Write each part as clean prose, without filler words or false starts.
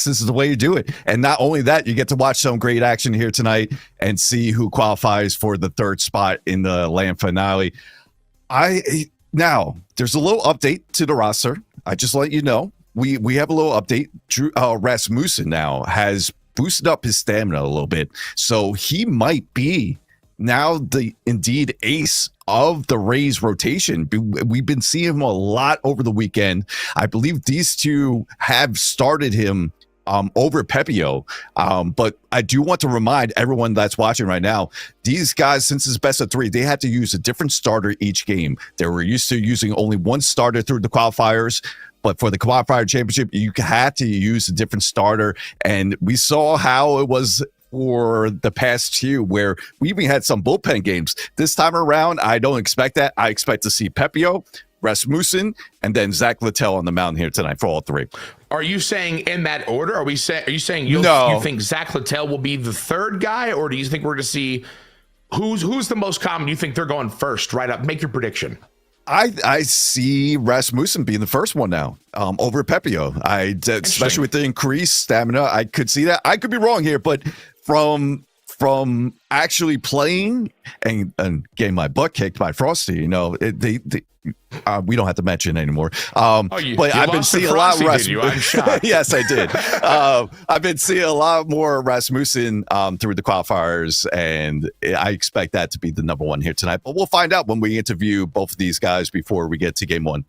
This is the way you do it. And not only that, you get to watch some great action here tonight and see who qualifies for the third spot in the LAN finale. Now, there's a little update to the roster. I just let you know. We have a little update. Rasmussen now has boosted up his stamina a little bit. So he might be now the indeed ace of the Rays rotation. We've been seeing him a lot over the weekend. I believe these two have started him over Pepio. But I do want to remind everyone that's watching right now, these guys, since it's best of 3, they had to use a different starter each game. They were used to using only one starter through the qualifiers. But for the qualifier championship, you had to use a different starter. And we saw how it was for the past few, where we even had some bullpen games. This time around, I don't expect that. I expect to see Pepio, Rasmussen, and then Zach Littell on the mound here tonight for all 3. Are you saying in that order? Are you saying you think Zach Littell will be the third guy, or do you think we're going to see who's the most common? You think they're going first? Right up. Make your prediction. I see Rasmussen being the first one now over Pepio. Especially with the increased stamina, I could see that. I could be wrong here, but from actually playing and getting my butt kicked by Frosty, we don't have to mention anymore. But I've been seeing a lot of Rasmussen. Yes, I did. I've been seeing a lot more Rasmussen through the qualifiers, and I expect that to be the number one here tonight. But we'll find out when we interview both of these guys before we get to game 1.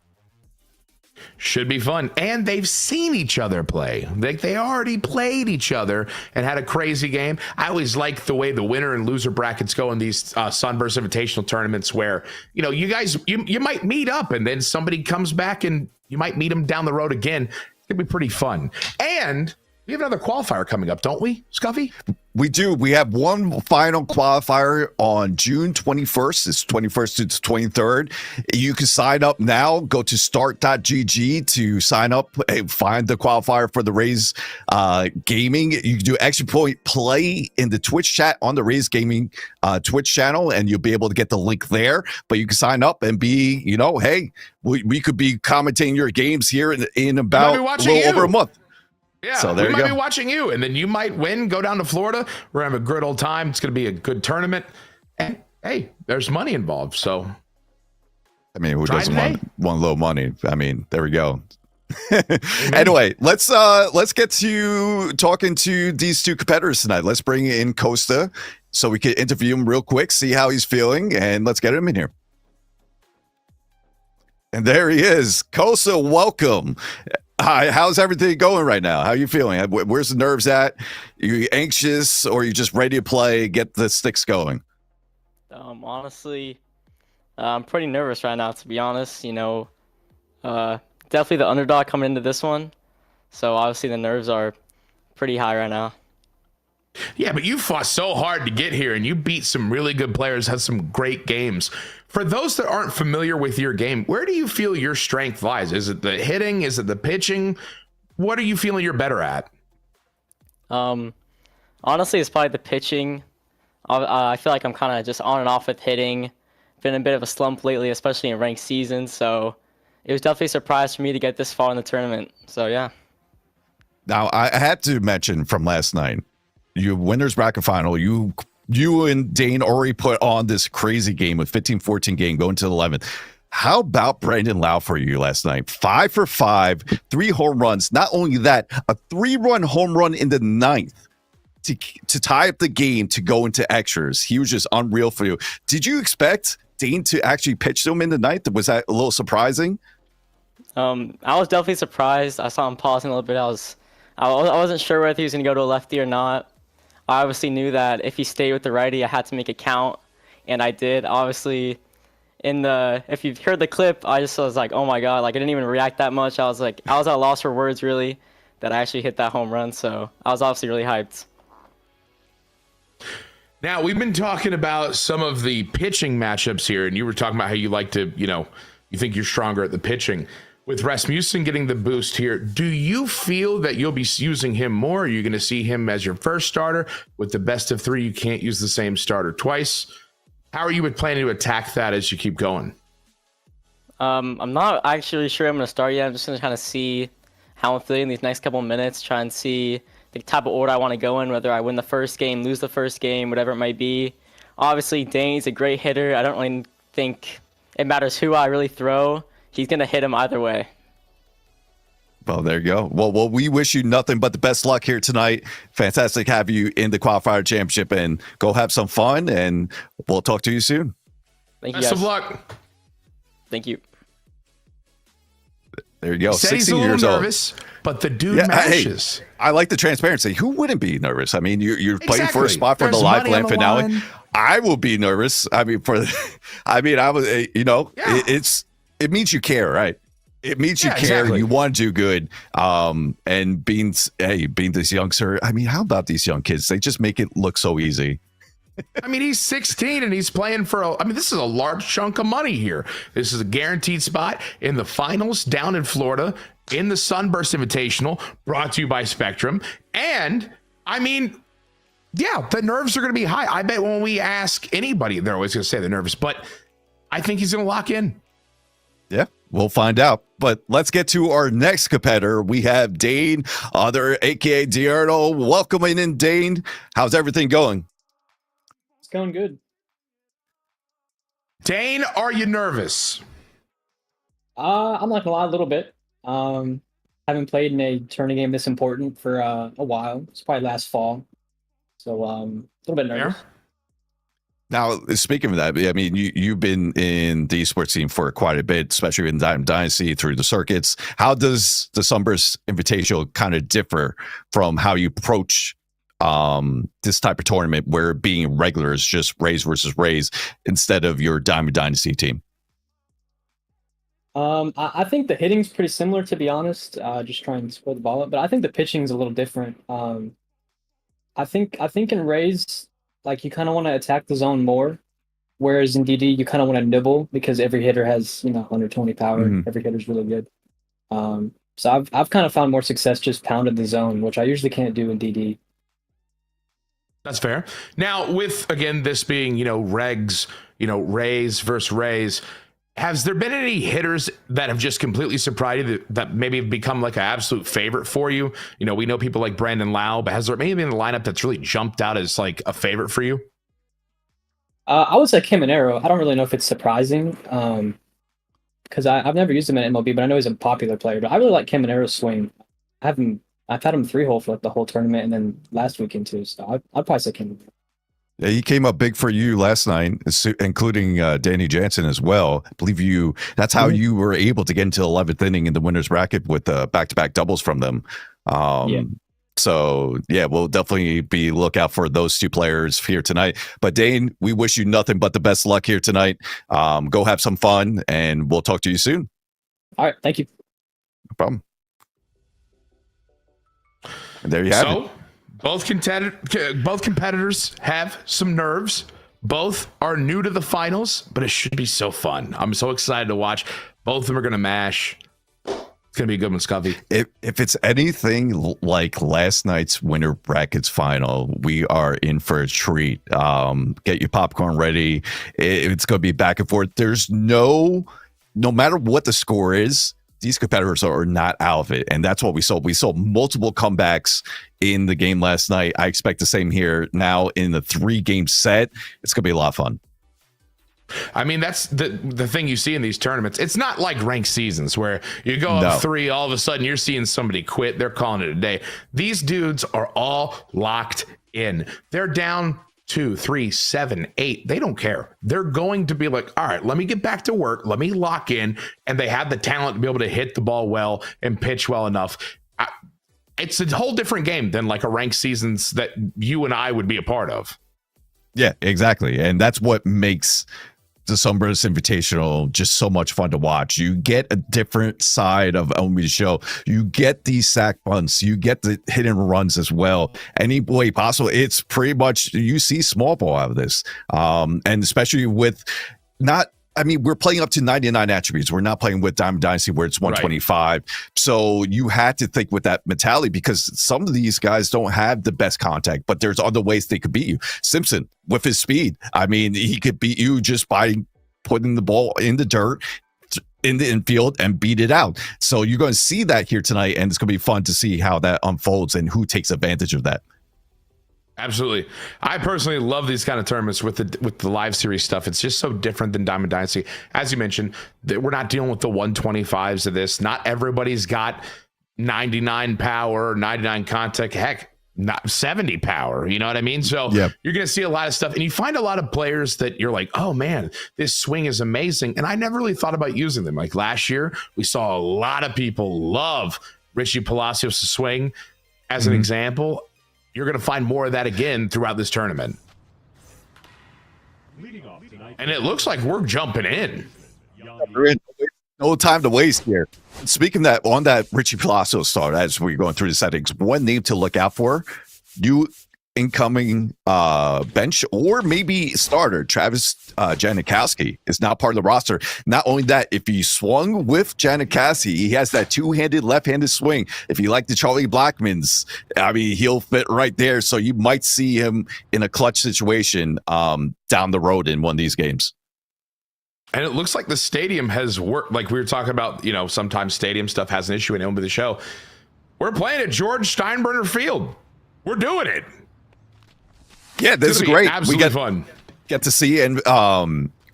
Should be fun. And they've seen each other play. They already played each other and had a crazy game. I always like the way the winner and loser brackets go in these Sunburst Invitational tournaments where, you guys, you might meet up and then somebody comes back and you might meet them down the road again. It's going to be pretty fun. And we have another qualifier coming up, don't we, Scuffy? We do. We have one final qualifier on June 21st. It's 21st to 23rd. You can sign up now. Go to start.gg to sign up and find the qualifier for the Rays Gaming. You can do extra point play in the Twitch chat on the Rays Gaming Twitch channel, and you'll be able to get the link there. But you can sign up and be, hey, we could be commentating your games here in about a little over a month. Yeah, so we might be watching you, and then you might win, go down to Florida. We're going to have a good old time. It's going to be a good tournament. And, hey, there's money involved, so. Who doesn't want a little money? There we go. Anyway, let's get to talking to these two competitors tonight. Let's bring in Costa so we can interview him real quick, see how he's feeling, and let's get him in here. And there he is. Costa, welcome. Hi, how's everything going right now? How are you feeling? Where's the nerves at? Are you anxious, or are you just ready to play, get the sticks going? Honestly, I'm pretty nervous right now, to be honest. Definitely the underdog coming into this one. So obviously the nerves are pretty high right now. Yeah, but you fought so hard to get here, and you beat some really good players, had some great games. For those that aren't familiar with your game, where do you feel your strength lies? Is it the hitting? Is it the pitching? What are you feeling you're better at? Honestly, it's probably the pitching. I feel like I'm kind of just on and off with hitting. Been in a bit of a slump lately, especially in ranked seasons. So it was definitely a surprise for me to get this far in the tournament. So yeah. Now, I had to mention from last night, you winners bracket final, you and Dane already put on this crazy game, a 15-14 game going to the 11th. How about Brandon Lau for you last night? 5 for 5, 3 home runs. Not only that, a 3-run home run in the 9th to tie up the game to go into extras. He was just unreal for you. Did you expect Dane to actually pitch to him in the 9th? Was that a little surprising? I was definitely surprised. I saw him pausing a little bit. I wasn't sure whether he was going to go to a lefty or not. I obviously knew that if he stayed with the righty, I had to make it count, and I did. Obviously, if you've heard the clip, I just was like, oh my god, I didn't even react that much. I was at a loss for words, really, that I actually hit that home run. So I was obviously really hyped. Now, we've been talking about some of the pitching matchups here, and you were talking about how you like to, you think you're stronger at the pitching. With Rasmussen getting the boost here, do you feel that you'll be using him more? Are you going to see him as your first starter? With the best of 3, you can't use the same starter twice. How are you planning to attack that as you keep going? I'm not actually sure I'm going to start yet. I'm just going to kind of see how I'm feeling these next couple minutes, try and see the type of order I want to go in, whether I win the first game, lose the first game, whatever it might be. Obviously, Dane's a great hitter. I don't really think it matters who I really throw. He's going to hit him either way. Well, there you go. Well, we wish you nothing but the best luck here tonight. Fantastic to have you in the Qualifier Championship, and go have some fun, and we'll talk to you soon. Thank you, Best guys. of luck. Thank you. There you go. Said 16 he's a little years old. nervous, but the dude Hey, mashes. I like the transparency. Who wouldn't be nervous? I mean, you're playing for a Exactly. spot for There's the live money on land the finale. line. I will be nervous. I mean, I was, Yeah. it means you care, right? It means you Yeah, care. exactly. You want to do good. And being this youngster, I mean, how about these young kids? They just make it look so easy. I mean, he's 16 and he's playing for this is a large chunk of money here. This is a guaranteed spot in the finals down in Florida in the Sunburst Invitational, brought to you by Spectrum. And I mean, yeah, the nerves are going to be high. I bet when we ask anybody, they're always going to say they're nervous, but I think he's going to lock in. Yeah, we'll find out. But let's get to our next competitor. We have Dane, aka Diarno. Welcoming in, Dane. How's everything going? It's going good. Dane, are you nervous? I'm not gonna lie, a little bit. Haven't played in a tourney game this important for a while. It's probably last fall, so a little bit nervous. Yeah. Now, speaking of that, I mean, you've been in the esports scene for quite a bit, especially in Diamond Dynasty through the circuits. How does the Sunburst Invitational kind of differ from how you approach this type of tournament, where being regular is just Rays versus Rays instead of your Diamond Dynasty team? I think the hitting's pretty similar, to be honest. Just trying to spread the ball up, but I think the pitching's a little different. I think in Rays, like, you kind of want to attack the zone more, whereas in DD you kind of want to nibble because every hitter has 120 power. Mhm. Every hitter's really good. So I've kind of found more success just pounding the zone, which I usually can't do in DD. That's fair. Now, with, again, this being, regs, Rays versus Rays, has there been any hitters that have just completely surprised you that maybe have become like an absolute favorite for you? We know people like Brandon Lau, but has there maybe been a lineup that's really jumped out as like a favorite for you? I would say Caminero. I don't really know if it's surprising, because I've never used him in MLB, but I know he's a popular player. But I really like Caminero's swing. I've had him 3-hole for like the whole tournament, and then last weekend too. So I'd probably say Caminero. Yeah, he came up big for you last night, including Danny Jansen as well. I believe that's how you were able to get into the 11th inning in the winner's bracket with back-to-back doubles from them. Yeah. So, yeah, we'll definitely be lookout for those two players here tonight. But, Dane, we wish you nothing but the best luck here tonight. Go have some fun, and we'll talk to you soon. All right, thank you. No problem. And there you have it. Both competitors have some nerves. Both are new to the finals, but it should be so fun. I'm so excited to watch. Both of them are going to mash. It's going to be a good one, Scovey. If it's anything like last night's winter brackets final, we are in for a treat. Get your popcorn ready. It's going to be back and forth. There's no matter what the score is, these competitors are not out of it. And that's what we saw. We saw multiple comebacks in the game last night. I expect the same here now in the 3-game set. It's going to be a lot of fun. I mean, that's the thing you see in these tournaments. It's not like ranked seasons where you go up 3, all of a sudden you're seeing somebody quit. They're calling it a day. These dudes are all locked in. They're down 2, 3, 7, 8. They don't care. They're going to be like, all right, let me get back to work. Let me lock in. And they have the talent to be able to hit the ball well and pitch well enough. It's a whole different game than like a ranked seasons that you and I would be a part of. Yeah, exactly. And that's what makes the Sunburst Invitational just so much fun to watch. You get a different side of MLB show. You get these sack bunts. You get the hit and runs as well. Any way possible. It's pretty much, you see small ball out of this. And especially with we're playing up to 99 attributes. We're not playing with Diamond Dynasty where it's 125. Right. So you had to think with that mentality because some of these guys don't have the best contact, but there's other ways they could beat you. Simpson, with his speed, I mean, he could beat you just by putting the ball in the dirt, in the infield and beat it out. So you're going to see that here tonight, and it's going to be fun to see how that unfolds and who takes advantage of that. Absolutely. I personally love these kind of tournaments with the live series stuff. It's just so different than Diamond Dynasty. As you mentioned, that we're not dealing with the 125s of this. Not everybody's got 99 power, 99 contact, heck, not 70 power. You know what I mean? So you're going to see a lot of stuff, and you find a lot of players that you're like, oh man, this swing is amazing. And I never really thought about using them. Like last year, we saw a lot of people love Richie Palacios' swing as an example. You're going to find more of that again throughout this tournament. And it looks like we're jumping in. No time to waste here. Speaking that on that Richie Palacios start, as we're going through the settings, one name to look out for, new incoming bench or maybe starter, Travis Janikowski is not part of the roster. Not only that, if he swung with Janikowski, he has that two-handed, left-handed swing. If you like the Charlie Blackmans, I mean, he'll fit right there. So you might see him in a clutch situation down the road in one of these games. And it looks like the stadium has worked. Like we were talking about, you know, sometimes stadium stuff has an issue in MLB The Show. We're playing at George Steinbrenner Field. We're doing it. Yeah, this is great. Absolutely fun. Get to see and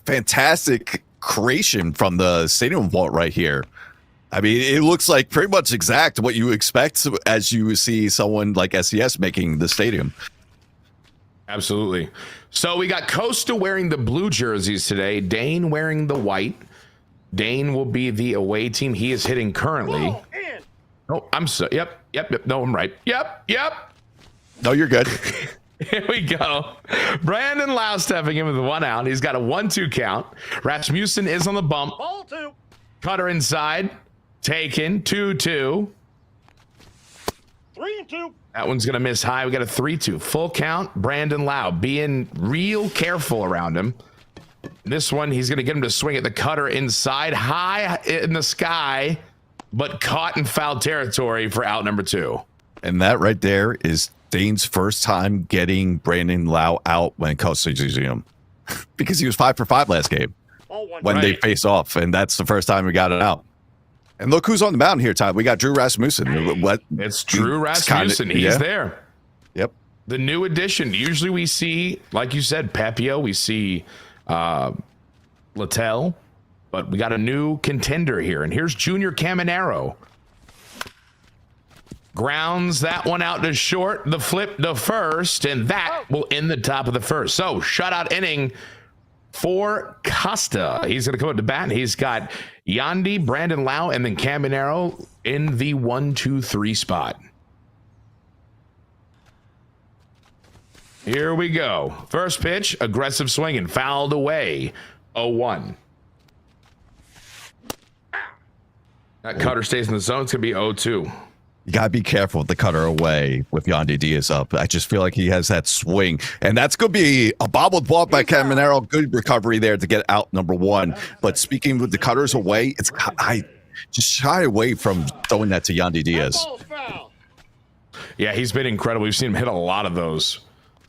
fantastic creation from the stadium vault right here. I mean, it looks like pretty much exact what you expect as you see someone like SES making the stadium. Absolutely. So we got Costa wearing the blue jerseys today, Dane wearing the white. Dane will be the away team. He is hitting currently. Oh, I'm so yep. No, I'm right. Yep. No, you're good. Here we go. Brandon Lau stepping in with 1 out. He's got a 1-2 count. Rasmussen is on the bump. Ball 2. Cutter inside. Taken. 2-2. 3-2. That one's going to miss high. We got a 3-2. Full count. Brandon Lau being real careful around him. This one, he's going to get him to swing at the cutter inside. High in the sky, but caught in foul territory for out number 2. And that right there is Dane's first time getting Brandon Lau out when Costa's using him. Because he was 5 for 5 last game when they face off. And that's the first time we got it out. And look who's on the mound here, Todd. We got Drew Rasmussen. It's Drew Rasmussen. He's there. Yep. The new addition. Usually we see, like you said, Pepio. We see Littell. But we got a new contender here. And here's Junior Caminero. Grounds that one out to short. The flip to first. And that will end the top of the first. So, shutout inning for Costa. He's going to come up to bat, and he's got Yandy, Brandon Lau, and then Caminero in the 1-2-3 spot. Here we go. First pitch, aggressive swing and fouled away. 0-1. That cutter stays in the zone. It's going to be 0-2. You got to be careful with the cutter away with Yandy Diaz up. I just feel like he has that swing. And that's going to be a bobbled ball by Caminero. Good recovery there to get out number 1. But speaking with the cutters away, I just shy away from throwing that to Yandy Diaz. Yeah, he's been incredible. We've seen him hit a lot of those.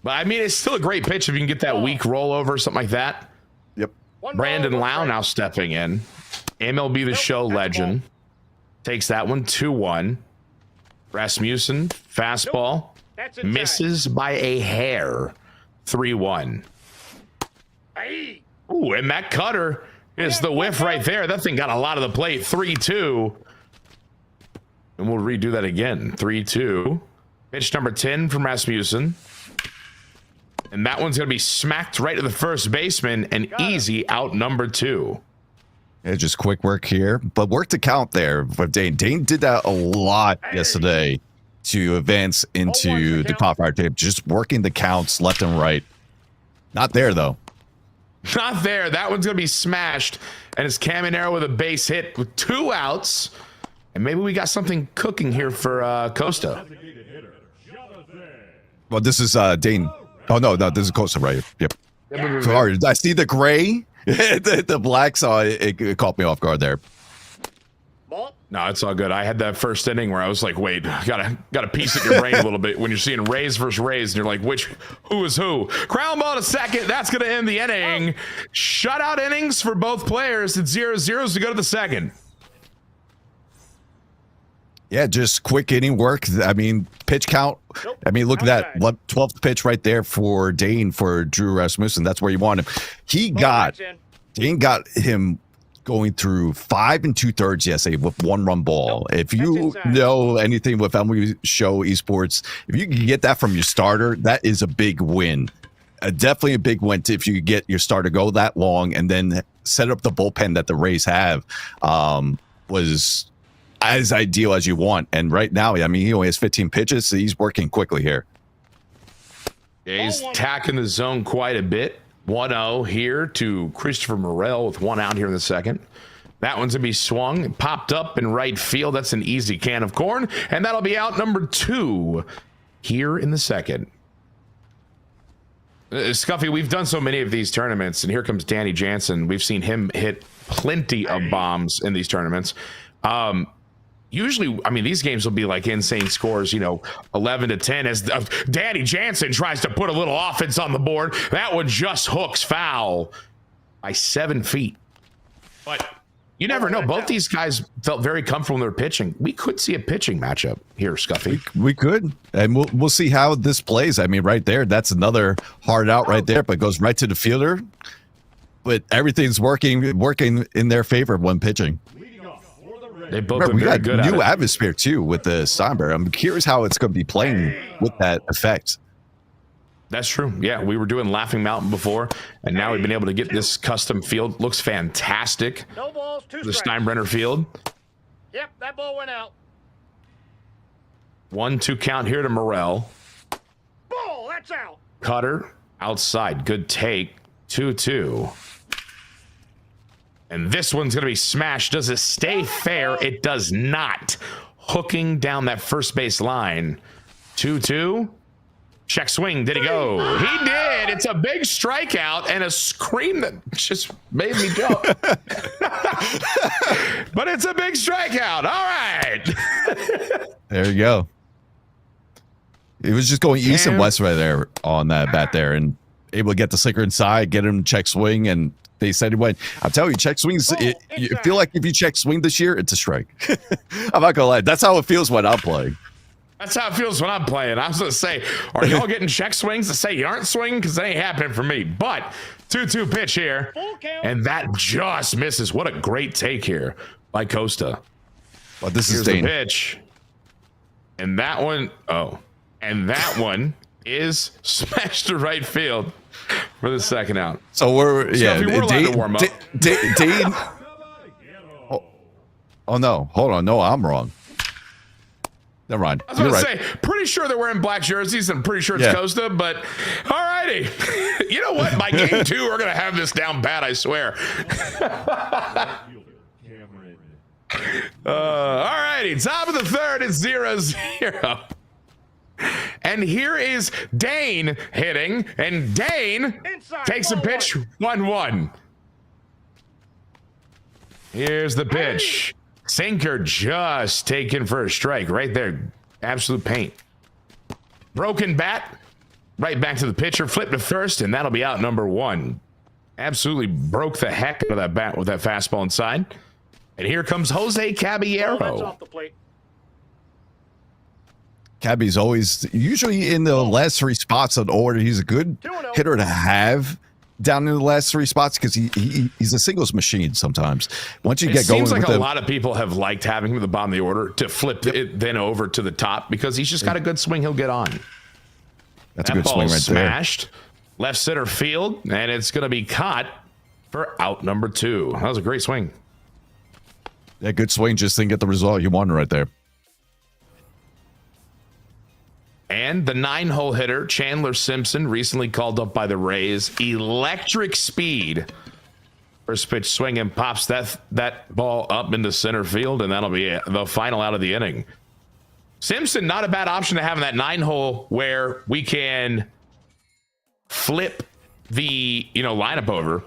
But, I mean, it's still a great pitch if you can get that weak rollover, something like that. Yep. Brandon Lau now stepping in. MLB The Show legend. Takes that one 2-1. Rasmussen, fastball, misses by a hair, 3-1. Ooh, and that cutter is the whiff right there. That thing got a lot of the plate, 3-2. And we'll redo that again, 3-2. Pitch number 10 from Rasmussen. And that one's going to be smacked right to the first baseman, and easy out number 2. Yeah, just quick work here, but work to count there with Dane. Dane did that a lot yesterday to advance into the qualifier tape, just working the counts left and right. Not there, though. Not there. That one's going to be smashed, and it's Caminero with a base hit with 2 outs. And maybe we got something cooking here for Costa. Well, this is Dane. Oh, no, this is Costa right here. Yep. Sorry, I see the gray. The black saw it caught me off guard there. No, it's all good. I had that first inning where I was like, wait, got a piece of your brain a little bit when you're seeing Rays versus Rays, and you're like, who is who? Ground ball to second. That's going to end the inning. Shutout innings for both players. It's 0-0 to go to the second. Yeah, just quick inning work. I mean, pitch count. I mean, look at that. 12th pitch right there for Dane for Drew Rasmussen. That's where you want him. Dane got him going through 5 2/3 yesterday with 1-run ball. If you know anything with MLB Show Esports, if you can get that from your starter, that is a big win. Definitely a big win if you get your starter go that long and then set up the bullpen that the Rays have was as ideal as you want. And right now, I mean, he only has 15 pitches, so he's working quickly here. Yeah, he's tacking the zone quite a bit. 1-0 here to Christopher Morel with 1 out here in the second. That one's going to be swung and popped up in right field. That's an easy can of corn. And that'll be out number 2 here in the second. Scuffy, we've done so many of these tournaments, and here comes Danny Jansen. We've seen him hit plenty of bombs in these tournaments. Usually, I mean, these games will be like insane scores, 11-10 as Danny Jansen tries to put a little offense on the board. That one just hooks foul by 7 feet. But you never know. Both these guys felt very comfortable in their pitching. We could see a pitching matchup here, Scuffy. We could, and we'll see how this plays. I mean, right there, that's another hard out right there, but goes right to the fielder. But everything's working in their favor when pitching. They both been very good at it. New atmosphere too with the Sunburst. I'm curious how it's going to be playing with that effect. That's true. Yeah, we were doing Laughing Mountain before, and now we've been able to get this custom field. Looks fantastic. No balls, 2 The strikes. Steinbrenner field. Yep, that ball went out. 1-2 count here to Morel. Ball, that's out. Cutter outside. Good take. 2-2. And this one's going to be smashed. Does it stay fair? It does not. Hooking down that first base line. 2-2. Check swing. Did he go? He did. It's a big strikeout and a scream that just made me jump. But it's a big strikeout. All right. There you go. It was just going east and west right there on that bat there, and able to get the sinker inside, get him to check swing, and they said he went. I'll tell you, check swings. You feel like if you check swing this year, it's a strike. I'm not gonna lie. That's how it feels when I'm playing. That's how it feels when I'm playing. I was going to say, are y'all getting check swings to say you aren't swinging? Because that ain't happening for me. But 2-2 pitch here. And that just misses. What a great take here by Costa. But this Here's is the pitch. And that one, and that one is smashed to right field for the second out. So we're allowed to warm up. Dane. Oh no, hold on. No, I'm wrong. Never mind. I was going to say, pretty sure they're wearing black jerseys and pretty sure it's Costa, but all righty. You know what? By game 2, we're going to have this down pat, I swear. All righty. Top of the third, it's 0-0. And here is Dane hitting, and Dane takes a pitch 1-1. Here's the pitch. Sinker just taken for a strike right there. Absolute paint. Broken bat. Right back to the pitcher. Flip to first, and that'll be out number 1. Absolutely broke the heck out of that bat with that fastball inside. And here comes Jose Caballero. Cabby's always usually in the last 3 spots in order. He's a good hitter to have down in the last 3 spots because he's a singles machine sometimes. Once you get going, seems like a lot of people have liked having him at the bottom of the order to flip it then over to the top because he's just got a good swing he'll get on. That's a good swing right smashed, there. Left center field, and it's going to be caught for out number 2. That was a great swing. Yeah, good swing. Just didn't get the result you wanted right there. And the 9-hole hitter, Chandler Simpson, recently called up by the Rays. Electric speed. First pitch swing and pops that ball up into center field, and that'll be the final out of the inning. Simpson, not a bad option to have in that 9-hole where we can flip the lineup over.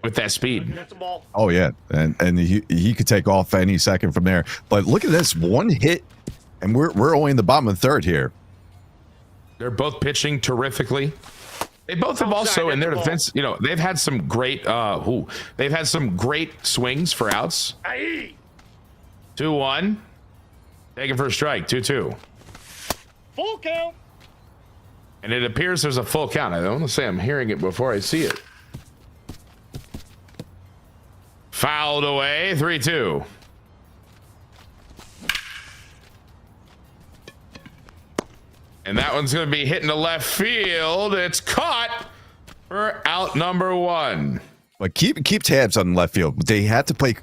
with that speed. That's the ball. Oh yeah, and he could take off any second from there. But look at this, one hit, and we're only in the bottom of the third here. They're both pitching terrifically. They both have also in their defense, you know, they've had some great they've had some great swings for outs. Aye. 2-1. Taken for a strike. 2-2. Full count. And it appears there's a full count. I don't want to say I'm hearing it before I see it. Fouled away. 3-2. And that one's going to be hitting the left field. It's caught for out number 1. But keep tabs on left field. They had to play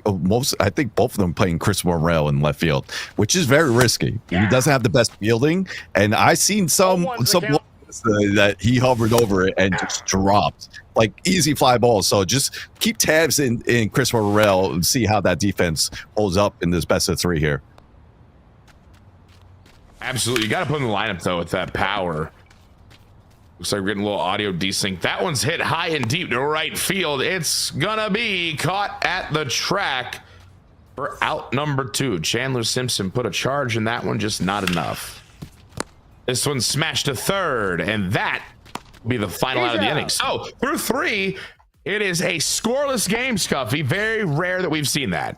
I think both of them playing Chris Morrell in left field, which is very risky. He doesn't have the best fielding, and I seen some that he hovered over it and just dropped like easy fly balls. So just keep tabs in Chris Morrell and see how that defense holds up in this best of 3 here. Absolutely. You got to put in the lineup, though, with that power. Looks like we're getting a little audio desync. That one's hit high and deep to right field. It's going to be caught at the track for out number 2. Chandler Simpson put a charge in that one, just not enough. This one smashed to third, and that will be the final out of the inning. So, through 3, it is a scoreless game, Scuffy. Very rare that we've seen that.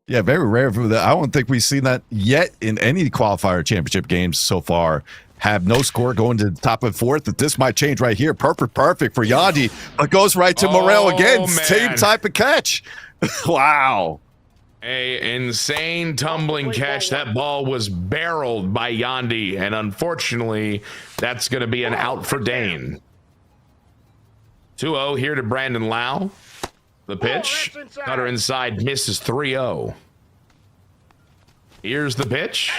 Yeah, very rare for that. I don't think we've seen that yet in any qualifier championship games so far. Have no score going to the top of 4th. That this might change right here. Perfect for Yandy, but goes right to Morrell again. Man. Same type of catch. Wow. A insane tumbling catch. That ball was barreled by Yandy, and unfortunately, that's going to be an out for Dane. 2-0 here to Brandon Lau. The pitch, cutter inside, misses. 3-0. Here's the pitch.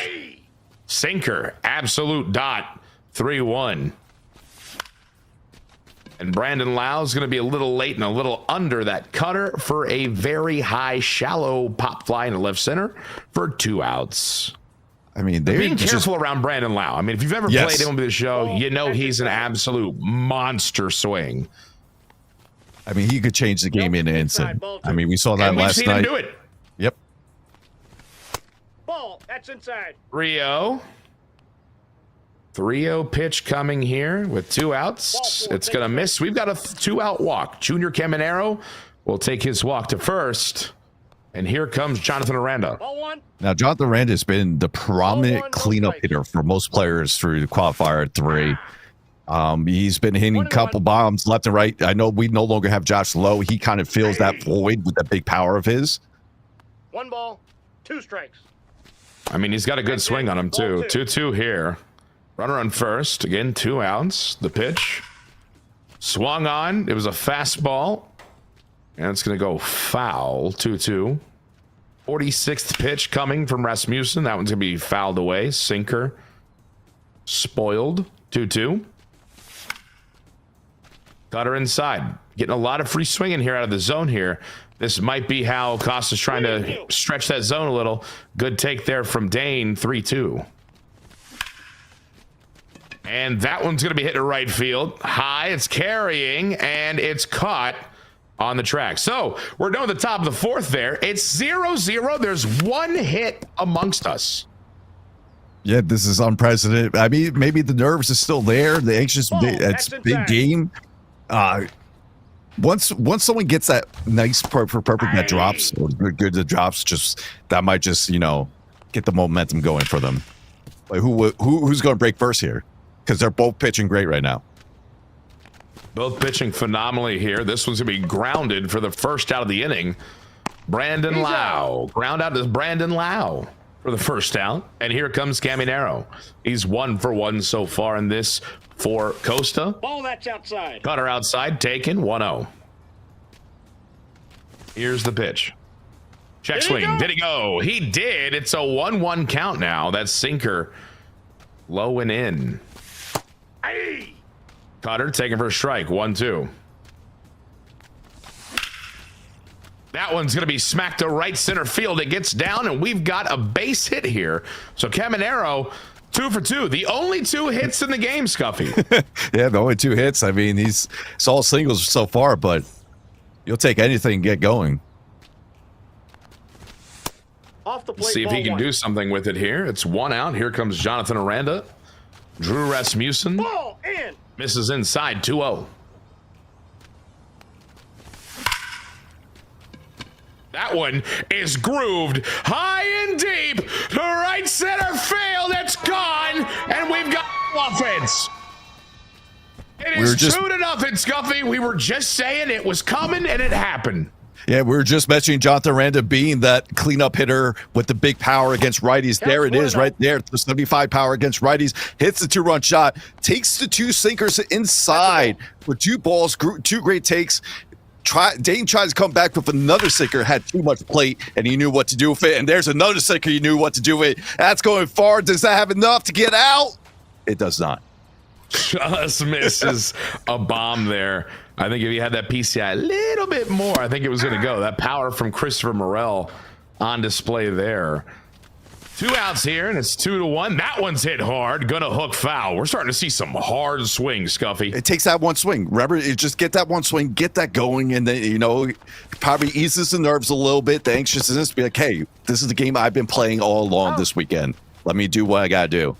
Sinker, absolute dot. 3-1. And Brandon Lau's going to be a little late and a little under that cutter for a very high, shallow pop fly in the left center for 2 outs. I mean, they're being careful around Brandon Lau. I mean, if you've ever played him with the show, you know he's an absolute monster swing. I mean, he could change the game in an instant. I mean, we saw that last night. We've seen him do it. Yep. Ball. That's inside. 3-0. 3-0 pitch coming here with 2 outs. It's going to miss. We've got a 2-out walk. Junior Caminero will take his walk to first. And here comes Jonathan Aranda. Now, Jonathan Aranda has been the prominent cleanup hitter for most players through the qualifier 3. He's been hitting a couple bombs left and right. I know we no longer have Josh Lowe. He kind of fills that void with that big power of his. 1 ball, 2 strikes. I mean, he's got a good swing on him, too. 2-2 here. Runner on first. Again, 2 outs. The pitch. Swung on. It was a fastball. And it's going to go foul. 2-2. 46th pitch coming from Rasmussen. That one's going to be fouled away. Sinker. Spoiled. 2-2. Cutter inside. Getting a lot of free swinging here out of the zone here. This might be how Costa's trying to stretch that zone a little. Good take there from Dane. 3-2. And that one's going to be hit to right field. High. It's carrying, and it's caught on the track. So we're down at the top of the 4th there. It's 0-0. There's 1 hit amongst us. Yeah, this is unprecedented. I mean, maybe the nerves are still there. The anxious, it's big game. Once someone gets that nice perfect that drops, or good that drops, just that might just get the momentum going for them. Like who's going to break first here? Because they're both pitching great right now. Both pitching phenomenally here. This one's going to be grounded for the first out of the inning. Brandon Lau. Ground out is Brandon Lau for the first out. And here comes Caminero. He's 1 for 1 so far in this for Costa. Ball that's outside. Cutter outside, taken. 1-0. Here's the pitch. Check swing. Did he go? He did. It's a 1-1 count now. That's sinker. Low and in. Aye. Cutter taken for a strike. 1-2. That one's going to be smacked to right center field. It gets down, and we've got a base hit here. So Caminero, 2 for 2. The only 2 hits in the game, Scuffy. Yeah, the only 2 hits. I mean, it's all singles so far, but You'll take anything and get going. Off the plate. See if ball he can one. do something with it here. It's 1 out. Here comes Jonathan Aranda. Drew Rasmussen Ball in. misses inside 2-0. That one is grooved high and deep to right center field. It's gone, and we've got offense. It is 2-0, Scuffy. We were just saying it was coming, and it happened. Yeah, we were just mentioning Jonathan Aranda being that cleanup hitter with the big power against righties. There it is right there. The 75 power against righties. Hits the 2-run shot. Takes the 2 sinkers inside with 2 balls, 2 great takes. Dane tries to come back with another sinker, had too much plate, and he knew what to do with it. And there's another sinker he knew what to do with it. That's going far. Does that have enough to get out? It does not. Just misses a bomb there. I think if he had that PCI a little bit more, I think it was going to go. That power from Christopher Morel on display there. 2 outs here, and it's 2-1. That one's hit hard. Gonna hook foul. We're starting to see some hard swings, Scuffy. It takes that one swing. Remember, you just get that one swing, get that going, and then, probably eases the nerves a little bit, the anxiousness, be like, hey, this is the game I've been playing all along this weekend. Let me do what I got to do.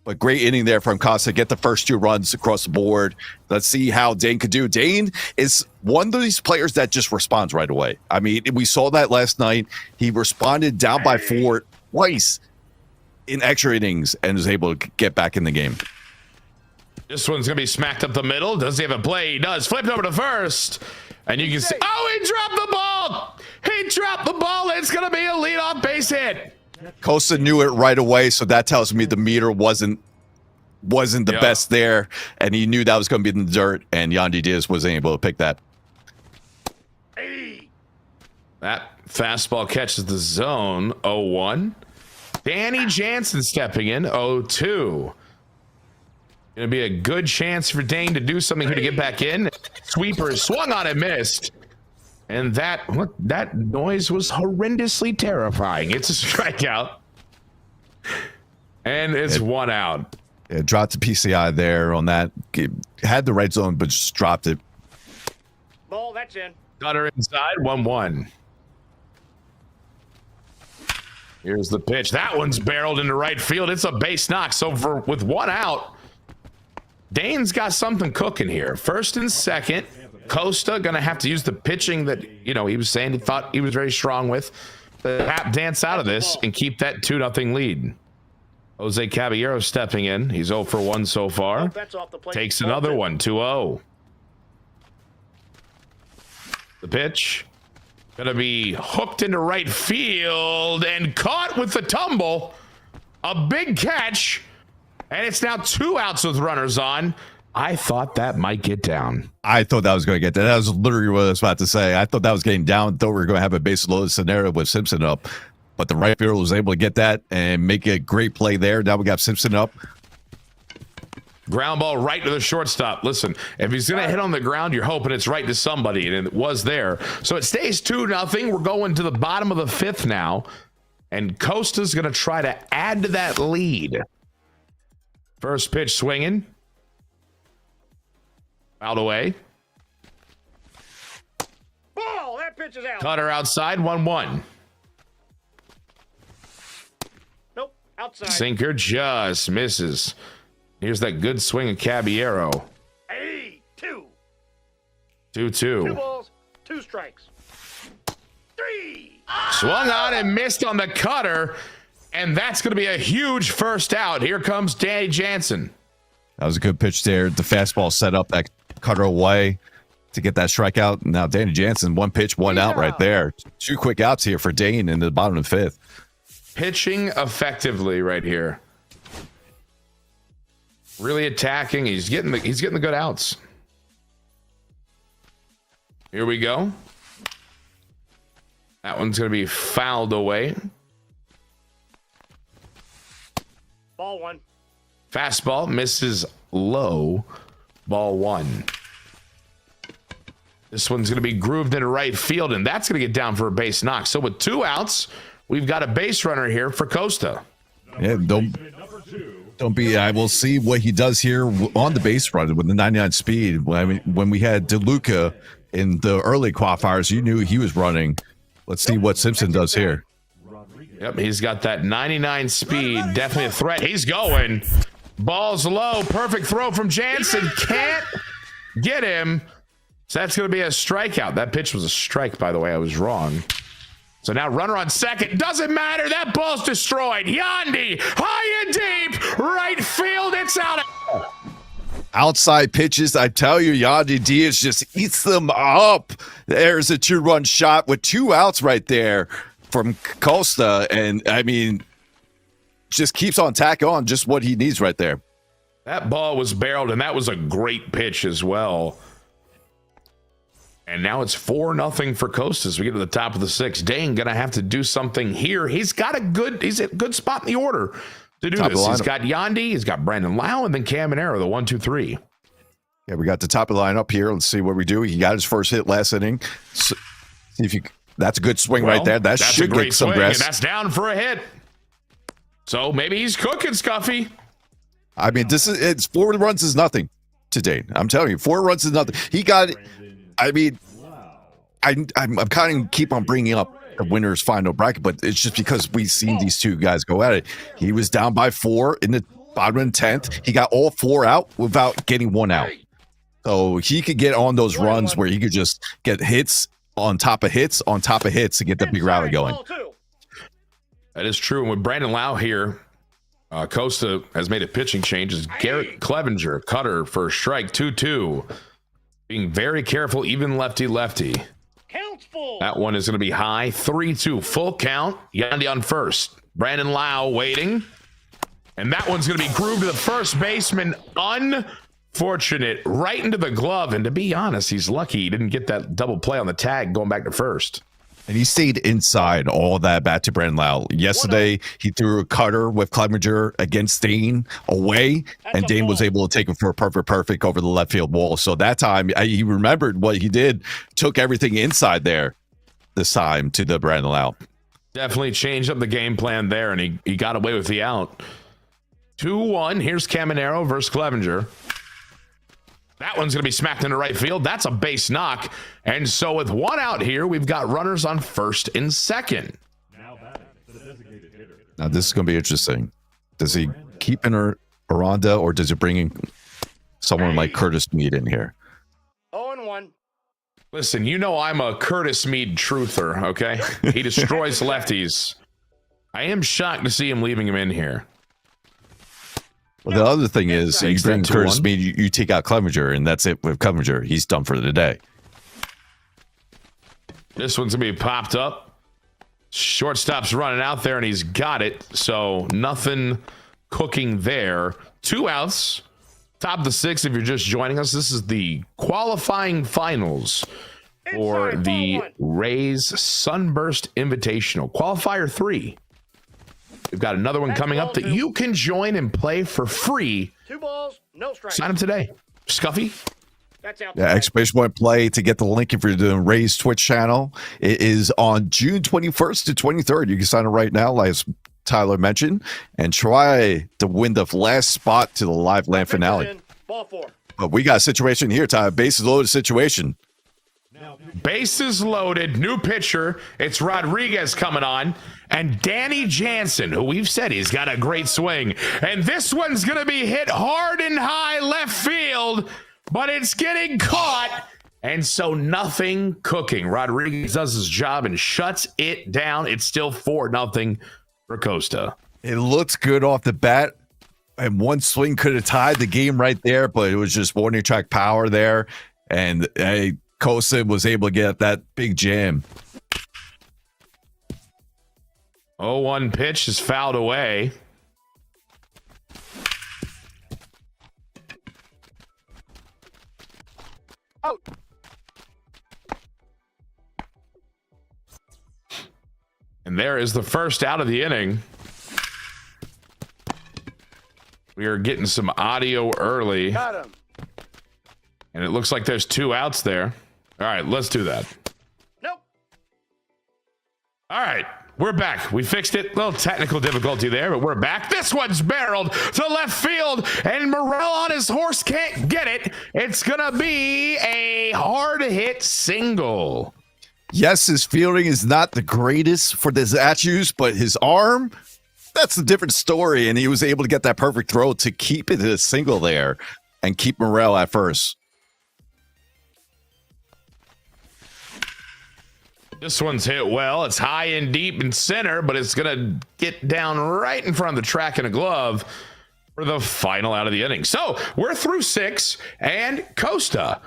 But great inning there from Costa. Get the first 2 runs across the board. Let's see how Dane could do. Dane is one of these players that just responds right away. I mean, we saw that last night. He responded down by 4 twice in extra innings and was able to get back in the game. This one's going to be smacked up the middle. Does he have a play? He does. Flipped over to first. And you can see, oh, he dropped the ball. He dropped the ball. It's going to be a leadoff base hit. Costa knew it right away, so that tells me the meter wasn't the best there, and he knew that was going to be in the dirt, and Yandy Diaz wasn't able to pick that. Hey. That fastball catches the zone. 0-1. Danny Jansen stepping in. 0-2. Gonna be a good chance for Dane to do something here to get back in. Sweeper swung on and missed. And that noise was horrendously terrifying. It's a strikeout. And it's 1 out. It dropped the PCI there on that. It had the right zone, but just dropped it. Ball, that's in. Cutter inside, 1-1. Here's the pitch. That one's barreled into right field. It's a base knock. So with 1 out, Dane's got something cooking here. First and second, Costa gonna have to use the pitching that he was saying he thought he was very strong with. Tap dance out of this and keep that 2-0 lead. Jose Caballero stepping in. He's 0 for 1 so far. That's off the plate. Takes another one. 2-0. The pitch gonna be hooked into right field and caught with the tumble. A big catch. And it's now 2 outs with runners on. I thought that might get down. I thought that was going to get down. That was literally what I was about to say. I thought that was getting down. Thought we were going to have a base loaded scenario with Simpson up. But the right fielder was able to get that and make a great play there. Now we got Simpson up. Ground ball right to the shortstop. Listen, if he's going to hit on the ground, you're hoping it's right to somebody, and it was there. So it stays 2-0. We're going to the bottom of the 5th now, and Costa's going to try to add to that lead. First pitch swinging. Out away. Ball, that pitch is out. Cutter outside, 1-1. Nope, outside. Sinker just misses. Here's that good swing of Caballero. Hey, 2. 2-2. 2 balls, 2 strikes. 3. Swung on and missed on the cutter, and that's going to be a huge first out. Here comes Danny Jansen. That was a good pitch there. The fastball set up that cutter away to get that strikeout. Now Danny Jansen, 1 pitch, 1 out right there. 2 quick outs here for Dane in the bottom of the 5th. Pitching effectively right here. Really attacking. He's getting the good outs. Here we go. That one's going to be fouled away. Ball 1. Fastball misses low. Ball 1. This one's going to be grooved into right field, and that's going to get down for a base knock. So with 2 outs, we've got a base runner here for Costa. Yeah, don't be. I will see what he does here on the base run with the 99 speed. When we had DeLuca in the early qualifiers, you knew he was running. Let's see what Simpson does here. Yep, he's got that 99 speed. Definitely a threat. He's going. Ball's low. Perfect throw from Jansen. Can't get him. So that's going to be a strikeout. That pitch was a strike, by the way. I was wrong. So now runner on second. Doesn't matter. That ball's destroyed. Yandy, high and deep. Right field. It's out. Outside pitches, I tell you, Yandy Diaz just eats them up. There's a 2-run shot with 2 outs right there from Costa. And, I mean, just keeps on tacking on just what he needs right there. That ball was barreled, and that was a great pitch as well. And now it's 4-0 for Costa as we get to the top of the 6th. Dane going to have to do something here. He's at a good spot in the order to do this. He's got Yandy, he's got Brandon Lau, and then Caminero, the 1-2-3. Yeah, we got the top of the lineup here. Let's see what we do. He got his first hit last inning. So, see if you. That's a good swing right there. That should get some rest. And that's down for a hit. So maybe he's cooking, Scuffy. I mean, it's 4 runs is nothing to Dane. I'm telling you, 4 runs is nothing. He got. I mean, I'm kind of keep on bringing up the winner's final bracket, but it's just because we've seen these two guys go at it. He was down by 4 in the bottom of the 10th. He got all 4 out without getting 1 out. So he could get on those runs where he could just get hits on top of hits on top of hits to get the big rally going. That is true. And with Brandon Lau here, Costa has made a pitching change. It's Garrett Clevenger, cutter for a strike, 2-2. Being very careful, even lefty-lefty. That one is going to be high, 3-2. Full count. Yandy on first. Brandon Lau waiting. And that one's going to be grooved to the first baseman. Unfortunate. Right into the glove. And to be honest, he's lucky he didn't get that double play on the tag going back to first. And he stayed inside all that bat to Brandon Lau. Yesterday, he threw a cutter with Clevenger against Dane away, and Dane was able to take him for a perfect over the left field wall. So that time, he remembered what he did, took everything inside there this time to the Brandon Lau. Definitely changed up the game plan there, and he got away with the out. 2-1. Here's Caminero versus Clevenger. That one's going to be smacked into right field. That's a base knock. And so with 1 out here, we've got runners on first and second. Now this is going to be interesting. Does he keep in Aranda, or does he bring in someone like Curtis Mead in here? 0-1. Listen, you know I'm a Curtis Mead truther, okay? He destroys lefties. I am shocked to see him leaving him in here. Well, the other thing is, you bring Curtis Mead, you take out Clevenger, and that's it with Clevenger. He's done for the day. This one's going to be popped up. Shortstop's running out there, and he's got it. So nothing cooking there. 2 outs. Top of the 6th, if you're just joining us. This is the qualifying finals for the Rays Sunburst Invitational. Qualifier 3. We've got another one coming up that you can join and play for free. 2 balls, no strikes. Sign up today. Scuffy? That's out. Yeah, exclamation point play to get the link if you're doing Ray's Twitch channel. It is on June 21st to 23rd. You can sign up right now, as Tyler mentioned, and try to win the last spot to the live land finale. Ball 4. But we got a situation here, Tyler. Bases loaded situation. Bases loaded, new pitcher. It's Rodriguez coming on, and Danny Jansen, who we've said he's got a great swing. And this one's going to be hit hard and high left field, but it's getting caught. And so nothing cooking. Rodriguez does his job and shuts it down. It's still 4-0 for Costa. It looked good off the bat, and one swing could have tied the game right there, but it was just warning track power there. And Costa was able to get that big jam. 0-1 pitch is fouled away. Out. And there is the first out of the inning. We are getting some audio early. Got him. And it looks like there's 2 outs there. All right, let's do that. Nope. All right. we're back. We fixed it. Little technical difficulty there, but we're back. This one's barreled to left field, and Morel on his horse can't get it. It's going to be a hard-hit single. Yes, his fielding is not the greatest for the Zachu's, but his arm, that's a different story. And he was able to get that perfect throw to keep it a single there and keep Morel at first. This one's hit well. It's high and deep in center, but it's going to get down right in front of the track in a glove for the final out of the inning. So we're through 6, and Costa,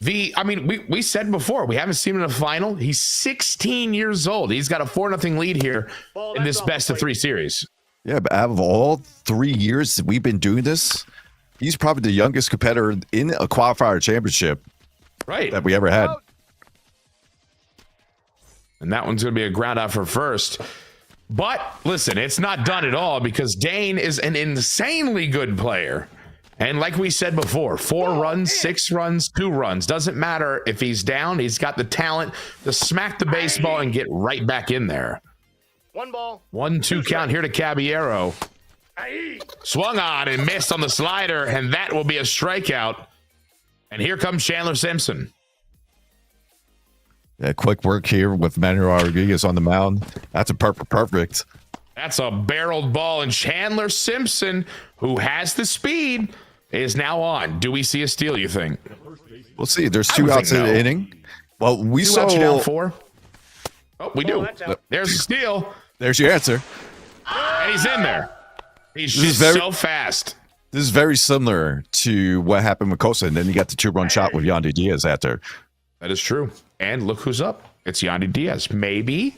we said before, we haven't seen him in a final. He's 16 years old. He's got a 4-0 lead here in this best-of-3 series. Yeah, but out of all 3 years that we've been doing this, he's probably the youngest competitor in a qualifier championship that we ever had. And that one's going to be a ground out for first. But listen, it's not done at all because Dane is an insanely good player. And like we said before, 4 runs, 6 runs, 2 runs. Doesn't matter if he's down. He's got the talent to smack the baseball and get right back in there. 1 ball. 1-2 count here to Caballero. Swung on and missed on the slider, and that will be a strikeout. And here comes Chandler Simpson. Yeah, quick work here with Manuel Rodriguez on the mound. That's a perfect. That's a barreled ball, and Chandler Simpson, who has the speed, is now on. Do we see a steal, you think? We'll see. There's 2 outs in the inning. Well, we 2 saw outs, you're down 4. Oh, we do. That's out. There's a steal. There's your answer. And he's in there. He's just so fast. This is very similar to what happened with Costa, and then you got the 2-run shot with Yandy Diaz after. That is true. And look who's up. It's Yandy Diaz. Maybe.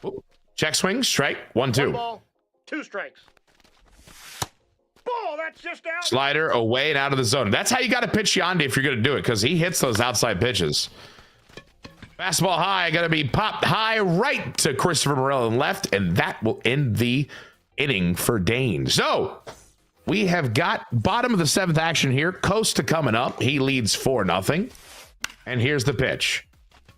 Ooh. Check swing, strike, 1-2. 1 ball, 2 strikes. Ball, that's just out. Slider away and out of the zone. That's how you got to pitch Yandy if you're going to do it, because he hits those outside pitches. Fastball high, going to be popped high right to Christopher Morel and left, and that will end the inning for Dane. So we have got bottom of the 7th action here. Costa coming up. He leads 4-0. And here's the pitch.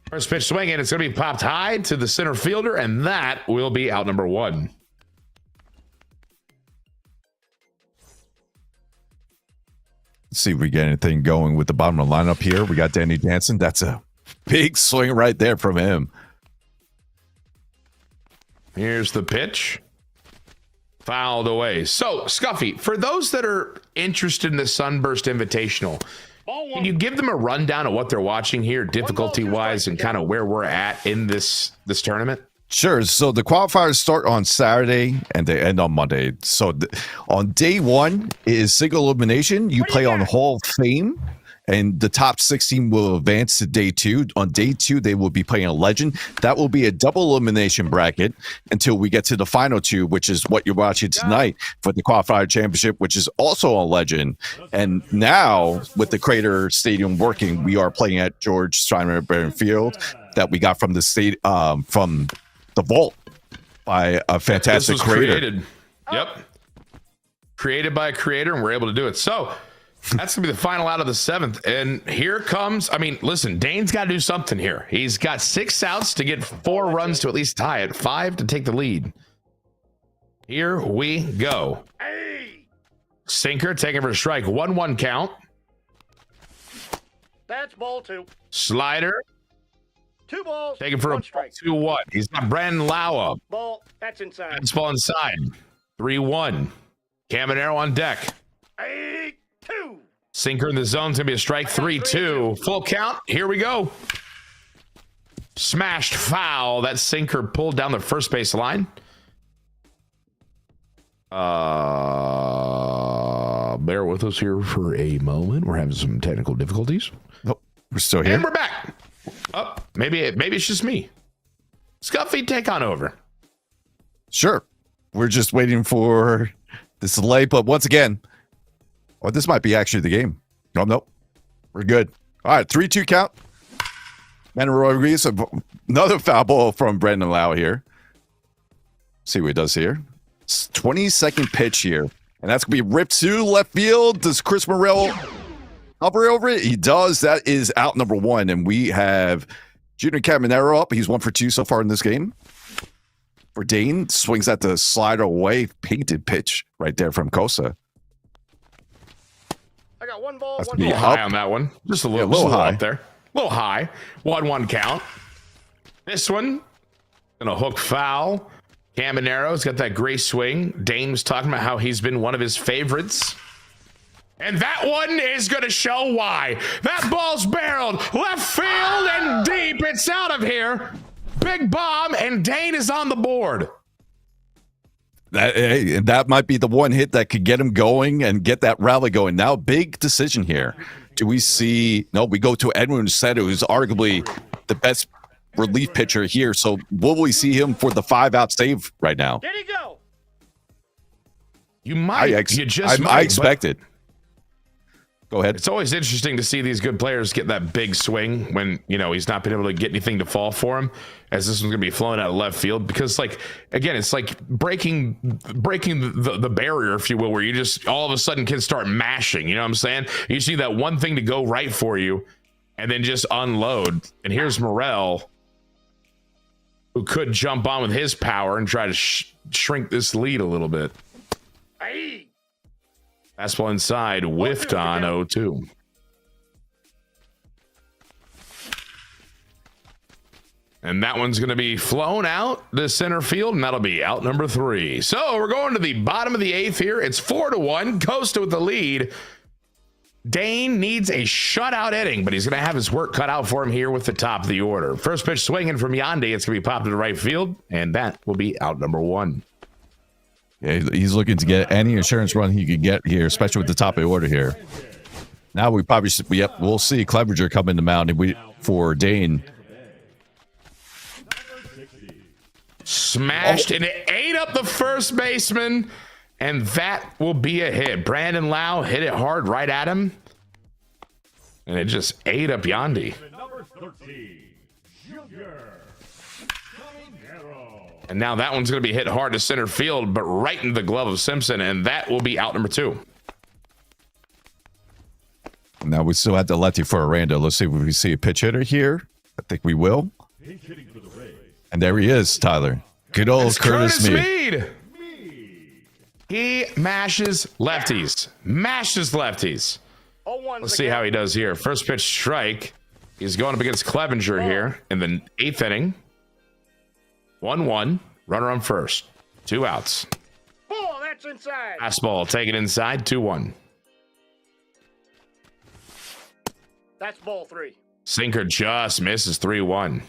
First pitch swinging. It's going to be popped high to the center fielder, and that will be out number 1. Let's see if we get anything going with the bottom of the lineup here. We got Danny Jansen. That's a big swing right there from him. Here's the pitch. Fouled away. So, Scuffy, for those that are interested in the Sunburst Invitational, can you give them a rundown of what they're watching here, difficulty-wise, and kind of where we're at in this tournament? Sure. So the qualifiers start on Saturday and they end on Monday. So on day 1 is single elimination. You play on Hall of Fame, and the top 16 will advance to day 2. On day 2, they will be playing a legend. That will be a double elimination bracket until we get to the final 2, which is what you're watching tonight for the qualifier championship, which is also a legend. And now with the Crater Stadium working, we are playing at George Steinbrenner Field that we got from the state, from the vault by a fantastic creator. Created by a creator, and we're able to do it. So that's going to be the final out of the 7th. And here comes, listen, Dane's got to do something here. He's got 6 outs to get 4 runs to at least tie it, 5 to take the lead. Here we go. Sinker taking for a strike, 1-1 count. That's ball 2. Slider. 2 balls. Taking for 1 a strike. 2-1. He's got Brandon Lau up. Ball, that's inside. Fastball inside. 3-1. Caminero on deck. 2. Sinker in the zone's going to be a strike. 3-2. Full count. Here we go. Smashed foul. That sinker pulled down the first base line. Bear with us here for a moment. We're having some technical difficulties. Nope, we're still here. And we're back. Oh, maybe it's just me. Scuffy, take on over. Sure. We're just waiting for this delay, but once again, this might be actually the game. Nope. We're good. All right, 3-2 count. Manuel Rodriguez, another foul ball from Brandon Lau here. See what he does here. 22nd pitch here. And that's going to be ripped to left field. Does Chris Morel hover over it? He does. That is out number 1. And we have Junior Caminero up. He's 1 for 2 so far in this game. for Dane. Swings at the slider away. Painted pitch right there from Costa. I got one ball, That's one me. A little ball. high on that one. Just a Yeah, little, high. up there. A little high. 1-1 count. This one, gonna hook foul. Camaro's got that great swing. Dane was talking about how he's been one of his favorites. And that one is going to show why. That ball's barreled left field and deep. It's out of here. Big bomb, and Dane is on the board. That might be the one hit that could get him going and get that rally going. Now, big decision here. Do we see? No, we go to Edwin Uceta, who's arguably the best relief pitcher here. So will we see him for the 5-out save right now? Did he go? You might. I expect it. Go ahead. It's always interesting to see these good players get that big swing when, you know, he's not been able to get anything to fall for him, as this one's going to be flown out of left field. Because, like, again, it's like breaking the barrier, if you will, where you just all of a sudden can start mashing. You know what I'm saying? You see that one thing to go right for you and then just unload. And here's Morel, who could jump on with his power and try to shrink this lead a little bit. Aye. Fastball inside, whiffed on 0-2. And that one's going to be flown out to center field, and that'll be out number 3. So we're going to the bottom of the 8th here. It's 4-1. Costa with the lead. Dane needs a shutout inning, but he's going to have his work cut out for him here with the top of the order. First pitch swinging from Yonde. It's going to be popped to the right field, and that will be out number 1. Yeah, he's looking to get any insurance run he could get here, especially with the top of the order here. Now we probably should, we'll see Clevenger come in the mound for Dane. Smashed, and it ate up the first baseman, and that will be a hit. Brandon Lau hit it hard right at him, and it just ate up Yonde. And now that one's going to be hit hard to center field, but right into the glove of Simpson, and that will be out number 2. Now we still have the lefty for Aranda. Let's see if we see a pitch hitter here. I think we will. And there he is, Tyler. Good old It's Curtis Mead. Mead. He mashes lefties. Mashes lefties. 0-1's Let's the see how count. he does here. First pitch strike. He's going up against Clevenger here in the 8th inning. 1-1. Runner on first. 2 outs. Ball, that's inside. Fastball taken inside. 2-1. That's ball 3. Sinker just misses. 3-1.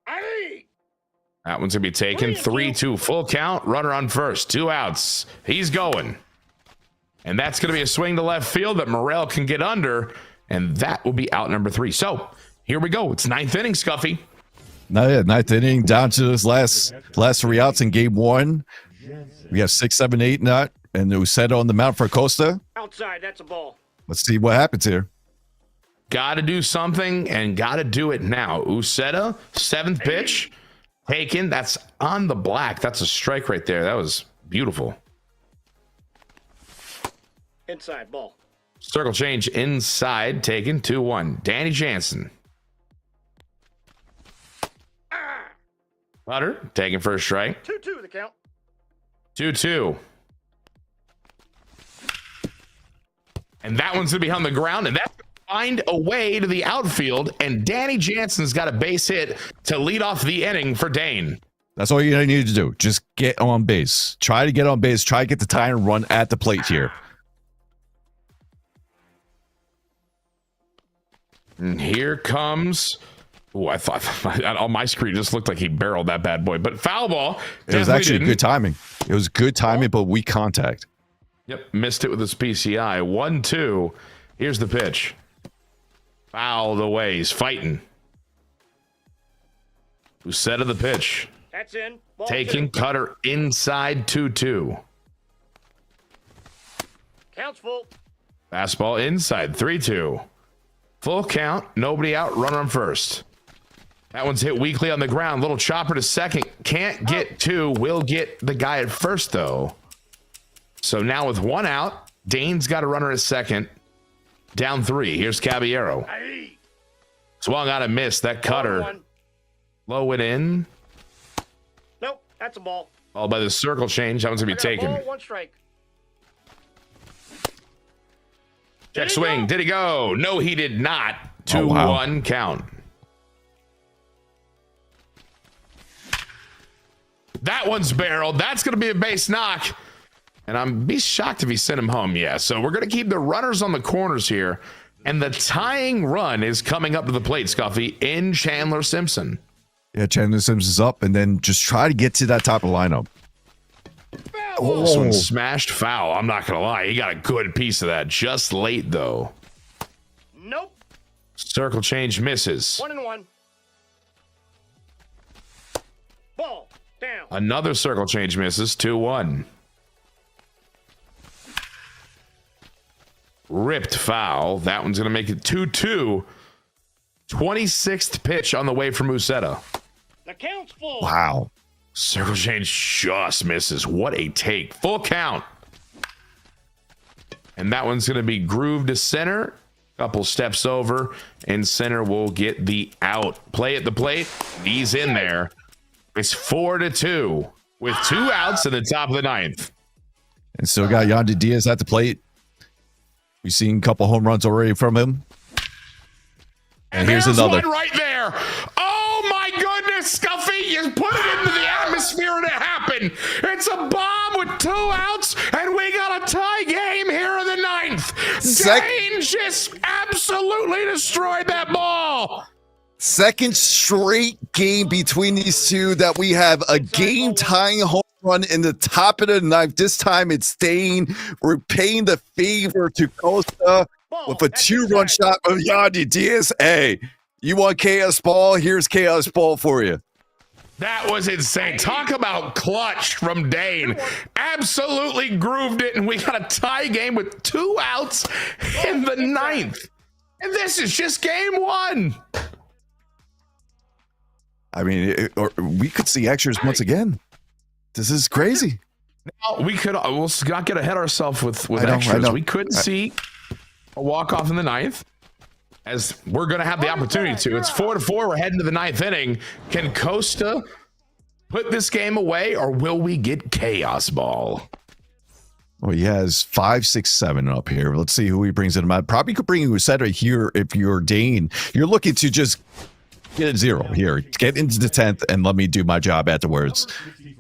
Aye. That one's going to be taken. 3-2. Full count. Runner on first. 2 outs. He's going. And that's going to be a swing to left field that Morel can get under. And that will be out number 3. So here we go. It's 9th inning, Scuffy. No, yeah, 9th inning, down to his last 3 outs in game 1. We have 6, 7, 8 not, and Uceta on the mound for Costa. Outside, that's a ball. Let's see what happens here. Got to do something and got to do it now. Uceta, 7th pitch, taken. That's on the black. That's a strike right there. That was beautiful. Inside, ball. Circle change inside, taken. 2-1. Danny Jansen. Butter, taken for a strike. 2-2 the count. 2-2. And that one's going to be on the ground, and that's going to find a way to the outfield, and Danny Jansen's got a base hit to lead off the inning for Dane. That's all you need to do. Just get on base. Try to get on base. Try to get the tying run at the plate here. And here comes... Oh, I thought on my screen it just looked like he barreled that bad boy. But foul ball. It was actually good timing. It was good timing, but weak contact. Yep, missed it with his PCI. 1-2. Here's the pitch. Fouled away. He's fighting. Uceta the pitch. That's in. Ball Taking 2. cutter inside 2-2. Count's full. Fastball inside 3-2. Full count. Nobody out. Runner on first. That one's hit weakly on the ground. Little chopper to second. Can't get 2. Will get the guy at first, though. So now with 1 out, Dane's got a runner at second. Down 3. Here's Caballero. Aye. Swung out and missed. That cutter 1-1. Low it in. Nope, that's a ball. Followed by the circle change. That one's going to be I got a taken. ball, 1 strike. Check he swing. go? Did he go? No, he did not. 2-1 Oh, wow. count. That one's barreled. That's going to be a base knock. And I'm be shocked if he sent him home. Yeah, so we're going to keep the runners on the corners here. And the tying run is coming up to the plate, Scuffy, in Chandler Simpson. Yeah, Chandler Sims is up, and then just try to get to that top of the lineup. This one smashed foul. I'm not going to lie. He got a good piece of that. Just late, though. Nope. Circle change misses. 1-1. Ball. Down. Another circle change misses. 2-1. Ripped foul. That one's going to make it 2-2. 26th pitch on the way from Uceta. The count's full. Wow. Circle change just misses. What a take. Full count. And that one's going to be grooved to center. Couple steps over, and center will get the out. Play at the plate. He's in there. It's 4-2 with 2 outs in the top of the 9th. And still got Yandy Diaz at the plate. We've seen a couple home runs already from him. And here's there's another. one right there. Oh my goodness, Scuffy! You put it into the atmosphere and it happened. It's a bomb with 2 outs, and we got a tie game here in the 9th. Dane just absolutely destroyed that ball. Second straight game between these two that we have a game tying home run in the top of the 9th. This time it's Dane repaying the favor to Costa with a 2-run shot of Yandy Diaz. Hey, you want Chaos Ball? Here's Chaos Ball for you. That was insane. Talk about clutch from Dane. Absolutely grooved it, and we got a tie game with 2 outs in the 9th. And this is just game 1. I mean, or we could see extras once again. This is crazy. Now, we'll not get ahead of ourselves with I know. extras. We could see a walk-off in the 9th, as we're going to have the opportunity to. It's 4-4. We're heading to the 9th inning. Can Costa put this game away, or will we get Chaos Ball? Well, he has 5, 6, 7 up here. Let's see who he brings in. Probably could bring Uceta here if you're Dane. You're looking to just get a 0 here. Get into the 10th and let me do my job afterwards.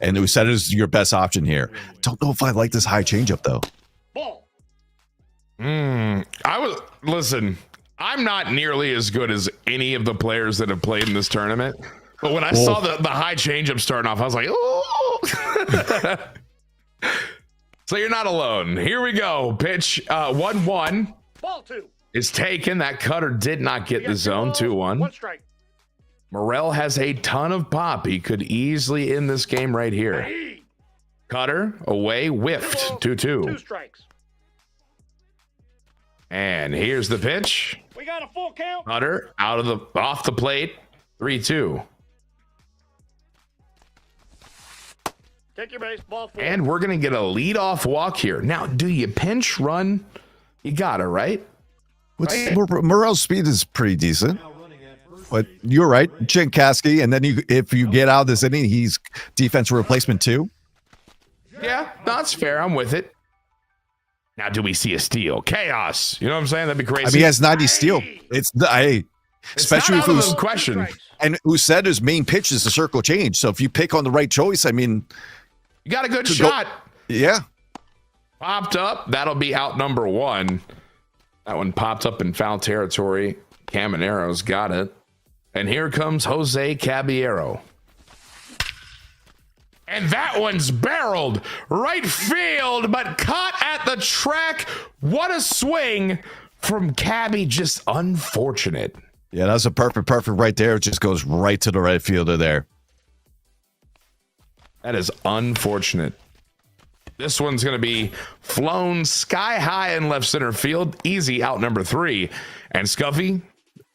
And Uceta is your best option here. Don't know if I like this high changeup, though. Ball. Listen, I'm not nearly as good as any of the players that have played in this tournament. But when I saw the high changeup starting off, I was like, oh. So you're not alone. Here we go. Pitch 1-1 Ball 2. is taken. That cutter did not get the zone. 2-1. 1 strike. Morel has a ton of pop. He could easily end this game right here. Hey. Cutter away, whiffed. 2-2. 2 strikes. And here's the pitch. We got a full count. Cutter off the plate. 3-2. Take your base. Ball 4. And we're going to get a leadoff walk here. Now, do you pinch run? You got it, right? Morel's speed is pretty decent. But you're right, Chinkaski, and then if you get out of this inning, he's defensive replacement too. Yeah, that's fair. I'm with it. Now, do we see a steal? Chaos. You know what I'm saying? That'd be crazy. I mean, he has 90 steal. Especially not if out of the question. And Uceta's main pitch is the circle change. So if you pick on the right choice, I mean, You got a good shot. Yeah. Popped up. That'll be out number 1. That one popped up in foul territory. Camanero's got it. And here comes Jose Caballero. And that one's barreled right field, but caught at the track. What a swing from Cabby. Just unfortunate. Yeah, that's a perfect right there. It just goes right to the right fielder there. That is unfortunate. This one's going to be flown sky high in left center field. Easy out number 3. And Scuffy,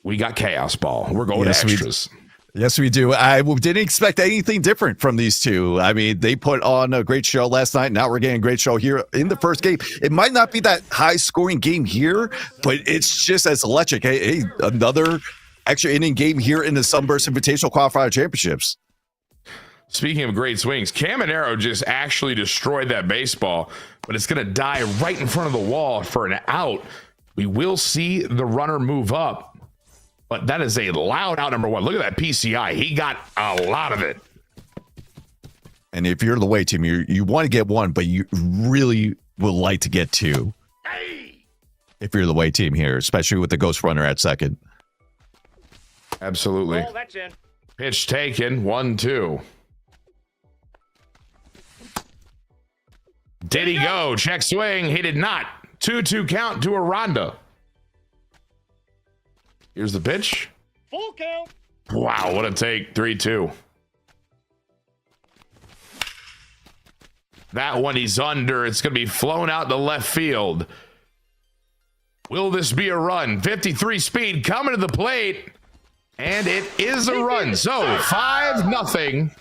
we got Chaos Ball. We're going to extras. Yes, we do. I didn't expect anything different from these two. I mean, they put on a great show last night. Now we're getting a great show here in the first game. It might not be that high-scoring game here, but it's just as electric. Hey, another extra inning game here in the Sunburst Invitational Qualifier Championships. Speaking of great swings, Caminero just actually destroyed that baseball, but it's going to die right in front of the wall for an out. We will see the runner move up, but that is a loud out, number one. Look at that PCI. He got a lot of it. And if you're the away team, you want to get one, but you really would like to get two. If you're the away team here, especially with the ghost runner at second. Absolutely. Ball, that's in. Pitch taken, 1-2. Did he go? Check swing. He did not. 2-2 count to Aranda. Here's the pitch. Full count. Wow, what a take. 3-2. That one he's under. It's going to be flown out to left field. Will this be a run? 53 speed coming to the plate. And it is a run. So 5-0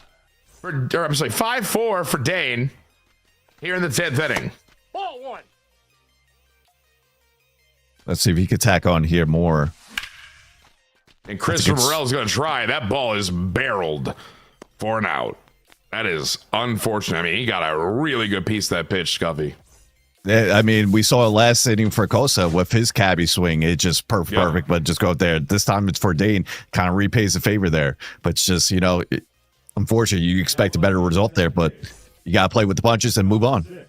for, or I'm sorry, 5-4 for Dane here in the 10th inning. Ball one. Let's see if he could tack on here more. And Christopher Morel's going to try. That ball is barreled for an out. That is unfortunate. I mean, he got a really good piece of that pitch, Scuffy. I mean, we saw it last inning for Costa with his cabbie swing. It just perfect, but just go out there. This time it's for Dane. Kind of repays the favor there. But it's just, unfortunately, you expect a better result there, but you got to play with the punches and move on.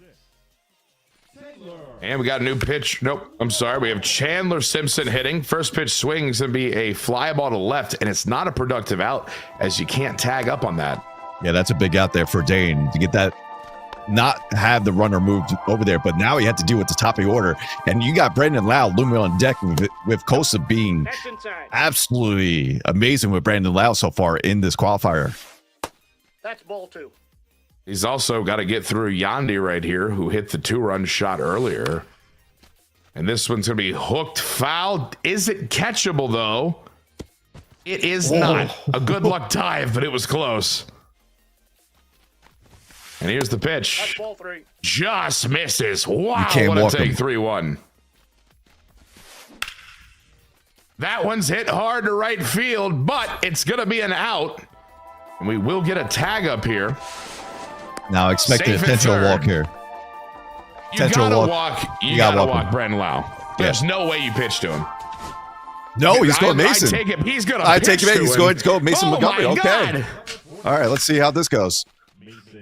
And we got a new pitch. Nope, I'm sorry. We have Chandler Simpson hitting. First pitch swing is going to be a fly ball to left, and it's not a productive out as you can't tag up on that. Yeah, that's a big out there for Dane to get that, not have the runner moved over there, but now he had to deal with the top of the order. And you got Brandon Lau looming on deck with Costa being That's inside. absolutely amazing with Brandon Lau so far in this qualifier. That's ball two. He's also got to get through Yandy right here, who hit the 2-run shot earlier. And this one's going to be hooked foul. Is it catchable, though? It is not. A good luck dive, but it was close. And here's the pitch. That's ball three. Just misses. Wow, can't what a walk take. him. 3-1. That one's hit hard to right field, but it's going to be an out. And we will get a tag up here. Now expect an Safe at intentional third. walk here. You Intentional gotta walk. walk. You You gotta gotta walk walk him. Brandon Lau. There's no way you pitch to him. No, he's going I Mason. take it. He's gonna. I pitch take him in. to He's him. going to go Mason Oh Montgomery. my Okay. God. All right, let's see how this goes.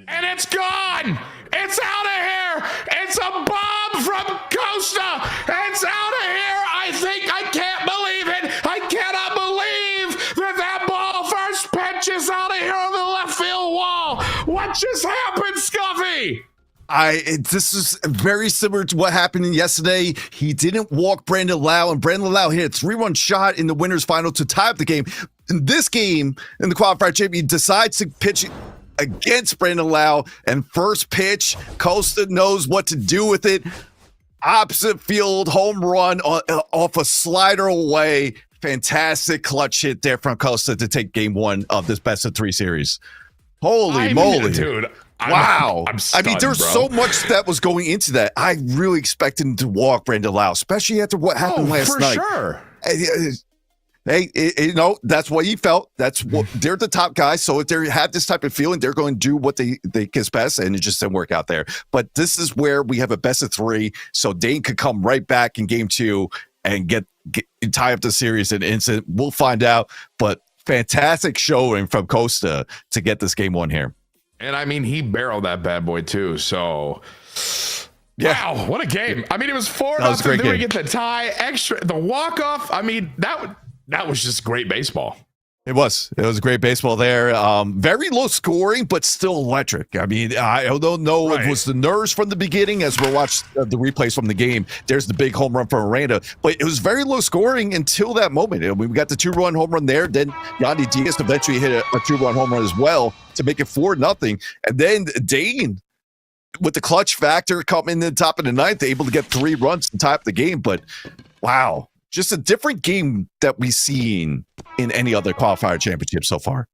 And it's gone. It's out of here. It's a bomb from Costa. It's out of here. I can't believe it. I cannot believe that ball first pitch is out of here on the left field wall. What just happened, Scuffy? This is very similar to what happened yesterday. He didn't walk Brandon Lau, and Brandon Lau hit a 3-run shot in the winners final to tie up the game. In this game, in the qualifier champion, he decides to pitch against Brandon Lau, and first pitch, Costa knows what to do with it. Opposite field home run off a slider away. Fantastic clutch hit there from Costa to take game one of this best of 3 series. Holy moly, dude. Wow. I'm I stunned, mean, there's bro. so much that was going into that. I really expected him to walk Brandon Lau, especially after what happened last for night. sure. Hey, that's what he felt. That's what they're the top guys. So if they have this type of feeling, they're going to do what they kiss best, and it just didn't work out there. But this is where we have a best of 3. So Dane could come right back in game 2 and get tie up the series in an instant. We'll find out. But fantastic showing from Costa to get this game 1 here. And I mean, he barreled that bad boy too. So, Yeah. wow, what a game! I mean, it was 4-0. That was a great Then we game. get the tie, extra, the walk off. I mean, that was just great baseball. It was great baseball there. Very low scoring, but still electric. I mean, I don't know if it was the nerves from the beginning as we'll watch the replays from the game. There's the big home run from Miranda, but it was very low scoring until that moment. And we got the 2-run home run there. Then Yandy Diaz eventually hit a 2-run home run as well to make it 4-0. And then Dane, with the clutch factor coming in the top of the 9th, able to get 3 runs and tie up the game. But wow. Just a different game that we've seen in any other qualifier championship so far.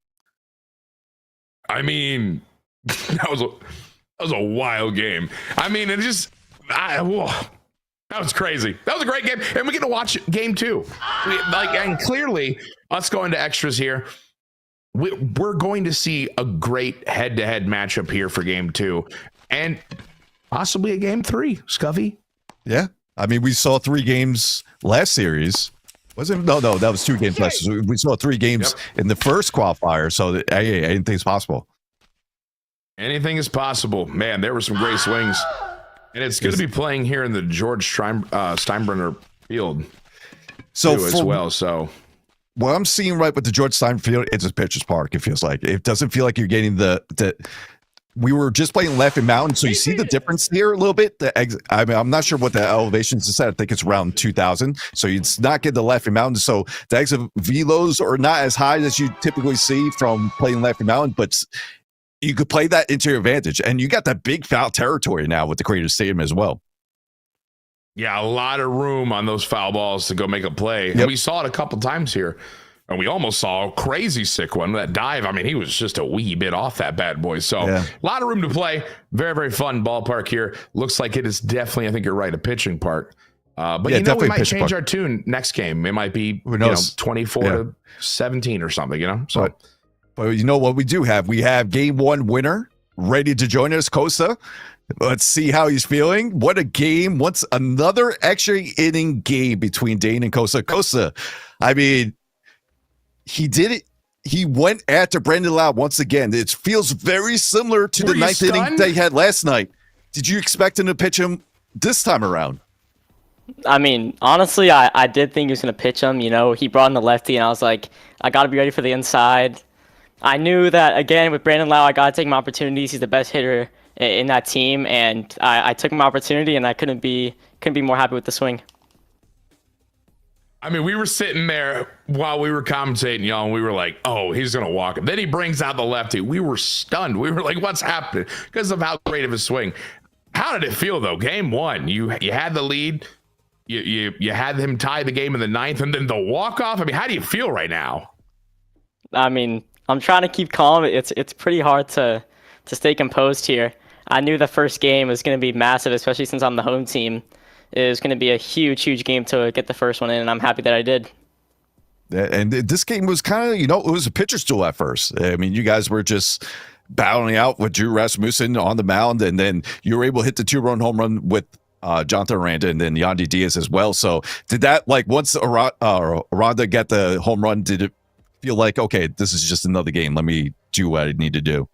I mean, that was a wild game. I mean, it just, That was crazy. That was a great game. And we get to watch game 2. And clearly, us going to extras here, we're going to see a great head-to-head matchup here for game 2. And possibly a game 3, Scuffy. Yeah. I mean, we saw 3 games last series. Wasn't no, that was 2 games last series. We saw 3 games in the first qualifier, so hey, anything's possible. Anything is possible. Man, there were some great swings. And it's going to be playing here in the George Steinbrenner Field as well. So what I'm seeing right with the George Steinbrenner Field, it's a pitcher's park, it feels like. It doesn't feel like you're getting the we were just playing Laughing Mountain, so you see the difference here a little bit. I mean, I'm not sure what the elevations is at. I think it's around 2,000. So it's not get the Laughing Mountain. So the exit velos are not as high as you typically see from playing Laughing Mountain, but you could play that into your advantage. And you got that big foul territory now with the Creative Stadium as well. Yeah, a lot of room on those foul balls to go make a play. Yep. And we saw it a couple times here. And we almost saw a crazy sick one. That dive, I mean, he was just a wee bit off that bad boy. So a lot of room to play. Very, very fun ballpark here. Looks like it is definitely, I think you're right, a pitching park. But we might change our tune next game. It might be 24 to 17 or something, So, but you know what we do have? We have game 1 winner ready to join us, Costa. Let's see how he's feeling. What a game. Once another extra inning game between Dane and Costa. Costa, I mean, he did it. He went after Brandon Lau once again. It feels very similar to the 9th inning they had last night. Did you expect him to pitch him this time around? I mean, honestly, I did think he was going to pitch him. He brought in the lefty, and I was like, I got to be ready for the inside. I knew that, again, with Brandon Lau, I got to take my opportunities. He's the best hitter in that team, and I took my opportunity, and I couldn't be more happy with the swing. I mean, we were sitting there while we were commentating, y'all, and we were like, oh, he's going to walk him. Then he brings out the lefty. We were stunned. We were like, what's happening? Because of how great of a swing. How did it feel, though? Game 1, you had the lead. You had him tie the game in the 9th, and then the walk-off. I mean, how do you feel right now? I mean, I'm trying to keep calm. It's pretty hard to stay composed here. I knew the first game was going to be massive, especially since I'm the home team. It was going to be a huge, huge game to get the first one in, and I'm happy that I did. And this game was kind of, it was a pitcher's duel at first. I mean, you guys were just battling out with Drew Rasmussen on the mound, and then you were able to hit the 2-run home run with Jonathan Aranda and then Yandy Diaz as well. So did that, once Aranda got the home run, did it feel like, okay, this is just another game. Let me do what I need to do?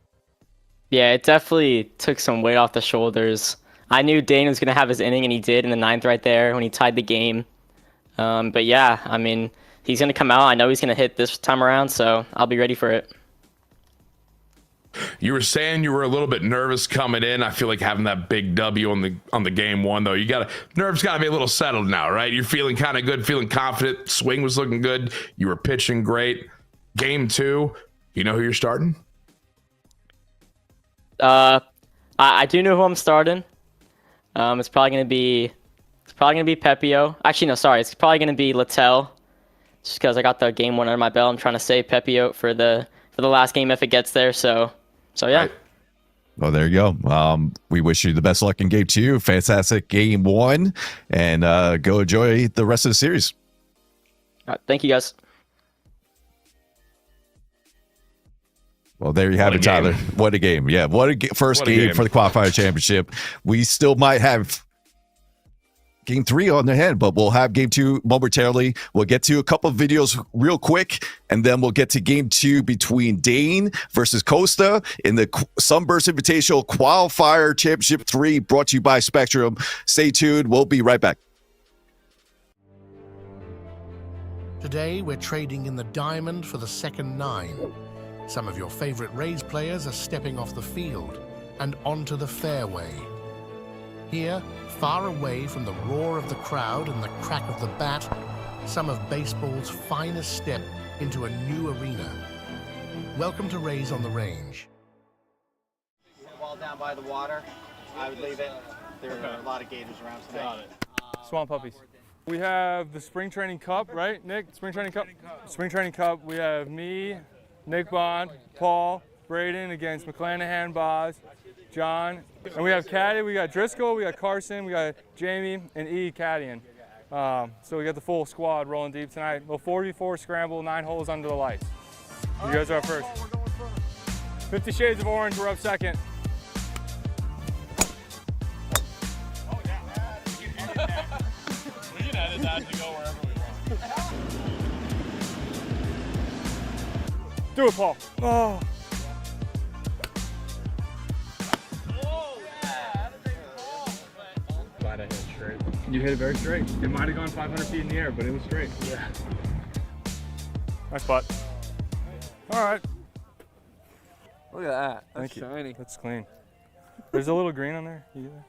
Yeah, it definitely took some weight off the shoulders. I knew Dane was going to have his inning, and he did in the 9th right there when he tied the game. But yeah, I mean, he's going to come out. I know he's going to hit this time around, so I'll be ready for it. You were saying you were a little bit nervous coming in. I feel like having that big W on the game 1, though, nerves got to be a little settled now, right? You're feeling kind of good, feeling confident. Swing was looking good. You were pitching great. Game 2, you know who you're starting? I do know who I'm starting. It's probably gonna be Pepio. Actually, no, sorry. It's probably gonna be Littell, just because I got the game 1 under my belt. I'm trying to save Pepio for the last game if it gets there. So yeah. Right. Well, there you go. We wish you the best luck in game 2. Fantastic game 1, and go enjoy the rest of the series. All right, thank you, guys. Well, there you have it, Tyler. What a game. Yeah, what a first game for the qualifier championship. We still might have game 3 on the hand, but we'll have game 2 momentarily. We'll get to a couple of videos real quick, and then we'll get to game 2 between Dane versus Costa in the Sunburst Invitational Qualifier Championship 3, brought to you by Spectrum. Stay tuned. We'll be right back. Today, we're trading in the diamond for the second 9. Some of your favorite Rays players are stepping off the field and onto the fairway. Here, far away from the roar of the crowd and the crack of the bat, some of baseball's finest step into a new arena. Welcome to Rays on the Range. Ball down by the water, I would leave it. There are a lot of gators around today. Got it. Swamp puppies. We have the Spring Training Cup, right, Nick? Spring Training Cup? Spring Training Cup. We have me, Nick Bond, Paul, Braden against McClanahan, Boz, John, And we have caddy, we got Driscoll, we got Carson, we got Jamie, and E caddying. So we got the full squad rolling deep tonight. Little 4v4 scramble, 9 holes under the lights. You guys are up first. 50 Shades of Orange, we're up second. Oh, yeah. We can edit that to go wherever we want. Do it, Paul. Oh. Glad I hit it straight. You hit it very straight. It might have gone 500 feet in the air, but it was straight. Yeah. Nice putt. All right. Look at that. That's Thank you. shiny. That's clean. There's a little green on there. You get that?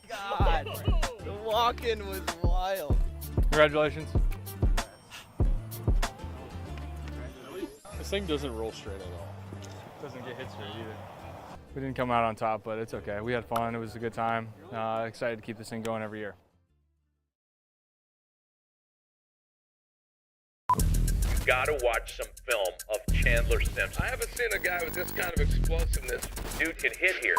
God, the walk-in was wild. Congratulations. This thing doesn't roll straight at all. Doesn't get hit straight either. We didn't come out on top, but it's okay. We had fun. It was a good time. Excited to keep this thing going every year. You gotta watch some film of Chandler Simpson. I haven't seen a guy with this kind of explosiveness. Dude can hit here.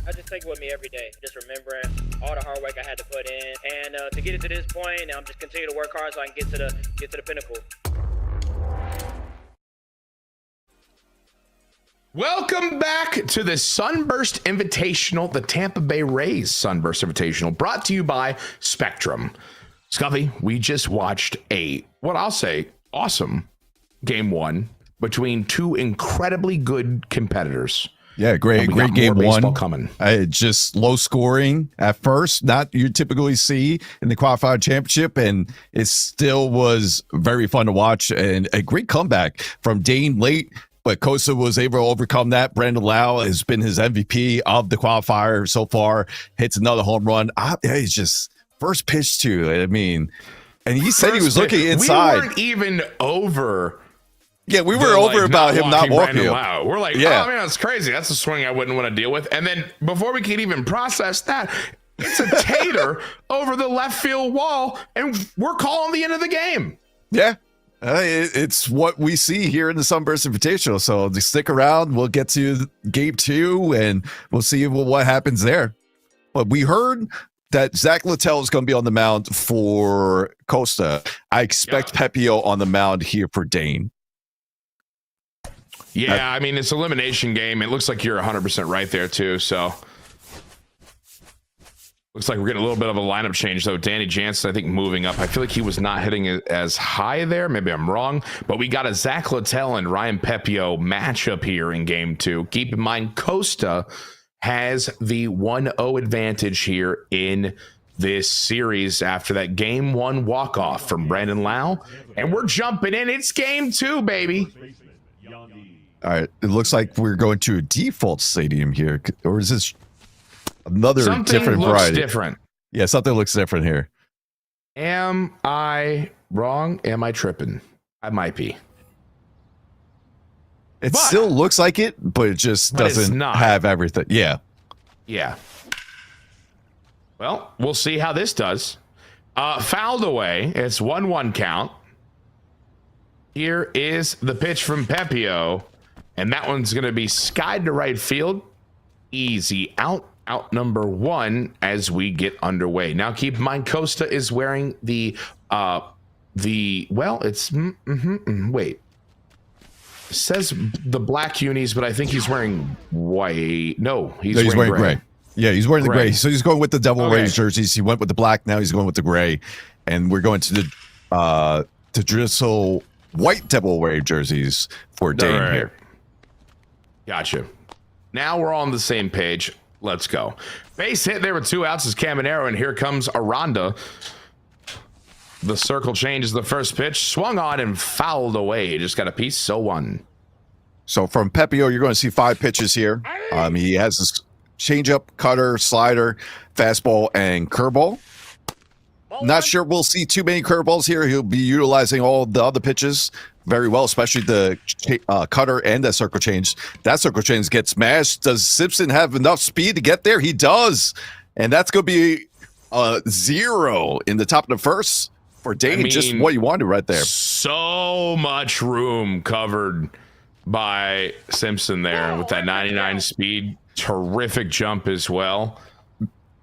I just take it with me every day. Just remembering all the hard work I had to put in, and to get it to this point, I'm just continue to work hard so I can get to the pinnacle. Welcome back to the Sunburst Invitational, the Tampa Bay Rays Sunburst Invitational, brought to you by Spectrum. Scuffy, we just watched what I'll say, awesome game one between two incredibly good competitors. Yeah, great game one. Coming. Just low scoring at first, not you typically see in the qualified championship, and it still was very fun to watch and a great comeback from Dane late. But Costa was able to overcome that. Brandon Lau has been his MVP of the qualifier so far. Hits another home run. He's just first pitch too. I mean, and he said he was looking inside. We weren't even over. Yeah, we were over about him not walking. We're like, yeah. Oh man, that's crazy. That's a swing I wouldn't want to deal with. And then before we can even process that, it's a tater over the left field wall, and we're calling the end of the game. Yeah. It's what we see here in the Sunburst Invitational. So just stick around. We'll get to game two, and we'll see what happens there. But we heard that Zach Littell is going to be on the mound for Costa. I expect Pepio on the mound here for Dane. Yeah, I mean, it's an elimination game. It looks like you're 100% right there, too. So looks like we're getting a little bit of a lineup change, though. Danny Jansen, I think, moving up. I feel like he was not hitting it as high there. Maybe I'm wrong. But we got a Zach Littell and Ryan Pepio matchup here in game two. Keep in mind, Costa has the 1-0 advantage here in this series after that game one walk-off from Brandon Lau. And we're jumping in. It's game two, baby. All right. It looks like we're going to a default stadium here. Or is this another different variety? Different. Yeah, something looks different here. Am I wrong? Am I tripping? I might be. It still looks like it, but it just doesn't have everything. Yeah. Yeah. Well, we'll see how this does. Fouled away. It's 1-1 count. Here is the pitch from Pepio, and that one's going to be skied to right field. Easy out. Out number one as we get underway. Now, keep in mind, Costa is wearing the wait. It says the black unis, but I think he's wearing white. No, he's wearing gray. Yeah, he's wearing the gray. So he's going with the Devil Rays jerseys. He went with the black. Now he's going with the gray, and we're going to the drizzle white Devil Ray jerseys for Dane here. Gotcha. Now we're all on the same page. Let's go. Base hit there with 2 outs is Caminero, and here comes Aranda. The circle changes the first pitch, swung on and fouled away. Just got a piece, so 1. So from Pepio, you're going to see 5 pitches here. He has this changeup, cutter, slider, fastball, and curveball. Not sure we'll see too many curveballs here. He'll be utilizing all the other pitches very well, especially the cutter and that circle change. That circle change gets smashed. Does Simpson have enough speed to get there? He does. And that's going to be 0 in the top of the first for Dane. Just what you wanted right there. So much room covered by Simpson there with that 99 speed. Terrific jump as well.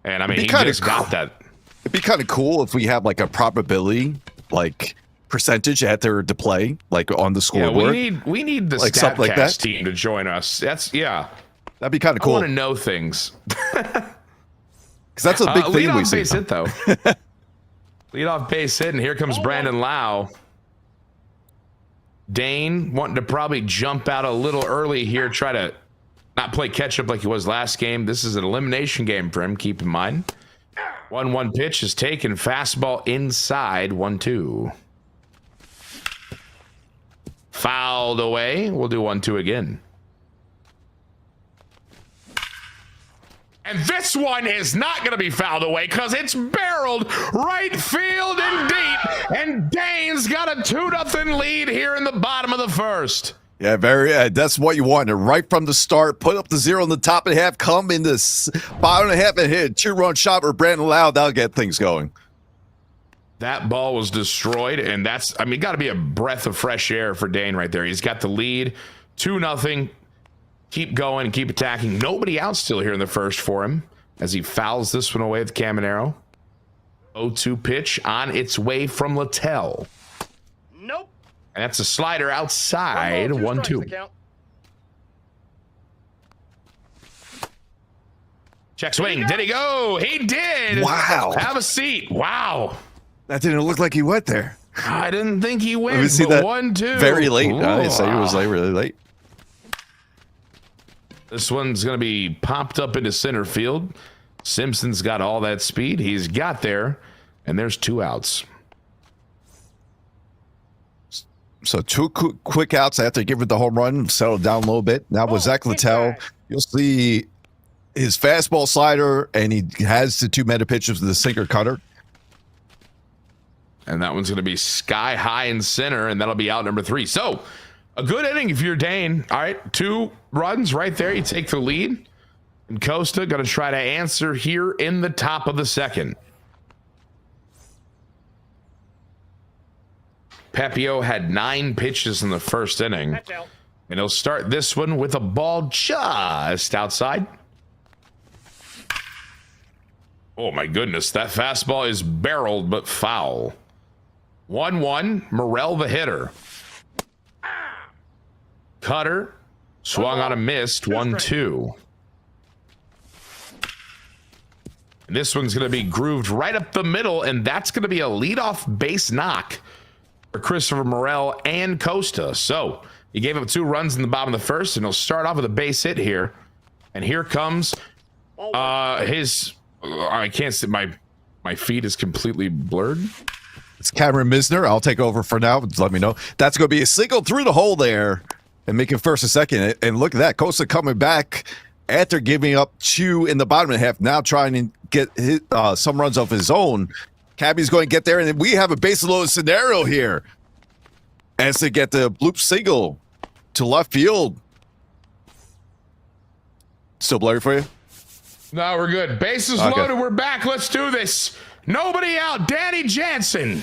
And I mean, he just got that. It'd be kind of cool if we have like a probability, like percentage at their play, like on the scoreboard. Yeah, we need the like something like that team to join us. That'd be kind of cool. I want to know things. Because that's a big thing we see. Lead off base hit, though. Lead off base hit, and here comes Brandon Lau. Dane wanting to probably jump out a little early here, try to not play catch up like he was last game. This is an elimination game for him, keep in mind. 1-1 pitch is taken. Fastball inside. 1-2. Fouled away. We'll do 1-2 again. And this one is not going to be fouled away because it's barreled right field and deep. And Dane's got a 2-0 lead here in the bottom of the first. Yeah, that's what you wanted right from the start. Put up the 0 in the top of the half, come in this bottom of the half and hit a 2-run shot for Brandon Lau. That'll get things going. That ball was destroyed, and got to be a breath of fresh air for Dane right there. He's got the lead, 2-0. Keep going, keep attacking. Nobody out still here in the first for him as he fouls this one away with Caminero. 0-2 pitch on its way from Littell. Nope. And that's a slider outside. 1-2. Check swing. Did he go? He did. Wow. Have a seat. Wow. That didn't look like he went there. I didn't think he went. Let me see but that 1-2. Very late. I say it was like really late. This one's going to be popped up into center field. Simpson's got all that speed. He's got there, and there's 2 outs. So 2 quick outs after giving the home run, settled down a little bit. Now with Zach Littell, you'll see his fastball slider, and he has the 2 meta pitches with the sinker cutter. And that one's going to be sky high in center, and that'll be out number 3. So a good inning if you're Dane. All right, 2 runs right there. You take the lead. And Costa going to try to answer here in the top of the second. Pepio had 9 pitches in the first inning. And he'll start this one with a ball just outside. Oh, my goodness. That fastball is barreled but foul. 1-1. Morel the hitter. Cutter. Swung on a missed. 1-2. And this one's going to be grooved right up the middle, and that's going to be a leadoff base knock for Christopher Morel and Costa. So he gave up 2 runs in the bottom of the first, and he'll start off with a base hit here. And here comes I can't see, my feed is completely blurred. It's Cameron Misner. I'll take over for now. Let me know. That's going to be a single through the hole there and making first and second. And look at that. Costa coming back after giving up 2 in the bottom of the half, now trying to get some runs of his own. Cabby's going to get there, and we have a base loaded scenario here as they get the bloop single to left field. Still blurry for you? No, we're good. Bases loaded. We're back. Let's do this. Nobody out. Danny Jansen.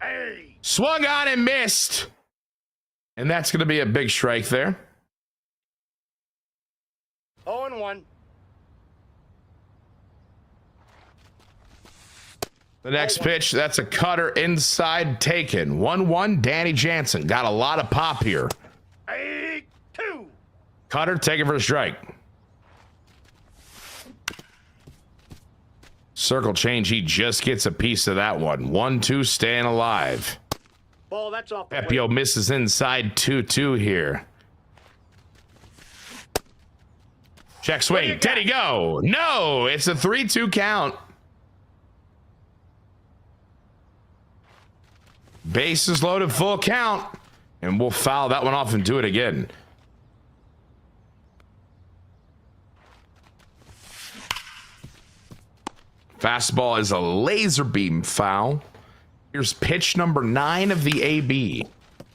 Hey. Swung on and missed. And that's going to be a big strike there. 0-1. The next pitch, that's a cutter inside taken. 1-1, Danny Jansen. Got a lot of pop here. 2. Cutter taken for a strike. Circle change, he just gets a piece of that one. 1-2, staying alive. Ball, that's off. Pepio misses inside 2-2 here. Check swing. Did he go? No, it's a 3-2 count. Bases loaded, full count. And we'll foul that one off and do it again. Fastball is a laser beam foul. Here's pitch number 9 of the AB.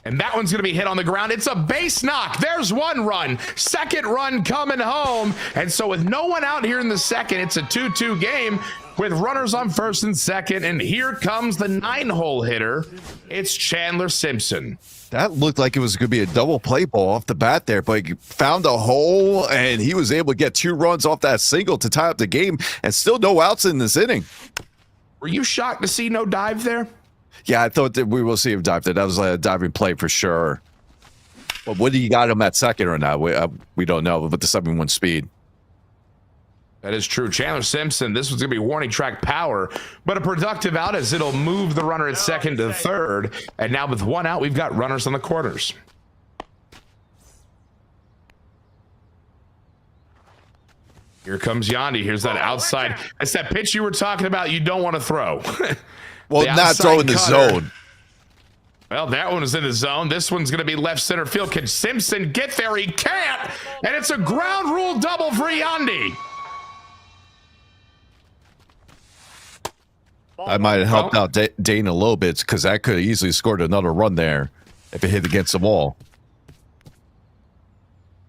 And that one's going to be hit on the ground. It's a base knock. There's 1 run. Second run coming home. And so with no one out here in the second, it's a 2-2 game. with runners on first and second. And here comes the 9-hole hitter. It's Chandler Simpson. That looked like it was going to be a double play ball off the bat there, but he found a hole, and he was able to get 2 runs off that single to tie up the game, and still no outs in this inning. Were you shocked to see no dive there? Yeah, I thought that we will see him dive. That was a diving play for sure. But whether you got him at second or not, we don't know. With the 7-1 speed. That is true. Chandler Simpson, this was going to be warning track power, but a productive out as it'll move the runner at second to third. And now with 1 out, we've got runners on the corners. Here comes Yandy. Here's that outside. That's that pitch you were talking about you don't want to throw. Well, not throwing the zone. Well, that one was in the zone. This one's going to be left center field. Can Simpson get there? He can't. And it's a ground rule double for Yandy. I might have helped out Dane a little bit because that could have easily scored another run there if it hit against the wall.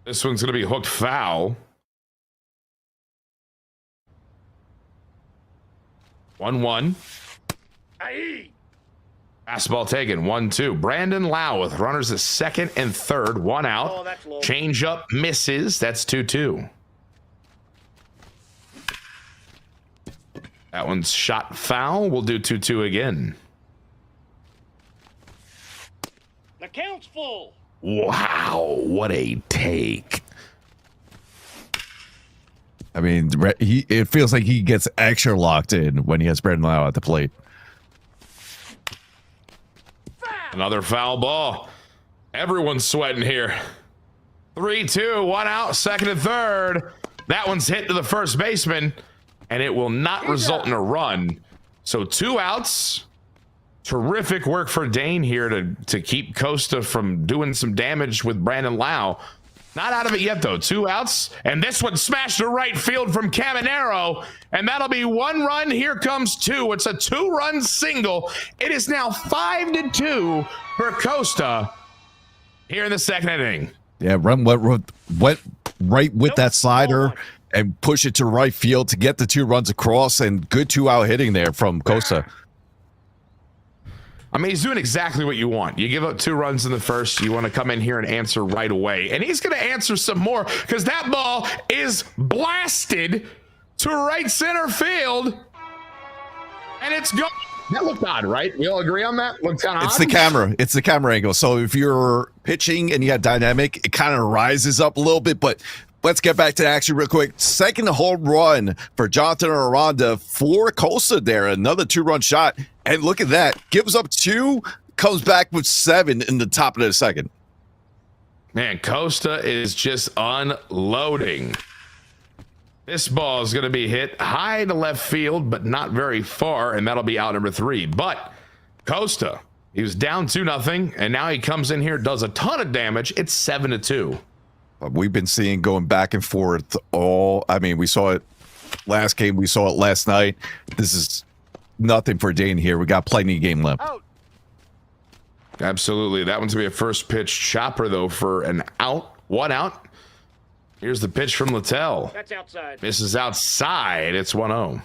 This one's going to be hooked foul. 1-1. Fastball taken. 1-2. Brandon Lau with runners at second and third. 1 out. Change up misses. That's 2-2. That one's shot foul. We'll do 2-2 again. The count's full. Wow, what a take. I mean, it feels like he gets extra locked in when he has Brandon Lau at the plate. Another foul ball. Everyone's sweating here. 3-2, 1 out, second and third. That one's hit to the first baseman, and it will not result in a run. So 2 outs. Terrific work for Dane here to keep Costa from doing some damage with Brandon Lau. Not out of it yet, though. 2 outs. And this one smashed to right field from Caminero. And that'll be 1 run. Here comes 2. It's a 2-run single. It is now 5-2 for Costa here in the second inning. Yeah, went right with that slider and push it to right field to get the 2 runs across, and good 2-out hitting there from Costa. I mean, he's doing exactly what you want. You give up 2 runs in the first, you want to come in here and answer right away. And he's going to answer some more because that ball is blasted to right center field. And it's going. That looked odd, right? We all agree on that? Looked kind of odd. It's the camera. It's the camera angle. So if you're pitching and you have dynamic, it kind of rises up a little bit. But let's get back to action real quick. Second home run for Jonathan Aranda for Costa there. Another 2-run shot. And look at that. Gives up 2, comes back with 7 in the top of the second. Man, Costa is just unloading. This ball is going to be hit high to left field, but not very far, and that'll be out number 3. But Costa, he was down 2-0, and now he comes in here, does a ton of damage. It's 7-2. We've been seeing going back and forth we saw it last game. We saw it last night. This is nothing for Dane here. We got plenty of game left. Absolutely. That one's going to be a first pitch chopper, though, for an out. 1 out. Here's the pitch from Littell. That's outside. This is outside. It's 1-0.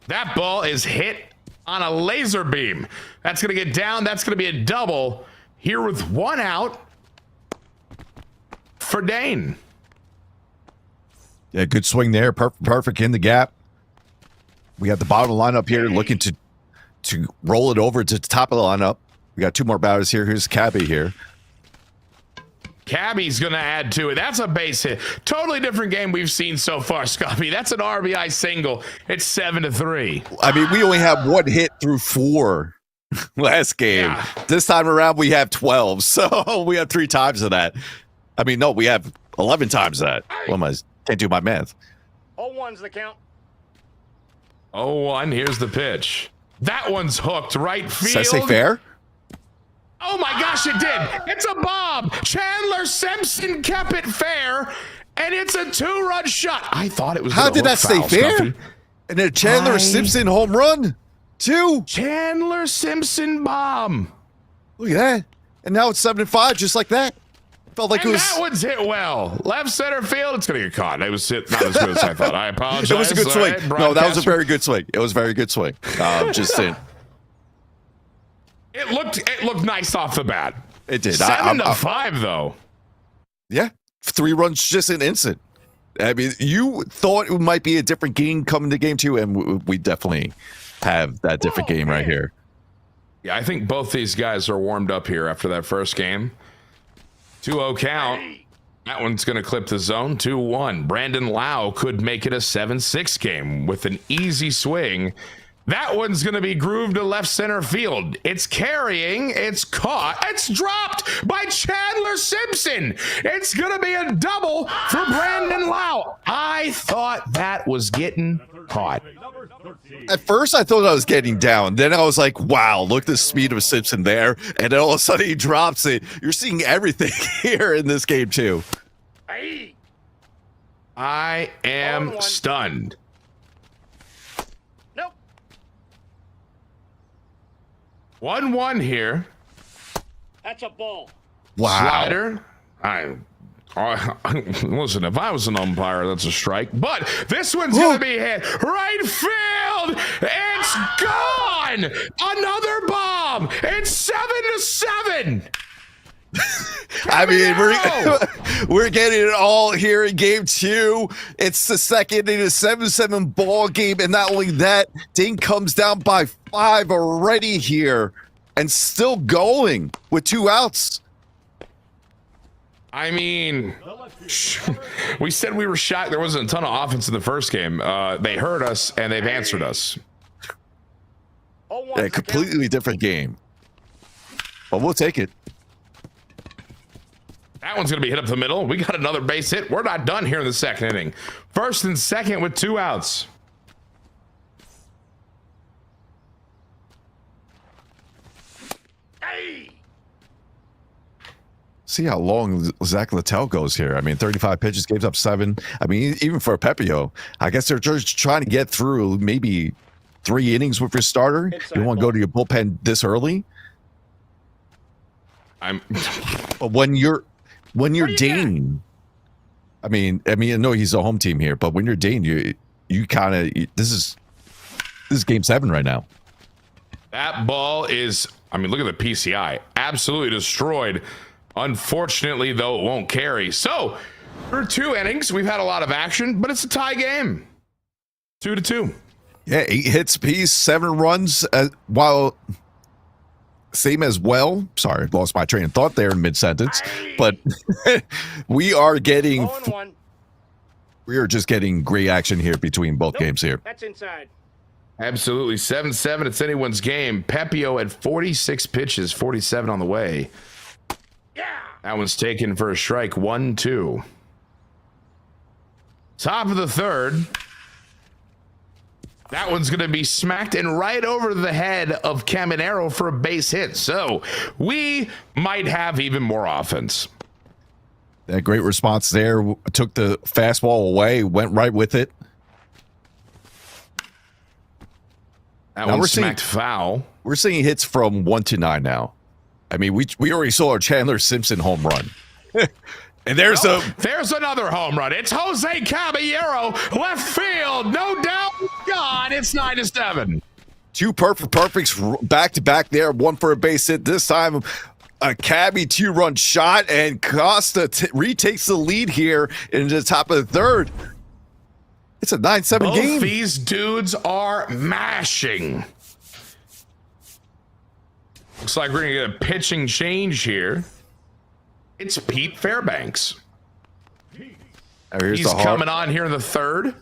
That ball is hit on a laser beam. That's going to get down. That's going to be a double. Here with 1 out for Dane. Yeah, good swing there. Perfect in the gap. We got the bottom lineup here looking to roll it over to the top of the lineup. We got 2 more batters here. Here's Cabby here. Cabby's going to add to it. That's a base hit. Totally different game we've seen so far, Scuffy. That's an RBI single. It's 7-3. I mean, we only have 1 hit through 4 last game. Yeah. This time around, we have 12. So we have 3 times of that. I mean, no, we have 11 times that. Can't do my math. 0-1's the count. 0-1. Here's the pitch. That one's hooked right field. Does that say fair? Oh my gosh, it did. It's a bomb. Chandler Simpson kept it fair, and it's a 2-run shot. I thought it was. How did that say fair? Scuffy. And a Chandler Simpson home run? 2. Chandler Simpson bomb. Look at that. And now it's 7-5, just like that. Felt like And it was. that one's hit well. Left center field. It's going to get caught. It was hit not as good as I thought. I apologize. It was a good All swing. right, No, that was a broadcaster. very good swing. It was a very good swing. Just saying. It looked nice off the bat. It did. 7-5 though. Yeah, 3 runs just an instant. I mean, you thought it might be a different game coming to game 2, and we definitely have that different game right here. Yeah, I think both these guys are warmed up here after that first game. 2-0 count. That one's going to clip the zone. 2-1. Brandon Lau could make it a 7-6 game with an easy swing. That one's going to be grooved to left center field. It's carrying. It's caught. It's dropped by Chandler Simpson. It's going to be a double for Brandon Lau. I thought that was getting caught. At first, I thought I was getting down. Then I was like, wow, look at the speed of Simpson there. And then all of a sudden he drops it. You're seeing everything here in this game, too. I am stunned. Nope. 1-1 here. That's a ball. Wow. Slider. Listen, if I was an umpire, that's a strike. But this one's going to be hit. Right field. It's gone. Another bomb. It's 7-7. I mean, we're getting it all here in game 2. It's the second in a 7-7 ball game. And not only that, Dane comes down by 5 already here and still going with 2 outs. I mean, we said we were shocked there wasn't a ton of offense in the first game. They heard us, and they've answered us. A completely different game. But we'll take it. That one's going to be hit up the middle. We got another base hit. We're not done here in the second inning. First and second with 2 outs. See how long Zach Littell goes here. I mean, 35 pitches, gives up 7. I mean, even for Pepio, I guess they're just trying to get through maybe 3 innings with your starter. You want to go to your bullpen this early? But when you're Dane, I mean, I know he's a home team here, but when you're Dane, you kind of this is game 7 right now. That ball is, I mean, look at the PCI, absolutely destroyed. Unfortunately, though, it won't carry. So, for 2 innings, we've had a lot of action, but it's a tie game. 2-2. Yeah, 8 hits apiece, 7 runs, while same as well. Sorry, lost my train of thought there in mid-sentence. But we are getting, we are just getting great action here between both games here. That's inside. Absolutely. 7-7. It's anyone's game. Pepio at 46 pitches, 47 on the way. That one's taken for a strike. 1-2. Top of the third. That one's going to be smacked and right over the head of Caminero for a base hit. So we might have even more offense. That great response there. Took the fastball away, went right with it. That one smacked foul. We're seeing hits from 1 to 9 now. I mean, we already saw a Chandler Simpson home run. And there's another home run. It's Jose Caballero, left field, no doubt, gone. It's 9-7. 2 perfects back to back there. 1 for a base hit. This time, a Cabby 2-run shot, and Costa retakes the lead here in the top of the third. It's a 9-7 game. Both these dudes are mashing. Looks like we're going to get a pitching change here. It's Pete Fairbanks. He's coming on here in the third.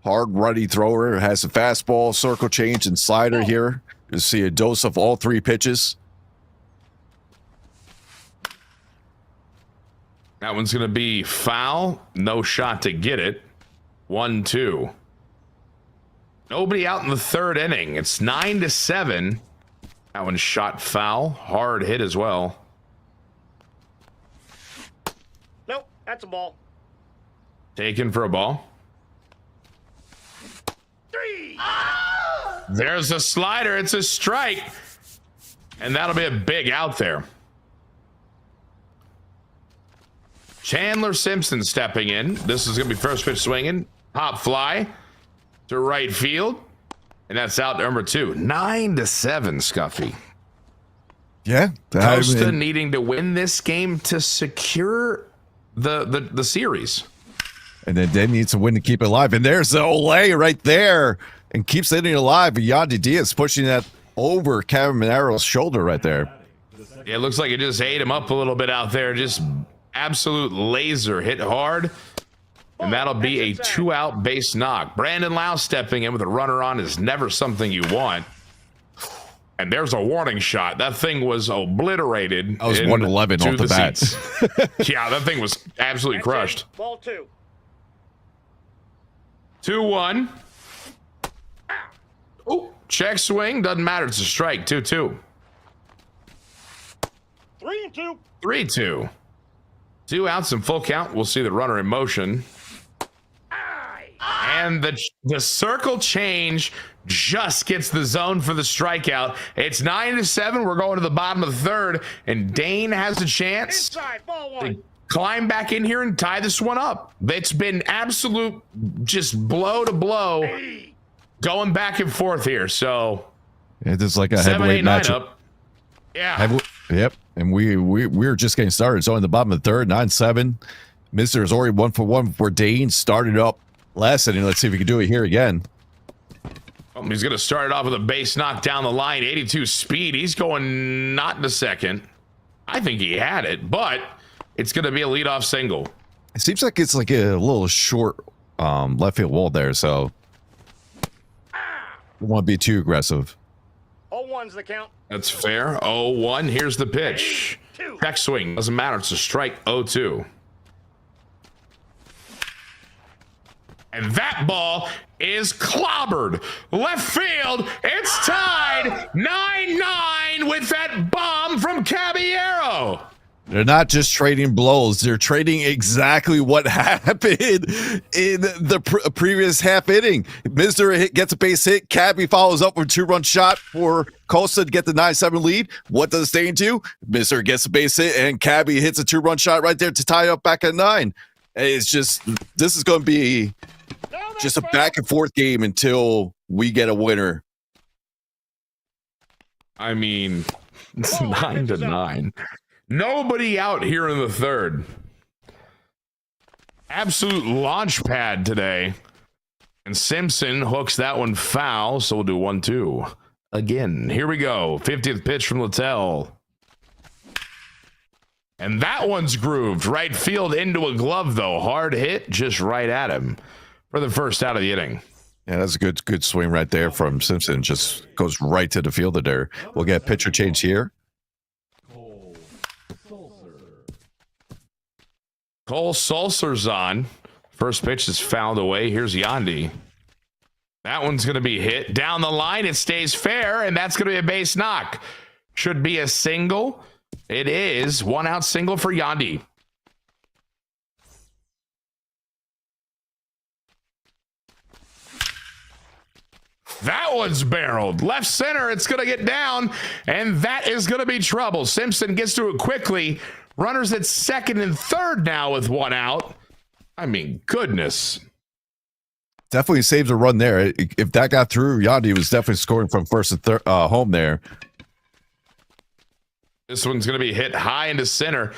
Hard, ruddy thrower. Has a fastball, circle change, and slider here. You see a dose of all 3 pitches. That one's going to be foul. No shot to get it. 1-2. Nobody out in the third inning. It's 9-7. That one's shot foul. Hard hit as well. Nope, that's a ball. Taken for a ball. 3. There's a slider. It's a strike. And that'll be a big out there. Chandler Simpson stepping in. This is going to be first pitch swinging. Pop fly to right field. And that's out number 2. 9-7, Scuffy. Yeah. Costa needing to win this game to secure the series. And then they need to win to keep it alive. And there's the Olay right there. And keeps it alive. Yandy Diaz pushing that over Camaro's shoulder right there. It looks like it just ate him up a little bit out there. Just absolute laser. Hit hard. And that'll be a 2-out base knock. Brandon Lau stepping in with a runner on is never something you want. And there's a warning shot. That thing was obliterated. I was 111 off the bat. Yeah, that thing was absolutely crushed. Ball 2. 2-1. Oh, check swing. Doesn't matter. It's a strike. 2-2. 3-2. 3-2. 2 outs and full count. We'll see the runner in motion. And the circle change just gets the zone for the strikeout. It's 9-7. We're going to the bottom of the 3rd, and Dane has a chance to climb back in here and tie this one up. It's been absolute just blow to blow going back and forth here. So it is like a heavyweight matchup. Yeah. Yep. And we're just getting started. So in the bottom of the 3rd, 9-7. Mister is already 1-for-1 for Dane. Started up last inning. Let's see if we can do it here again. He's going to start it off with a base knock down the line. 82 speed. He's going not in a second. I think he had it, but it's going to be a leadoff single. It seems like it's like a little short left field wall there, so don't want to be too aggressive. 0-1's the count. That's fair. 0-1. Here's the pitch. Check swing. Doesn't matter. It's a strike. 0-2. And that ball is clobbered. Left field. It's tied 9-9 with that bomb from Caballero. They're not just trading blows. They're trading exactly what happened in the previous half inning. Mister gets a base hit. Cabby follows up with a 2-run shot for Costa to get the 9-7 lead. What does Dane do? Mister gets a base hit, and Cabby hits a 2-run shot right there to tie up back at 9. It's just, this is going to be just a back and forth game until we get a winner. I mean, it's 9-9. Nobody out here in the 3rd. Absolute launch pad today. And Simpson hooks that one foul, so we'll do 1-2. Again, here we go. 50th pitch from Littell. And that one's grooved. Right field into a glove, though. Hard hit, just right at him for the first out of the inning. Yeah, that's a good swing right there from Simpson. Just goes right to the fielder there. We'll get pitcher change here. Cole Sulcer's on. First pitch is fouled away. Here's Yandy. That one's going to be hit. Down the line, it stays fair, and that's going to be a base knock. Should be a single. It is. 1-out single for Yandy. That one's barreled. Left center, it's going to get down, and that is going to be trouble. Simpson gets to it quickly. Runners at 2nd and 3rd now with 1 out. I mean, goodness. Definitely saves a run there. If that got through, Yandy was definitely scoring from 1st and home there. This one's going to be hit high into center.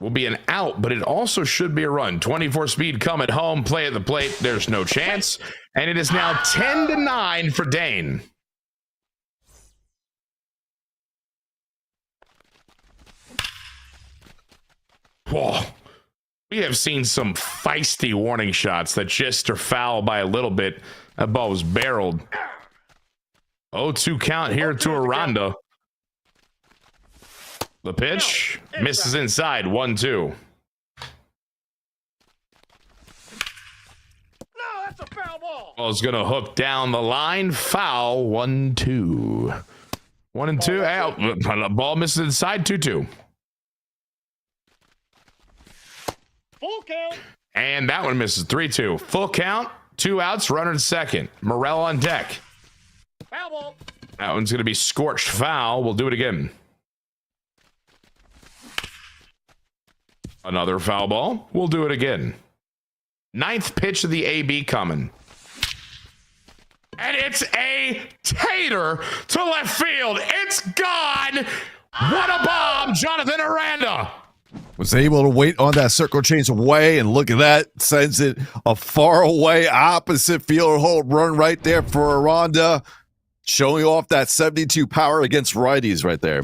Will be an out, but it also should be a run. 24 speed come at home, play at the plate. There's no chance. And it is now 10-9 for Dane. Whoa. We have seen some feisty warning shots that just are foul by a little bit. That ball was barreled. 0-2 count here to Aranda. The pitch misses inside. 1-2. No, that's a foul ball. Ball's gonna hook down the line. Foul. 1-2. 1-2. Out. Ball misses inside. 2-2. Full count. And that one misses. 3-2. Full count. 2 outs. Runner in 2nd. Morel on deck. Foul ball. That one's gonna be scorched foul. We'll do it again. Another foul ball. We'll do it again. 9th pitch of the AB coming. And it's a tater to left field. It's gone. What a bomb, Jonathan Aranda. Was able to wait on that circle change away, and look at that. Sends it a far away opposite field home run right there for Aranda. Showing off that 72 power against righties right there.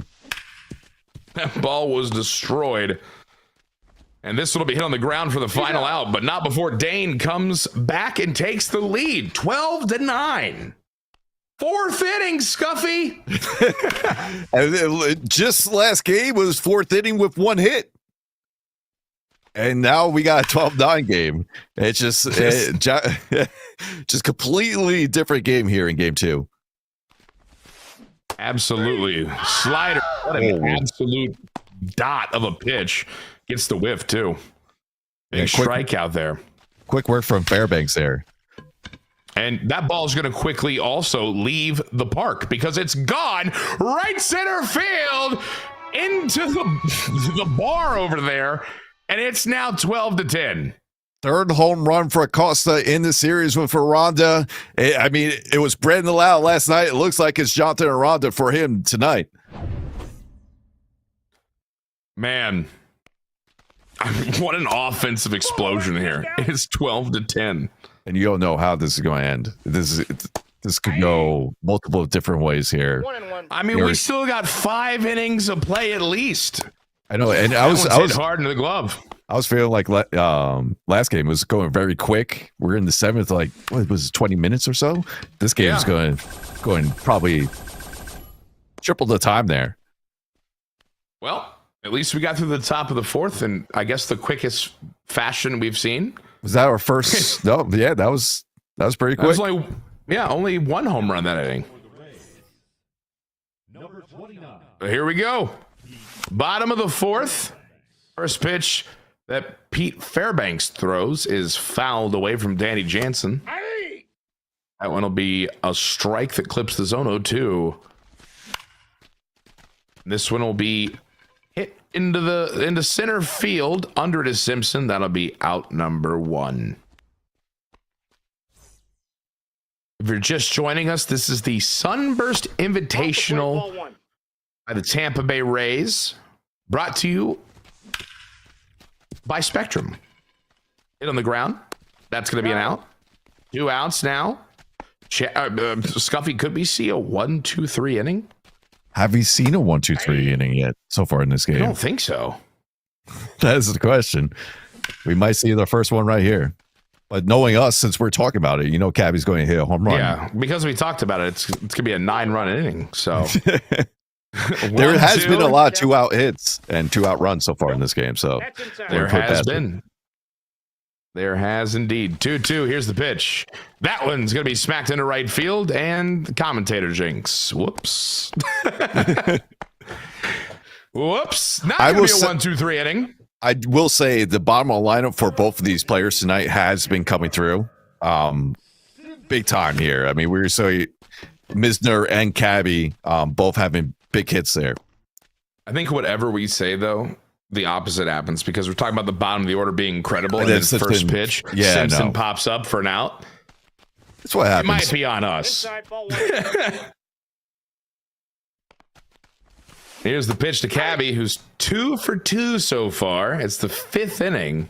That ball was destroyed. And this will be hit on the ground for the final out, but not before Dane comes back and takes the lead. 12-9. 4th inning, Scuffy. And just last game was 4th inning with 1 hit. And now we got a 12-9 game. It's just completely different game here in game 2. Absolutely. Slider. What an absolute dot of a pitch. Gets the whiff, too. Big strikeout there. Quick work from Fairbanks there. And that ball is going to quickly also leave the park because it's gone right center field into the bar over there. And it's now 12-10. 3rd home run for Acosta in the series with Aranda. I mean, it was Brandon Lau last night. It looks like it's Jonathan Aranda for him tonight. Man, what an offensive explosion here. It's 12-10. And you don't know how this is going to end. This could go multiple different ways here. I mean, we still got 5 innings of play at least. I know, and I was hard into the glove. I was feeling like last game was going very quick. We're in the 7th, like what was it, 20 minutes or so. This game is going probably triple the time there. Well, at least we got through the top of the 4th, and I guess the quickest fashion we've seen. Was that our first? No, yeah, that was pretty quick. Only 1 home run that inning. Here we go. Bottom of the 4th. First pitch that Pete Fairbanks throws is fouled away from Danny Jansen. That one will be a strike that clips the zone 0-2. This one will be hit into center field under to Simpson. That'll be out number 1. If you're just joining us, this is the Sunburst Invitational by the Tampa Bay Rays, brought to you by Spectrum. Hit on the ground. That's going to be an out. 2 outs now. Scuffy, could we see a 1-2-3 inning? Have you seen a 1-2-3 inning yet so far in this game? I don't think so. That is the question. We might see the first one right here. But knowing us, since we're talking about it, Cabby's going to hit a home run. Yeah, because we talked about it, it's going to be a 9-run inning. So there has been a lot of 2-out hits and 2-out runs so far in this game. So there has been. There has indeed. 2-2. Here's the pitch. That one's going to be smacked into right field, and commentator jinx. Whoops. Whoops. Not going to be a 1-2-3 inning. I will say the bottom of the lineup for both of these players tonight has been coming through big time here. I mean, we were so Misner and Cabby both having big hits there. I think whatever we say, though, the opposite happens because we're talking about the bottom of the order being incredible, and then first pitch, Simpson pops up for an out. That's what happens. It might be on us. Here's the pitch to Cabby, who's 2 for 2 so far. It's the 5th inning.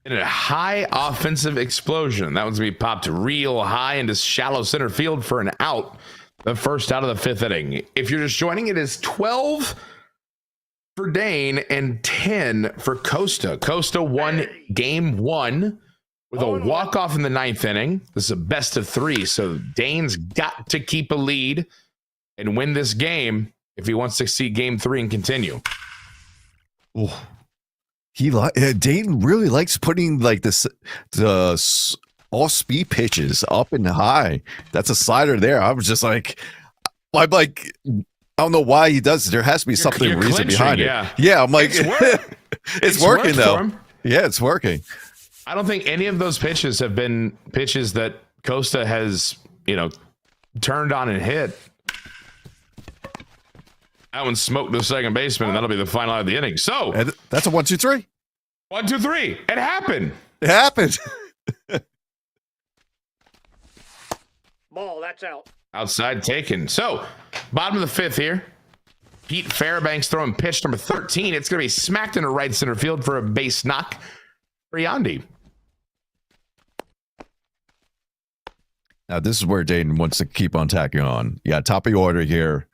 In a high offensive explosion. That one's going to be popped real high into shallow center field for an out. The first out of the 5th inning. If you're just joining, it is 12 for Dane and 10 for Costa. Costa won game 1 with a walk-off in the 9th inning. This is a best of 3, so Dane's got to keep a lead and win this game if he wants to see game 3 and continue. Ooh. Dane really likes putting like the all speed pitches up and high. That's a slider there. I was just like, I don't know why he does it. There has to be something reason behind it. Yeah, I'm like, it's working though. Yeah, it's working. I don't think any of those pitches have been pitches that Costa has, turned on and hit. That one smoked the second baseman, and that'll be the final out of the inning. So And that's a 1-2-3. 1, 2, 3. It happened. It happened. Ball, that's out. Outside taken. So bottom of the fifth here. Pete Fairbanks throwing pitch number 13. It's going to be smacked into right center field for a base knock for Yandy. Now, this is where Dayton wants to keep on tacking on. You got top of your order here.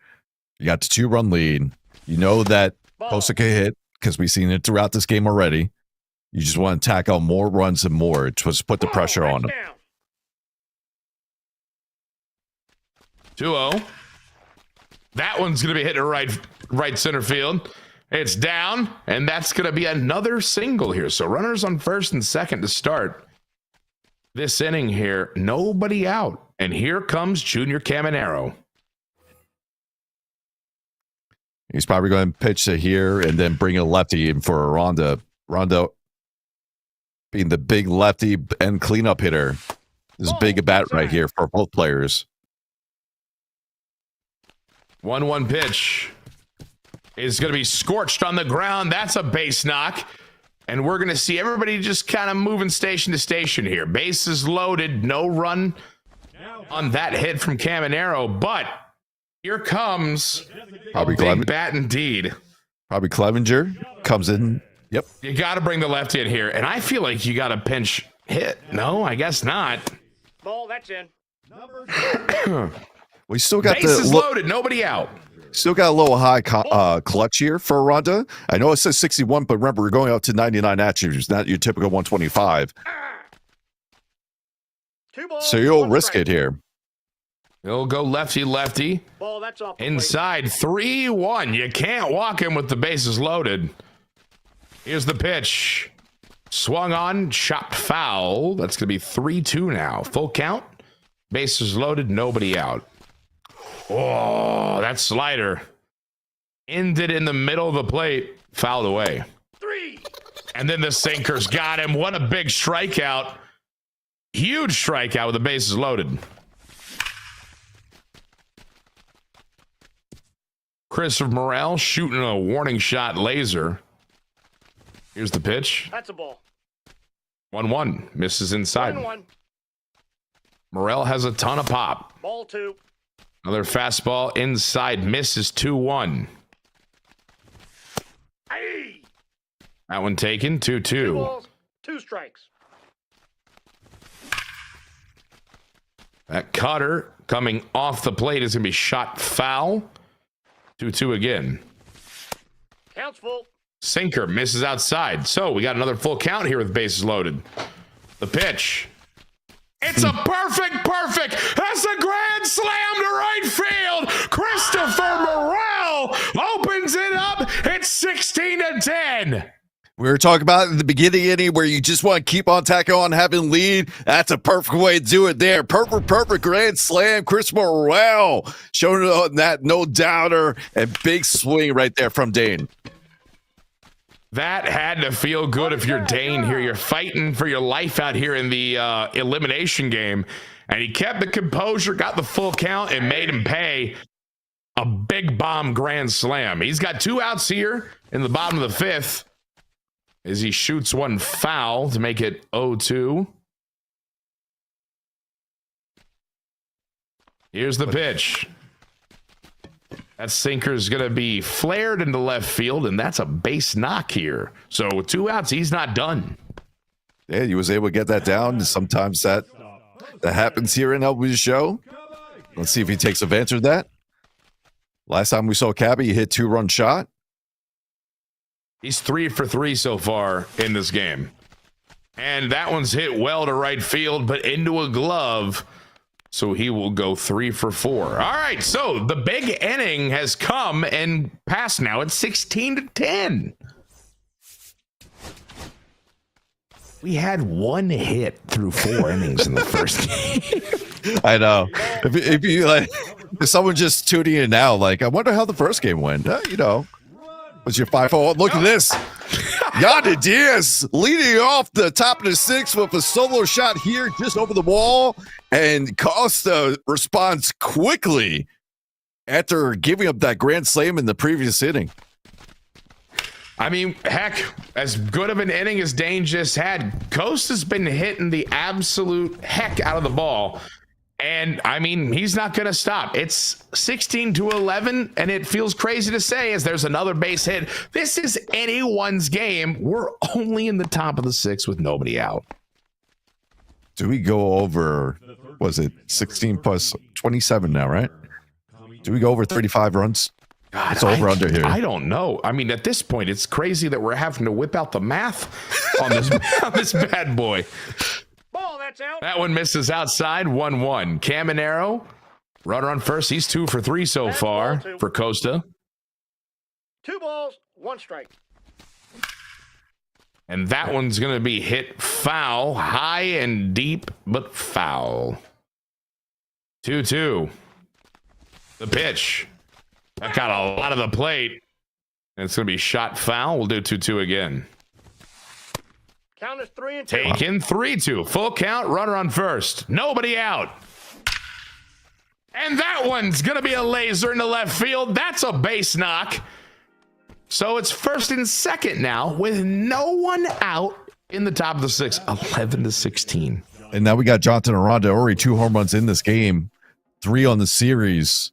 You got the 2-run lead. You know that Posa can hit because we've seen it throughout this game already. You just want to tack on more runs and more to just put the pressure on them. 2-0. That one's going to be hitting right center field. It's down, and that's going to be another single here. So runners on first and second to start this inning here. Nobody out. And here comes Junior Caminero. He's probably going to pitch to here and then bring a lefty in for Rondo. Rondo being the big lefty and cleanup hitter. This is big bat right here for both players. 1-1 pitch is going to be scorched on the ground. That's a base knock. And we're going to see everybody just kind of moving station to station here. Bases loaded. No run on that hit from Caminero. But here comes probably big bat indeed. Probably Clevenger comes in. Yep. You got to bring the lefty in here. And I feel like you got a pinch hit. No, I guess not. Ball, that's in. We still got bases loaded. Nobody out. Still got a little high clutch here for Ronda. I know it says 61, but remember, we're going up to 99 attributes, not your typical 125. So you'll risk it here. He'll go lefty. Ball, that's off. Inside 3-1. You can't walk him with the bases loaded. Here's the pitch. Swung on, chopped foul. That's going to be 3-2 now. Full count. Bases loaded, nobody out. Oh, that slider ended in the middle of the plate, fouled away. 3. And then the sinker's got him. What a big strikeout. Huge strikeout with the bases loaded. Christopher Morel shooting a warning shot laser. Here's the pitch. That's a ball. 1-1. Misses inside. 1-1. Morel has a ton of pop. Ball 2. Another fastball inside, misses 2-1. Aye. That one taken, 2-2. 2 balls, 2 strikes. That cutter coming off the plate is going to be shot foul. 2-2 again. Counts full. Sinker misses outside. So we got another full count here with bases loaded. The pitch. It's a perfect. That's a grand slam to right field. Christopher Morel opens it up. It's 16-10. We were talking about in the beginning inning where you just want to keep on tacking on, having lead. That's a perfect way to do it there. Perfect grand slam. Christopher Morel showing that no doubter and big swing right there from Dane. That had to feel good if you're Dane here. You're fighting for your life out here in the elimination game. And he kept the composure, got the full count, and made him pay a big bomb grand slam. He's got 2 outs here in the bottom of the fifth as he shoots one foul to make it 0-2. Here's the pitch. That sinker is going to be flared into left field, and that's a base knock here. So with 2 outs, he's not done. Yeah, he was able to get that down. Sometimes that happens here in LB's show. Let's see if he takes advantage of that. Last time we saw Cabby, he hit 2-run shot. He's 3 for 3 so far in this game. And that one's hit well to right field, but into a glove. So he will go 3 for 4. All right, so the big inning has come and passed now. It's 16-10. We had 1 hit through 4 innings in the first game. I know. If you like, if someone just tuning in now, like, I wonder how the first game went. Was your 5-0? Look at this. Yandy Diaz leading off the top of the 6th with a solo shot here just over the wall, and Costa responds quickly after giving up that grand slam in the previous inning. I mean, heck, as good of an inning as Dane just had, Coast has been hitting the absolute heck out of the ball. And, I mean, he's not going to stop. It's 16-11, and it feels crazy to say as there's another base hit. This is anyone's game. We're only in the top of the 6th with nobody out. Do we go over, was it 16 plus 27 now, right? Do we go over 35 runs? God, it's over under here. I don't know. I mean, at this point, it's crazy that we're having to whip out the math on this, on this bad boy. Ball, that's out. That one misses outside, 1-1. Caminero, runner on first. He's 2 for 3 so far for Costa. 2 balls, 1 strike. And that one's going to be hit foul, high and deep, but foul. 2-2. The pitch. That got a lot of the plate. And it's going to be shot foul. We'll do 2-2 again. Count is 3-2. Taken 3-2. Full count. Runner on first. Nobody out. And that one's going to be a laser into left field. That's a base knock. So it's first and second now with no one out in the top of the 6th. 11-16. And now we got Jonathan Aranda, already 2 home runs in this game, 3 on the series.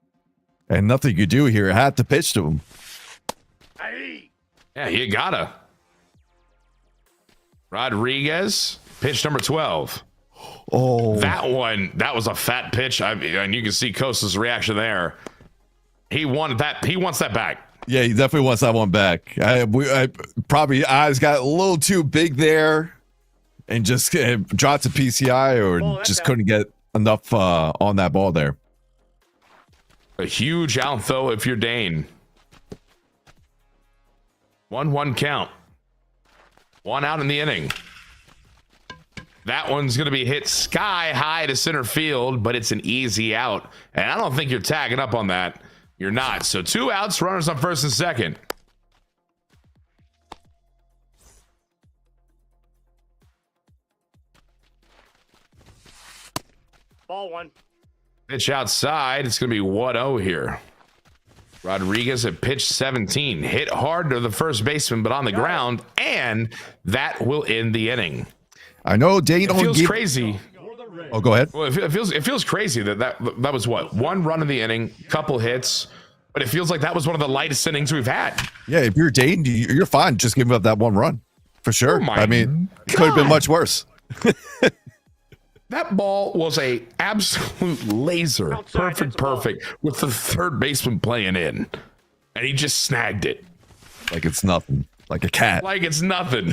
And nothing you could do here. Had to pitch to him. Yeah, you gotta. Rodriguez, pitch number 12. Oh, that was a fat pitch. And you can see Costa's reaction there. He wanted that. He wants that back. Yeah, he definitely wants that one back. I probably eyes got a little too big there and just dropped a PCI or just couldn't get enough on that ball there. A huge out, though, if you're Dane. 1-1 count. 1 out in the inning. That one's going to be hit sky high to center field, but it's an easy out. And I don't think you're tagging up on that. You're not. So 2 outs, runners on first and second. Ball 1. Pitch outside. It's going to be 1-0 here. Rodriguez at pitch 17. Hit hard to the first baseman, but on the ground. And that will end the inning. I know Dane feels crazy. Oh, go ahead. Well, it feels crazy that was what? 1 run in the inning, couple hits. But it feels like that was one of the lightest innings we've had. Yeah, if you're Dane, you're fine. Just giving up that 1 run. For sure. Oh I mean, it could have been much worse. That ball was a absolute laser. Outside, perfect. With the third baseman playing in. And he just snagged it. Like it's nothing. Like a cat. Like it's nothing.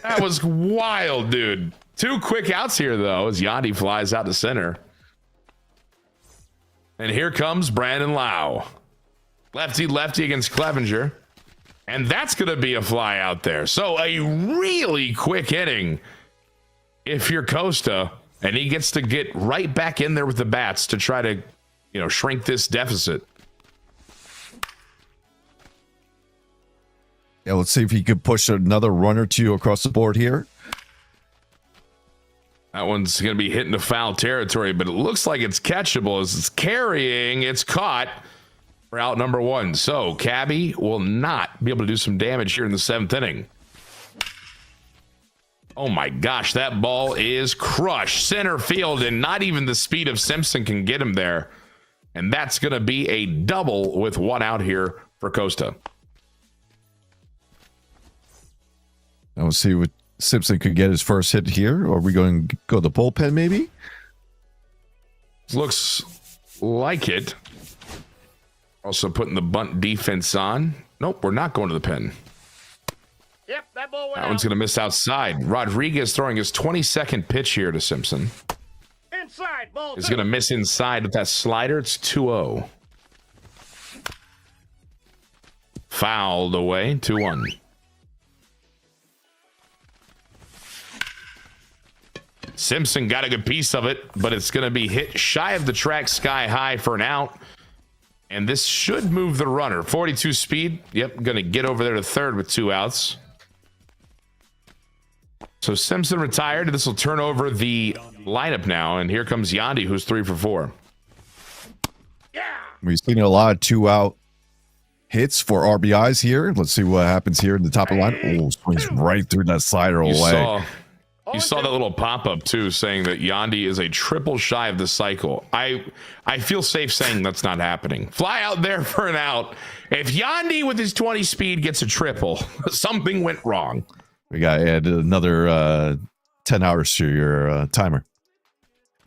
That was wild, dude. 2 quick outs here, though, as Yandy flies out to center. And here comes Brandon Lau. Lefty against Clevenger. And that's going to be a fly out there. So a really quick inning if you're Costa. And he gets to get right back in there with the bats to try to, shrink this deficit. Yeah, let's see if he could push another run or 2 across the board here. That one's going to be hitting the foul territory, but it looks like it's catchable as it's carrying. It's caught for out number 1. So Cabby will not be able to do some damage here in the 7th inning. Oh my gosh, that ball is crushed. Center field, and not even the speed of Simpson can get him there. And that's going to be a double with 1 out here for Costa. Now we'll see what Simpson could get his first hit here. Or are we going to go the bullpen maybe? Looks like it. Also putting the bunt defense on. Nope, we're not going to the pen. Yep, that ball went That one's going to miss outside. Rodriguez throwing his 22nd pitch here to Simpson. Inside, ball 2. He's going to miss inside with that slider. It's 2-0. Fouled away, 2-1. Simpson got a good piece of it, but it's going to be hit shy of the track sky high for an out. And this should move the runner. 42 speed. Yep, going to get over there to third with 2 outs. So Simpson retired. This will turn over the lineup now. And here comes Yandy, who's 3 for 4. Yeah. We've seen a lot of 2-out hits for RBIs here. Let's see what happens here in the top of the line. Oh, swings right through that slider away. You saw that little pop-up too, saying that Yandy is a triple shy of the cycle. I feel safe saying that's not happening. Fly out there for an out. If Yandy with his 20 speed gets a triple, something went wrong. We got to add another 10 hours to your timer.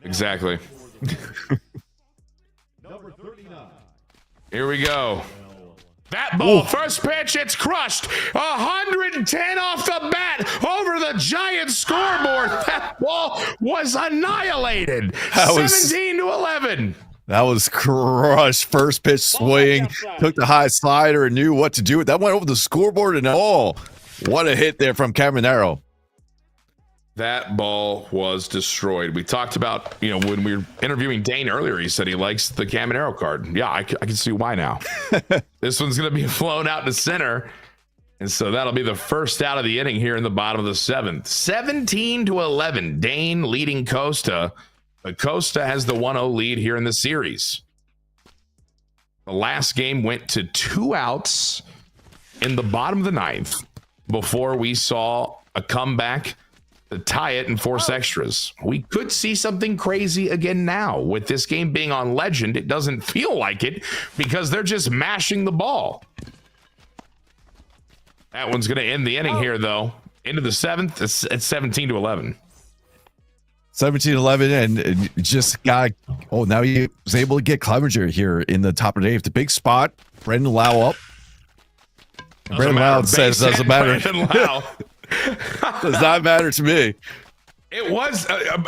Exactly. Here we go. That ball, first pitch, it's crushed. 110 off the bat over the giant scoreboard. That ball was annihilated. 17-11. That was crushed. First pitch swing, took the high slider and knew what to do. That went over the scoreboard and all. What a hit there from Caminero. That ball was destroyed. We talked about, when we were interviewing Dane earlier, he said he likes the Caminero card. Yeah, I can see why now. This one's going to be flown out to center. And so that'll be the first out of the inning here in the bottom of the 7th. 17-11. Dane leading Costa. But Costa has the 1-0 lead here in the series. The last game went to 2 outs in the bottom of the 9th before we saw a comeback to tie it and force extras. We could see something crazy again now. With this game being on Legend, it doesn't feel like it because they're just mashing the ball. That one's going to end the inning here, though. Into the 7th, it's 17-11. 17-11, and just got. Oh, now he was able to get Clevenger here in the top of the 8th. The big spot. Brendan Lau up. Brendan Lau says doesn't matter. Does not matter to me. It was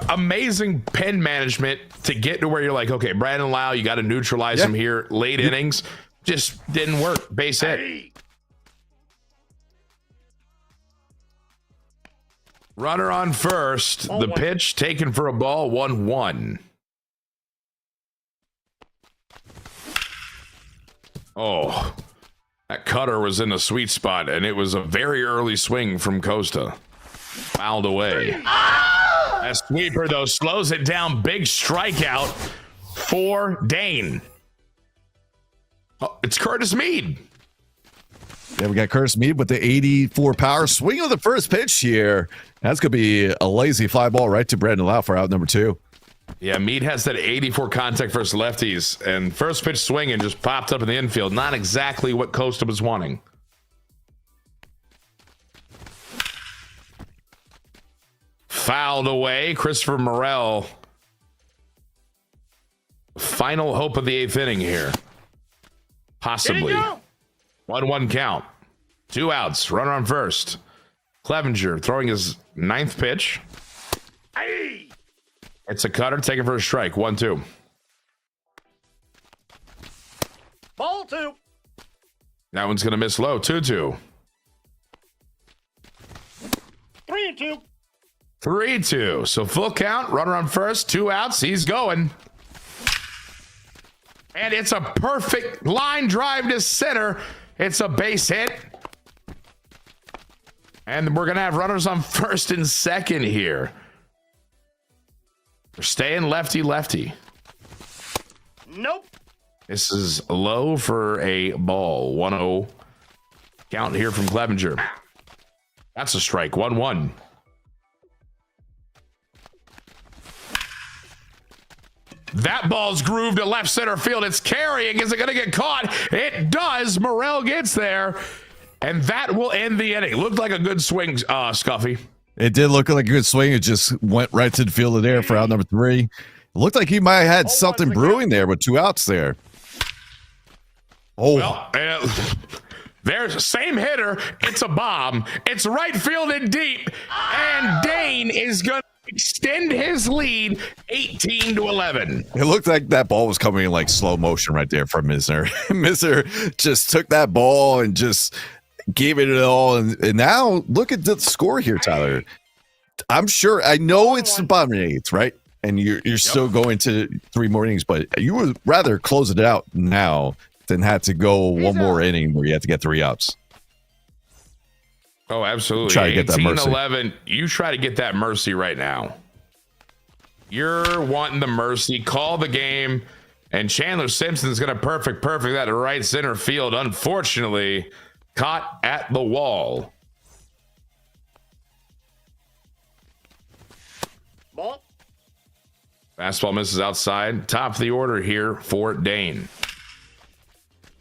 amazing pen management to get to where you're like, okay, Brandon Lau, you got to neutralize him here. Late innings just didn't work. Base hit. Runner on first. The pitch taken for a ball. 1-1. Oh. That cutter was in a sweet spot, and it was a very early swing from Costa. Fouled away. That sweeper, though, slows it down. Big strikeout for Dane. Oh, it's Curtis Mead. Yeah, we got Curtis Mead with the 84 power. Swing of the first pitch here. That's going to be a lazy fly ball right to Brandon Lau for out number 2. Yeah, Mead has that 84 contact versus lefties, and first pitch swing and just popped up in the infield. Not exactly what Costa was wanting. Fouled away. Christopher Morel. Final hope of the 8th inning here. Possibly. 1-1 count. 2 outs. Runner on first. Clevenger throwing his 9th pitch. It's a cutter, taken for a strike. 1-2. Ball 2. That one's going to miss low. 2-2. 3-2. 3-2. So full count. Runner on first. 2 outs. He's going. And it's a perfect line drive to center. It's a base hit. And we're going to have runners on first and second here. We're staying lefty-lefty. Nope. This is low for a ball. 1-0 count here from Clevenger. That's a strike. 1-1. That ball's grooved to left center field. It's carrying. Is it going to get caught? It does. Morel gets there. And that will end the inning. Looked like a good swing, Scuffy. It did look like a good swing. It just went right to the field of there for out number 3. It looked like he might have had something brewing there with 2 outs there. Oh. Well, there's the same hitter. It's a bomb. It's right field and deep. And Dane is going to extend his lead 18-11. It looked like that ball was coming in like slow motion right there from Misner. Misner just took that ball and just gave it all. And now look at the score here, Tyler. I'm sure, I know it's the bottom of the 8th, right? And you're still going to 3 more innings, but you would rather close it out now than have to go one more inning where you have to get 3 outs. Oh, absolutely. Try to get that mercy. 18-11. You try to get that mercy right now. You're wanting the mercy. Call the game. And Chandler Simpson's going to perfect that to right center field. Unfortunately, caught at the wall. Ball. Fastball misses outside. Top of the order here for Dane.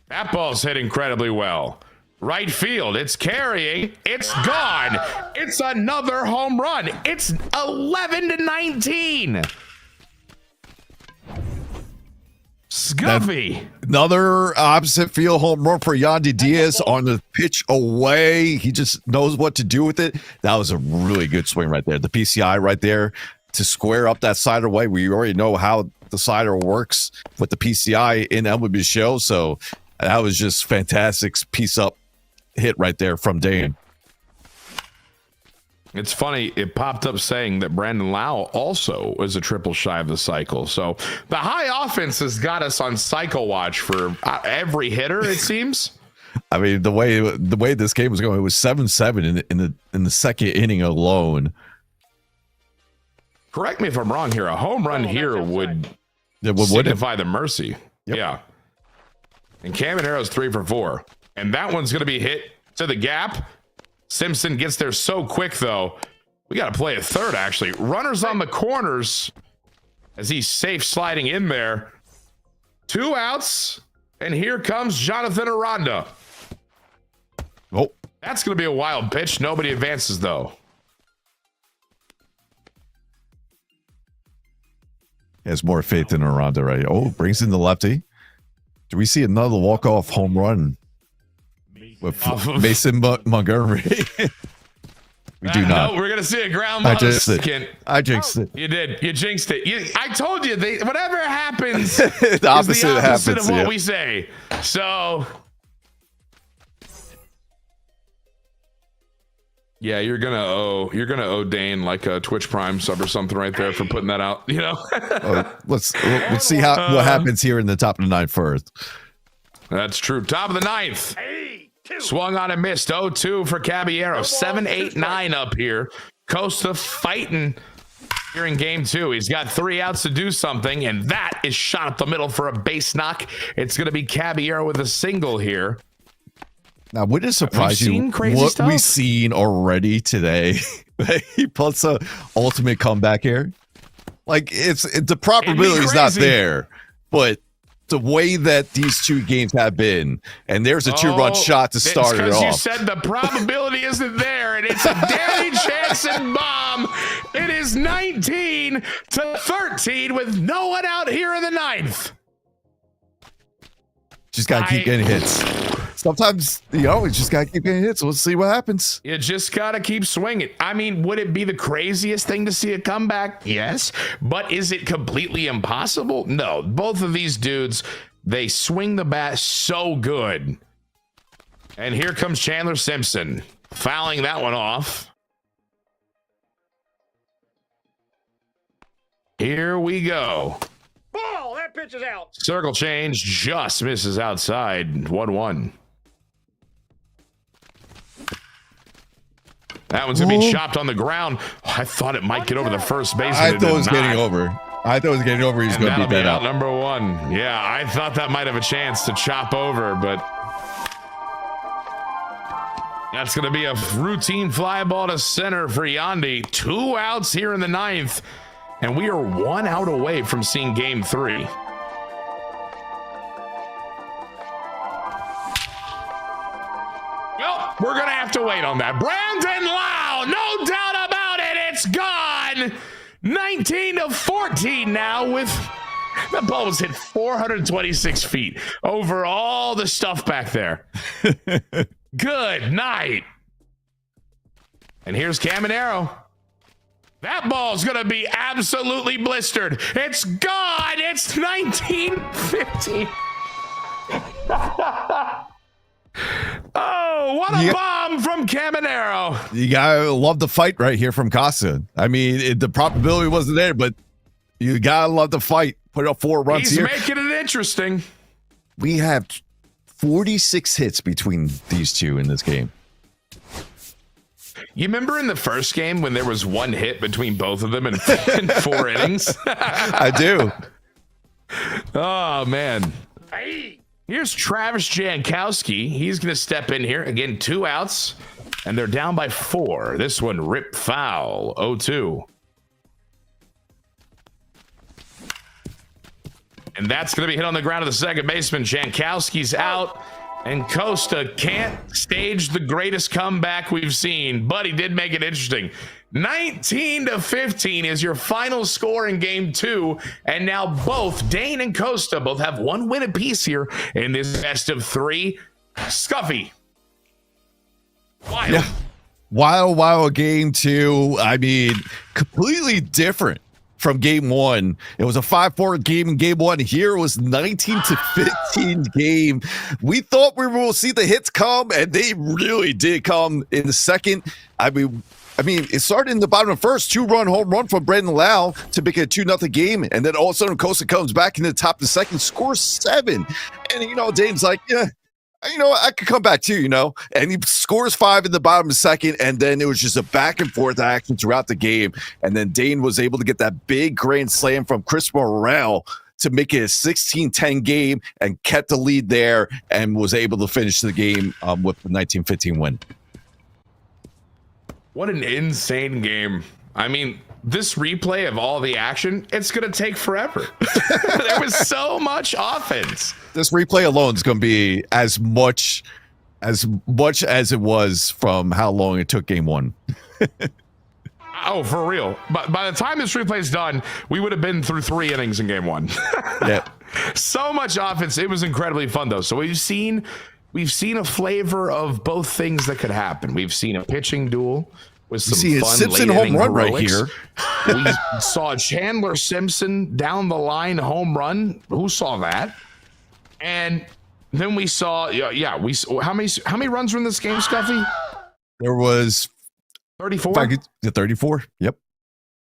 That ball's hit incredibly well. Right field, it's carrying. It's gone. It's another home run. It's 11-19. Scuffy. Another opposite field home run for Yandy Diaz on the pitch away. He just knows what to do with it. That was a really good swing right there. The PCI right there to square up that slider away. We already know how the slider works with the PCI in MLB show. So that was just fantastic piece up hit right there from Dane. It's funny, it popped up saying that Brandon Lau also was a triple shy of the cycle. So the high offense has got us on cycle watch for every hitter, it seems. I mean, the way this game was going, it was 7-7 in the second inning alone. Correct me if I'm wrong here. A home run here would signify the mercy. Yep. Yeah. And Camaro's 3 for 4. And that one's going to be hit to the gap. Simpson gets there so quick, though. We got to play a third, actually. Runners on the corners as he's safe sliding in there. 2 outs. And here comes Jonathan Aranda. Oh, that's going to be a wild pitch. Nobody advances, though. He has more faith in Aranda, right? Oh, brings in the lefty. Do we see another walk-off home run with Mason Montgomery? We do not. No, we're going to see a ground ball. I jinxed it. You did. You jinxed it. I told you, whatever happens, the opposite happens of what we say. So, yeah, you're gonna owe Dane like a Twitch Prime sub or something right there for putting that out. You know. Let's see what happens here in the top of the ninth first. That's true. Top of the ninth. Swung on and missed. 0-2 for Caballero. 7-8-9 up here. Costa fighting here in game 2. He's got 3 outs to do something, and that is shot up the middle for a base knock. It's going to be Caballero with a single here. Now, would it surprise you what we've seen already today? He puts a ultimate comeback here. Like, the probability is not there, but the way that these 2 games have been, and there's a 2-run shot to start it off. You said the probability isn't there, and it's a Danny Jansen bomb. It is 19-13 with no one out here in the 9th. Just gotta keep getting hits. Sometimes, you just gotta keep getting hits. Let's see what happens. You just gotta keep swinging. I mean, would it be the craziest thing to see a comeback? Yes. But is it completely impossible? No. Both of these dudes, they swing the bat so good. And here comes Chandler Simpson, fouling that one off. Here we go. Ball, that pitch is out. Circle change just misses outside. 1-1. That one's going to be chopped on the ground. I thought it might get over the first baseman. I thought it was getting over. He's going to be dead out. Number 1. Yeah, I thought that might have a chance to chop over, but that's going to be a routine fly ball to center for Yandy. 2 outs here in the 9th, and we are 1 out away from seeing game 3. Well, we're going to have to wait on that. Brandon Lau, no doubt about it. It's gone. 19-14 now with that ball was hit 426 feet over all the stuff back there. Good night. And here's Caminero. That ball's going to be absolutely blistered. It's gone. It's 19-15. Oh, what a bomb from Caminero. You gotta love the fight right here from Costa. I mean, the probability wasn't there, but you gotta love the fight. Put up 4 runs here. He's making it interesting. We have 46 hits between these 2 in this game. You remember in the first game when there was 1 hit between both of them in 4 innings? I do. Oh, man. Hey. Here's Travis Jankowski. He's going to step in here. Again, 2 outs, and they're down by 4. This one, rip foul, 0-2. And that's going to be hit on the ground of the second baseman. Jankowski's out, and Costa can't stage the greatest comeback we've seen, but he did make it interesting. 19-15 is your final score in game 2, and now both Dane and Costa both have 1 win apiece here in this best of 3. Scuffy. Wild. Yeah. Wild game 2. I mean, completely different from game 1. It was a 5-4 game in game 1. Here it was 19-15 game. We thought we will see the hits come, and they really did come in the second. I mean, it started in the bottom of the first, 2-run home run from Brandon Lau to make it a 2-0 game. And then all of a sudden, Costa comes back in the top of the second, scores 7. And, Dane's like, yeah, I could come back too, And he scores 5 in the bottom of the second. And then it was just a back and forth action throughout the game. And then Dane was able to get that big grand slam from Chris Morrell to make it a 16-10 game and kept the lead there and was able to finish the game with the 19-15 win. What an insane game. I mean, this replay of all the action, it's going to take forever. There was so much offense. This replay alone is going to be as much as it was from how long it took game 1. Oh, for real. But by the time this replay is done, we would have been through 3 innings in game 1. Yeah. So much offense. It was incredibly fun, though. So we've seen a flavor of both things that could happen. We've seen a pitching duel with some fun Simpson late home inning run heroics. right here. We saw Chandler Simpson down the line home run. Who saw that? And then we saw, we saw, how many runs were in this game, Scuffy? There was 34. 34. Yep.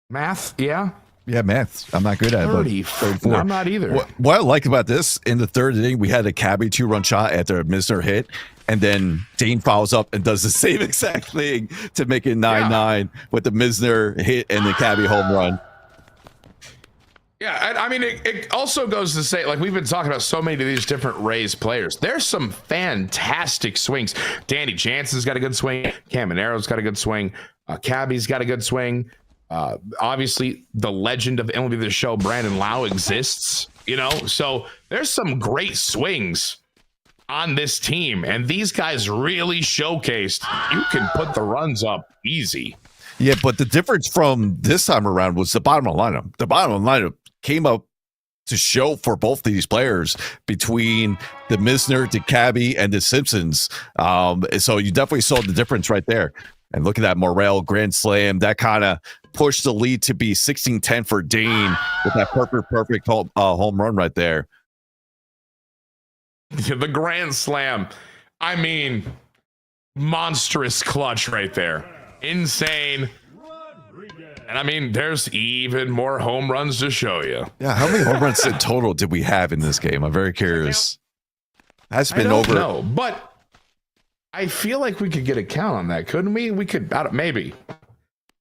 Math, yeah. Yeah, math. I'm not good at it. 34. I'm not either. What I like about this, in the third inning, we had a Cabby 2-run shot after a Misner hit, and then Dane follows up and does the same exact thing to make it 9-9 with the Misner hit and the Cabby home run. Yeah, I mean, it also goes to say, like, we've been talking about so many of these different Rays players. There's some fantastic swings. Danny Jansen's got a good swing. Camanero's got a good swing. Cabby's got a good swing. Obviously, the legend of MLB The Show, Brandon Lau, exists. So there's some great swings on this team, and these guys really showcased you can put the runs up easy. Yeah, but the difference from this time around was the bottom of the lineup. The bottom of the lineup came up to show for both of these players between the Misner, the Cabby, and the Simpsons. So you definitely saw the difference right there. And look at that Morrell grand slam. That kind of pushed the lead to be 16-10 for Dane with that perfect home run right there. The grand slam. I mean, monstrous clutch right there. Insane. And I mean, there's even more home runs to show you. Yeah, how many home runs in total did we have in this game? I'm very curious. Has been over. No, but I feel like we could get a count on that, couldn't we? We could, maybe.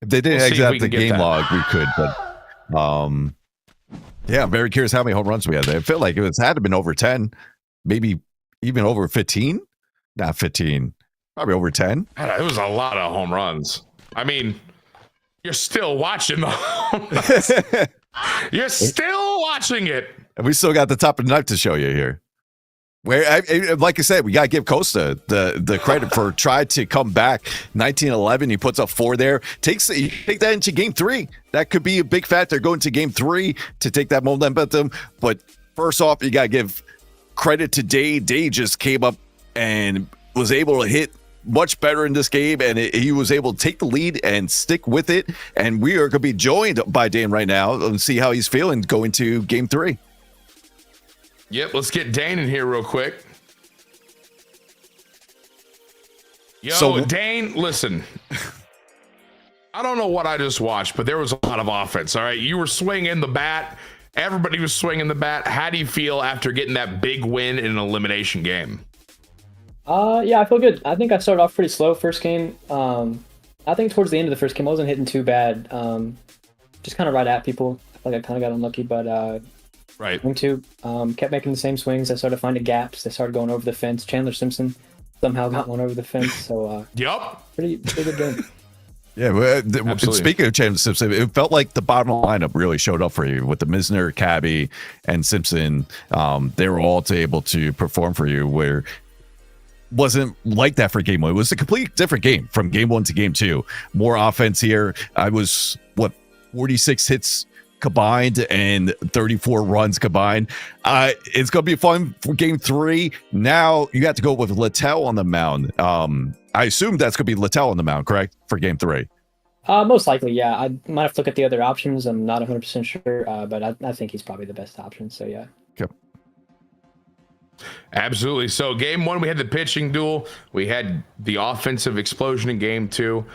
If they didn't exit out the game log, we could. But yeah, I'm very curious how many home runs we had. I feel like it had to have been over 10, maybe even over 15. Not 15, probably over 10. It was a lot of home runs. I mean, you're still watching the home runs. You're still watching it. And we still got the top of the knife to show you here. Where, like I said, we got to give Costa the credit for trying to come back. 19-11, he puts up 4 there. Take that into game 3. That could be a big factor going to game 3 to take that momentum. But first off, you got to give credit to Day. Day just came up and was able to hit much better in this game, and he was able to take the lead and stick with it. And we are going to be joined by Dane right now and see how he's feeling going to game 3. Yep, let's get Dane in here real quick. Dane, listen. I don't know what I just watched, but there was a lot of offense, all right? You were swinging the bat. Everybody was swinging the bat. How do you feel after getting that big win in an elimination game? Yeah, I feel good. I think I started off pretty slow first game. I think towards the end of the first game, I wasn't hitting too bad. Just kind of right at people. I feel like I kind of got unlucky, but Right. Swing 2, kept making the same swings. I started finding gaps. They started going over the fence. Chandler Simpson somehow got one over the fence. So pretty good game. Yeah, speaking of Chandler Simpson, it felt like the bottom lineup really showed up for you with the Misner, Cabby, and Simpson. They were all able to perform for you, where wasn't like that for game 1. It was a complete different game from game 1 to game 2. More offense here. I was 46 hits combined and 34 runs combined. It's going to be fun for game 3. Now you got to go with Littell on the mound. I assume that's going to be Littell on the mound, correct, for game 3? Most likely, yeah. I might have to look at the other options. I'm not 100% sure, but I think he's probably the best option. So, yeah. Okay. Absolutely. So game 1, we had the pitching duel. We had the offensive explosion in game 2.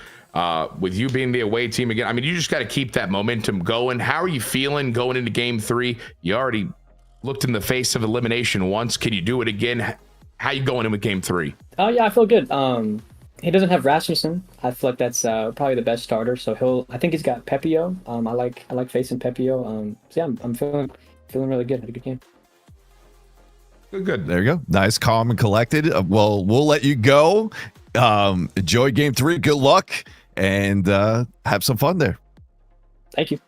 With you being the away team again, I mean, you just got to keep that momentum going. How are you feeling going into game 3? You already looked in the face of elimination once. Can you do it again? How you going in with game 3? Oh, yeah, I feel good. He doesn't have Rasmussen. I feel like that's probably the best starter. So I think he's got Pepio. I like facing Pepio. So yeah, I'm feeling really good. Had a good game. Good. There you go. Nice, calm, and collected. Well, we'll let you go. Enjoy game 3. Good luck, and have some fun there. Thank you.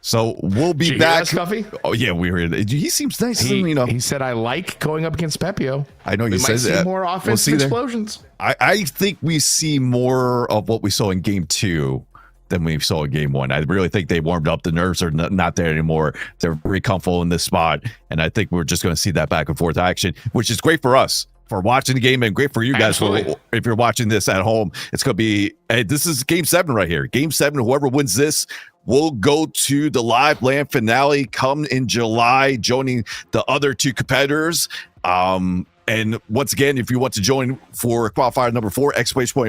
So we'll be back. Scuffy? Oh yeah, we heard it. He seems nice. He said, "I like going up against Pepio." I know you said that. More offensive explosions. I think we see more of what we saw in game 2 than we saw in game 1. I really think they warmed up. The nerves are not there anymore. They're very comfortable in this spot, and I think we're just going to see that back and forth action, which is great for us for watching the game and great for you guys. If you're watching this at home, it's going to be. This is game 7 right here. Game 7. Whoever wins this will go to the live land finale come in July, joining the other 2 competitors. And once again, if you want to join for qualifier number 4,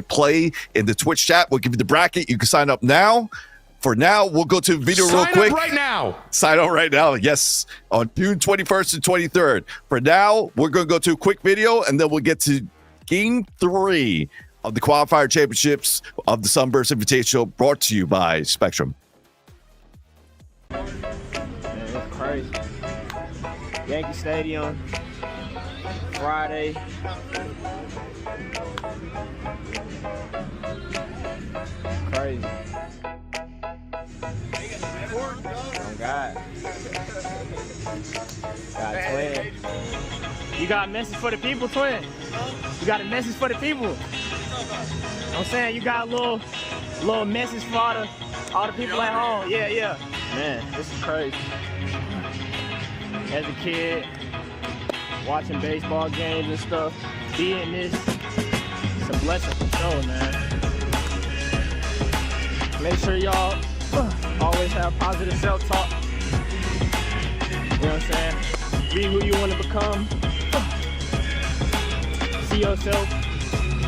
play in the Twitch chat, we'll give you the bracket. You can sign up now. For now, we'll go to video real quick. Sign up right now. Sign up right now. Yes, on June 21st and 23rd. For now, we're going to go to a quick video, and then we'll get to game 3 of the qualifier championships of the Sunburst Invitational, brought to you by Spectrum. Man, that's crazy. Yankee Stadium, Friday. Crazy. Oh God. Got Twin. You got a message for the people, Twin? You got a message for the people? I'm saying you got a little message for all the people at home. Yeah. Man, this is crazy. As a kid, watching baseball games and stuff, being this, it's a blessing for sure, man. Make sure y'all always have positive self-talk. You know what I'm saying? Be who you want to become. See yourself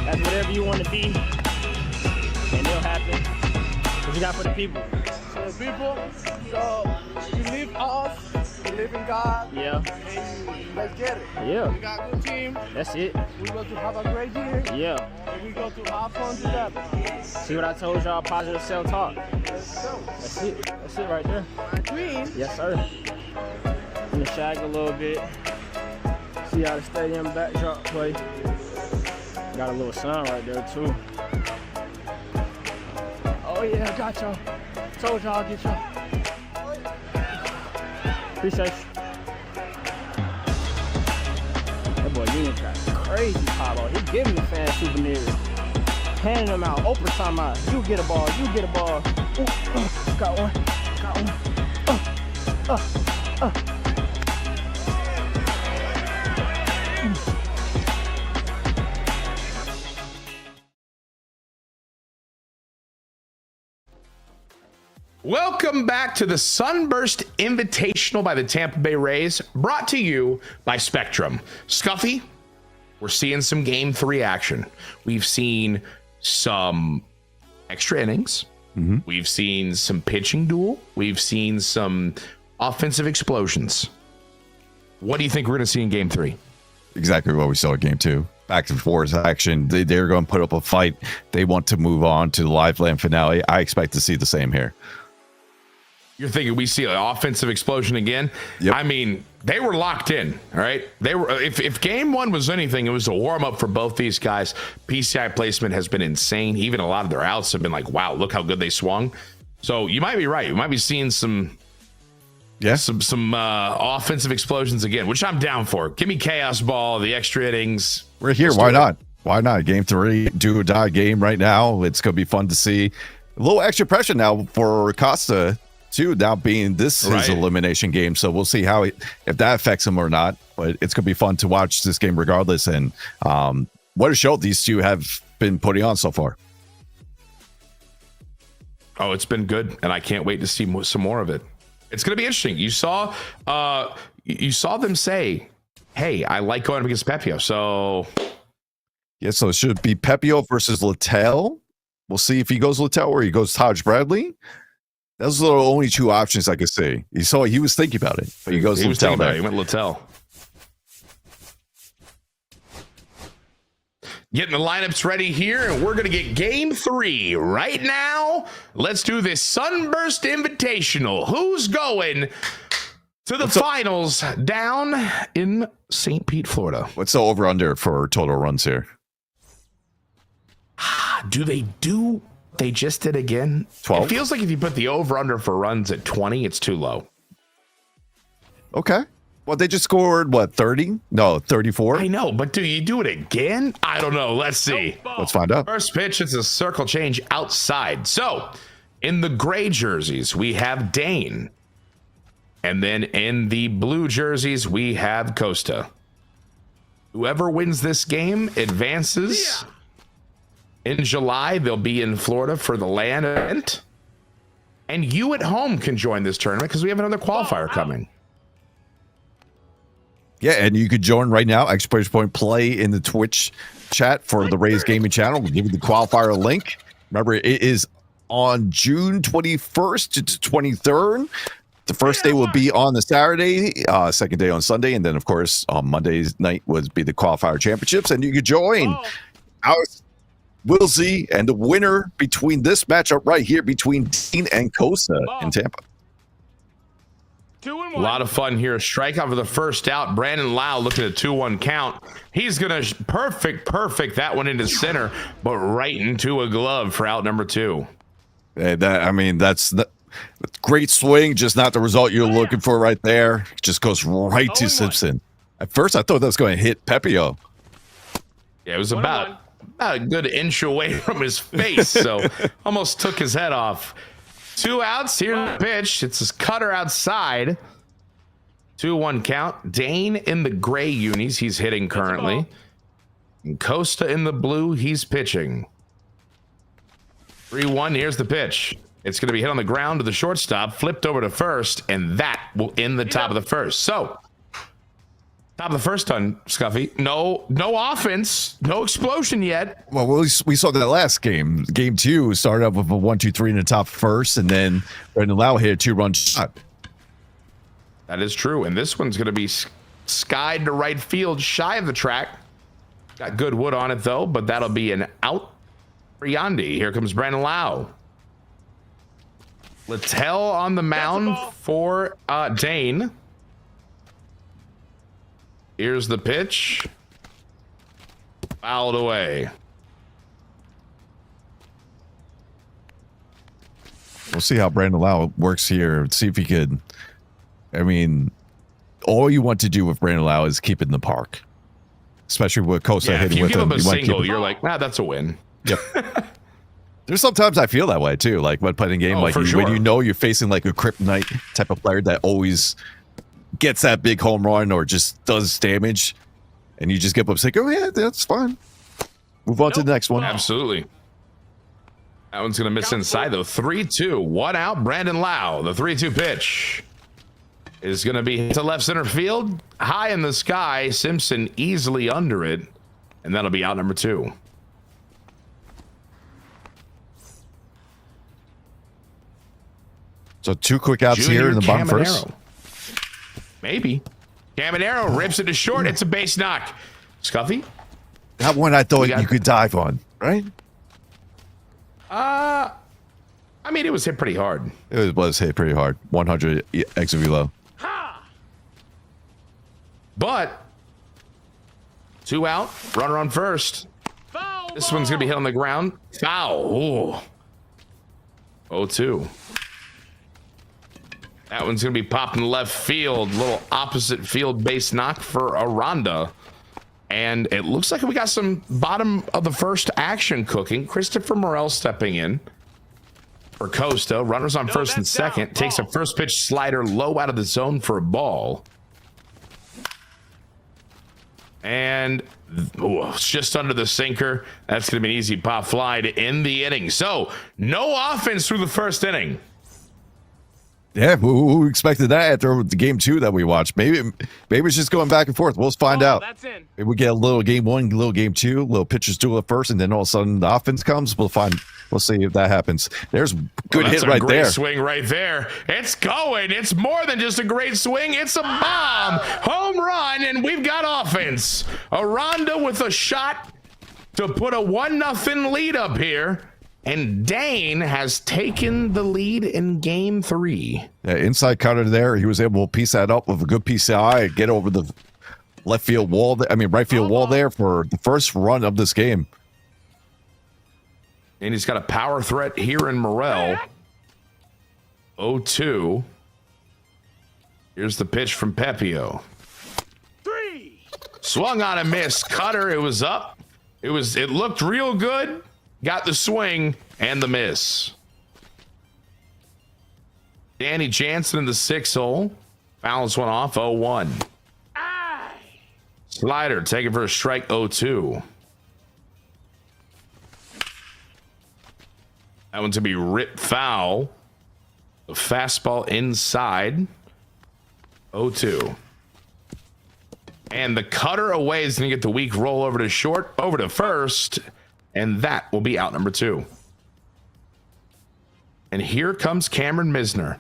as whatever you want to be, and it'll happen. What you got for the people? So the people, so you live us, you live in God. Yeah. And let's get it. Yeah. We got a good team. That's it. We go to have a great year. Yeah. And we go to have fun together. See what I told y'all? Positive self-talk. Let's go. That's it. That's it right there. My dream. Yes, sir. In the shag a little bit. See how the stadium backdrop play. Got a little sun right there too. Oh yeah, I got y'all. Told y'all I'll get y'all. Appreciate you. That boy Union got crazy Pablo. He giving the fans souvenirs. Handing them out. Oprah talking about, you get a ball, you get a ball. Ooh, got one. Welcome back to the Sunburst Invitational by the Tampa Bay Rays, brought to you by Spectrum. Scuffy, we're seeing some game 3 action. We've seen some extra innings. Mm-hmm. We've seen some pitching duel. We've seen some offensive explosions. What do you think we're going to see in game 3? Exactly what we saw in game 2. Back and forth action. They're going to put up a fight. They want to move on to the live land finale. I expect to see the same here. You're thinking we see an offensive explosion again? Yep. I mean, they were locked in, all right? They were. If game one was anything, it was a warm-up for both these guys. PCI placement has been insane. Even a lot of their outs have been like, wow, look how good they swung. So you might be right. You might be seeing some offensive explosions again, which I'm down for. Give me chaos ball, the extra innings. We're here. Why not? Why not? Game 3, do or die game right now. It's going to be fun to see. A little extra pressure now for Costa, too, now being this his elimination game. So we'll see how if that affects him or not. But it's going to be fun to watch this game regardless. And what a show these two have been putting on so far. Oh, it's been good, and I can't wait to see some more of it. It's going to be interesting. You saw them say, "Hey, I like going up against Pepio." So, yeah. So it should be Pepio versus Littell. We'll see if he goes Littell or he goes Taj Bradley. Those are the only two options I could see. You saw he was thinking about it, but he goes Littell. He went Littell. Getting the lineups ready here, and we're going to get game 3 right now. Let's do this Sunburst Invitational. Who's going to the finals down in St. Pete, Florida? What's the over-under for total runs here? They just did again? 12? It feels like if you put the over-under for runs at 20, it's too low. Okay. Well, they just scored, 30? No, 34? I know, but do you do it again? I don't know. Let's see. Let's find out. First pitch, it's a circle change outside. So, in the gray jerseys, we have Dane. And then in the blue jerseys, we have Costa. Whoever wins this game advances. In July, they'll be in Florida for the LAN event. And you at home can join this tournament because we have another qualifier coming. Yeah, and you could join right now. Exclamation point play in the Twitch chat for the Rays Gaming channel. We'll give you the qualifier link. Remember, it is on June 21st to 23rd. The first day will be on the Saturday, second day on Sunday, and then, of course, on Monday's night would be the qualifier championships. And you could join Alex, Wilsey, and the winner between this matchup right here between Dean and Costa in Tampa. A lot of fun here. Strikeout for the first out. Brandon Lau looking at a 2-1 count. He's going to perfect that one into center, but right into a glove for out number 2. That's great swing, just not the result you're looking for right there. It just goes right to Simpson. At first, I thought that was going to hit Pepio. Yeah, it was about a good inch away from his face, so almost took his head off. 2 outs. Here's the pitch. It's his cutter outside. 2-1 count. Dane in the gray unis. He's hitting currently. And Costa in the blue. He's pitching. 3-1. Here's the pitch. It's going to be hit on the ground to the shortstop. Flipped over to first. And that will end the top of the first. So, top of the first ton, Scuffy. No offense. No explosion yet. Well, we saw that last game. Game 2 started up with a 1-2-3 in the top first, and then Brandon Lau hit a 2-run shot. That is true. And this one's going to be skied to right field, shy of the track. Got good wood on it, though, but that'll be an out for Yandi. Here comes Brandon Lau. Littell on the mound for Dane. Here's the pitch. Fouled away. We'll see how Brandon Lau works here. See if he could. I mean, all you want to do with Brandon Lau is keep it in the park, especially with Costa hitting with him. If you give him a single, you're like, that's a win. Yep. There's sometimes I feel that way too, like when playing a game, when you know you're facing like a kryptonite type of player that always gets that big home run or just does damage, and you just get upset. Oh yeah, that's fine. Move on to the next one. Absolutely. That one's gonna miss inside though. 3-2, 1 out. Brandon Lau. The 3-2 pitch is gonna be to left center field, high in the sky. Simpson easily under it, and that'll be out number 2. So 2 quick outs here in the bottom first. Maybe. Caminero rips it to short. It's a base knock. Scuffy? That one I thought you could dive on, right? I I mean, it was hit pretty hard. It was hit pretty hard. 100 exit velo. But 2 out, runner on first. This one's gonna be hit on the ground. Foul. 0-2. That one's gonna be popped in left field. Little opposite field base knock for Aranda. And it looks like we got some bottom of the first action cooking. Christopher Morel stepping in for Costa. Runners on first and second. Takes a first pitch slider low out of the zone for a ball. And it's just under the sinker. That's going to be an easy pop fly to end the inning. So no offense through the first inning. Yeah, who expected that after the game 2 that we watched? Maybe it's just going back and forth. We'll find out. That's in. Maybe we get a little game 1, little game 2, little pitchers do it first, and then all of a sudden the offense comes. We'll see if that happens. There's good hit right there. Swing right there. It's going. It's more than just a great swing. It's a bomb. Home run, and we've got offense. Aranda with a shot to put a 1-0 lead up here. And Dane has taken the lead in game 3. Yeah, inside cutter there. He was able to piece that up with a good PCI, get over the right field wall there for the first run of this game. And he's got a power threat here in Morel. 0-2. Here's the pitch from Pepio. 3. Swung on a miss. Cutter, it was up. It looked real good. Got the swing and the miss. Danny Jansen in the 6 hole. Fouls one off. 0-1. Slider taken for a strike. 0-2. That one's to be ripped foul. The fastball inside. 0-2. And the cutter away is going to get the weak roll over to short, over to first. And that will be out number 2. And here comes Cameron Misner.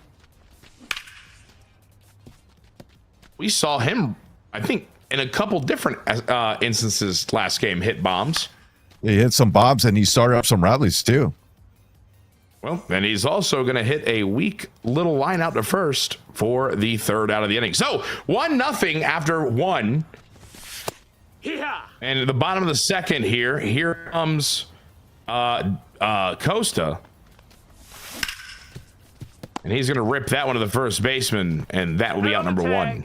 We saw him, I think, in a couple different instances last game, hit bombs. Yeah, he hit some bombs, and he started up some rallies, too. Well, and he's also going to hit a weak little line out to first for the 3rd out of the inning. So 1-0 after 1. And at the bottom of the 2nd here comes Costa. And he's going to rip that one to the first baseman, and that will be out number 1.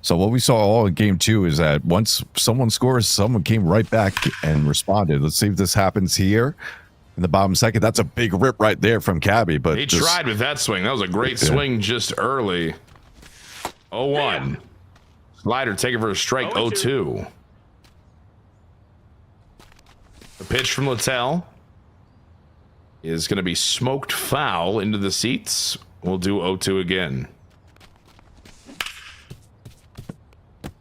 So what we saw all in game 2 is that once someone scores, someone came right back and responded. Let's see if this happens here in the bottom 2nd. That's a big rip right there from Cabby. But he tried with that swing. That was a great swing just early. 0-1. Slider taken for a strike. 0-2. The pitch from Littell is going to be smoked foul into the seats. We'll do 0-2 again.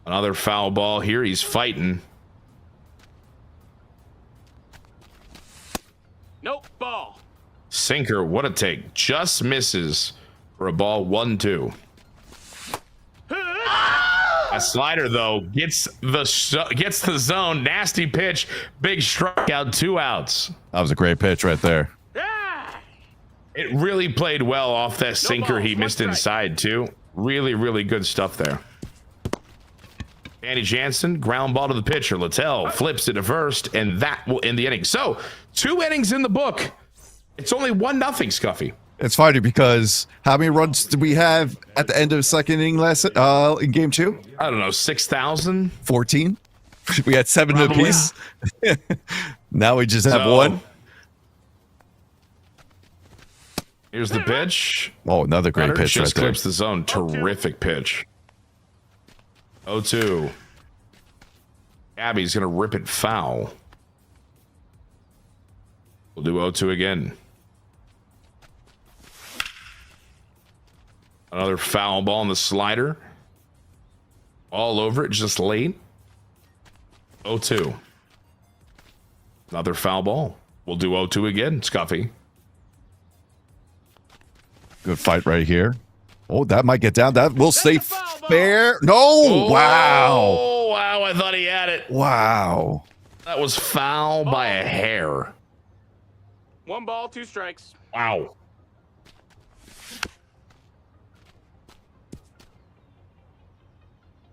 Another foul ball here. He's fighting. Nope, ball. Sinker, what a take. Just misses for a ball. 1-2. A slider, though, gets the zone. Nasty pitch. Big strikeout. 2 outs. That was a great pitch right there. It really played well off that sinker. He missed inside, too. Really, really good stuff there. Danny Jansen, ground ball to the pitcher. Littell flips it to first, and that will end the inning. So, 2 innings in the book. It's only 1-0, Scuffy. It's funny because how many runs did we have at the end of the 2nd inning in game 2? I don't know, 6,000? 14. We had 7 apiece. Now we just have 1. Here's the pitch. Oh, another great pitch right just there. clips the zone. Terrific pitch. 0-2. Abby's going to rip it foul. We'll do 0-2 again. Another foul ball on the slider. All over it, just late. 0-2. Another foul ball. We'll do 0-2 again, Scuffy. Good fight right here. Oh, that might get down. That will stay fair. No. Wow. Oh, wow. I thought he had it. Wow. That was foul by a hair. 1 ball, 2 strikes. Wow.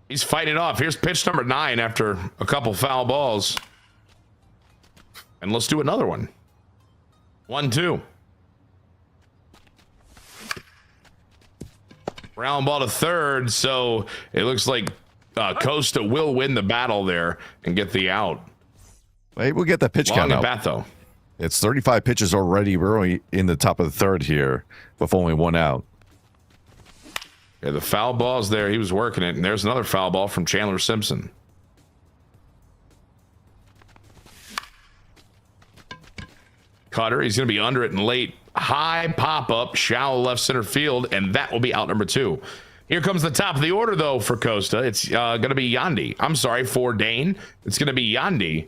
He's fighting off. Here's pitch number 9 after a couple foul balls. And let's do another one. 1-2. Ground ball to third, so it looks like Costa will win the battle there and get the out. Hey, we'll get that pitch count out. Bat, though. It's 35 pitches already. We're only in the top of the third here with only 1 out. Yeah, the foul ball's there. He was working it, and there's another foul ball from Chandler Simpson. Cutter, he's going to be under it and late. High pop-up, shallow left center field, and that will be out number 2. Here comes the top of the order, though, for Costa. It's going to be Yandy. I'm sorry, for Dane. It's going to be Yandy.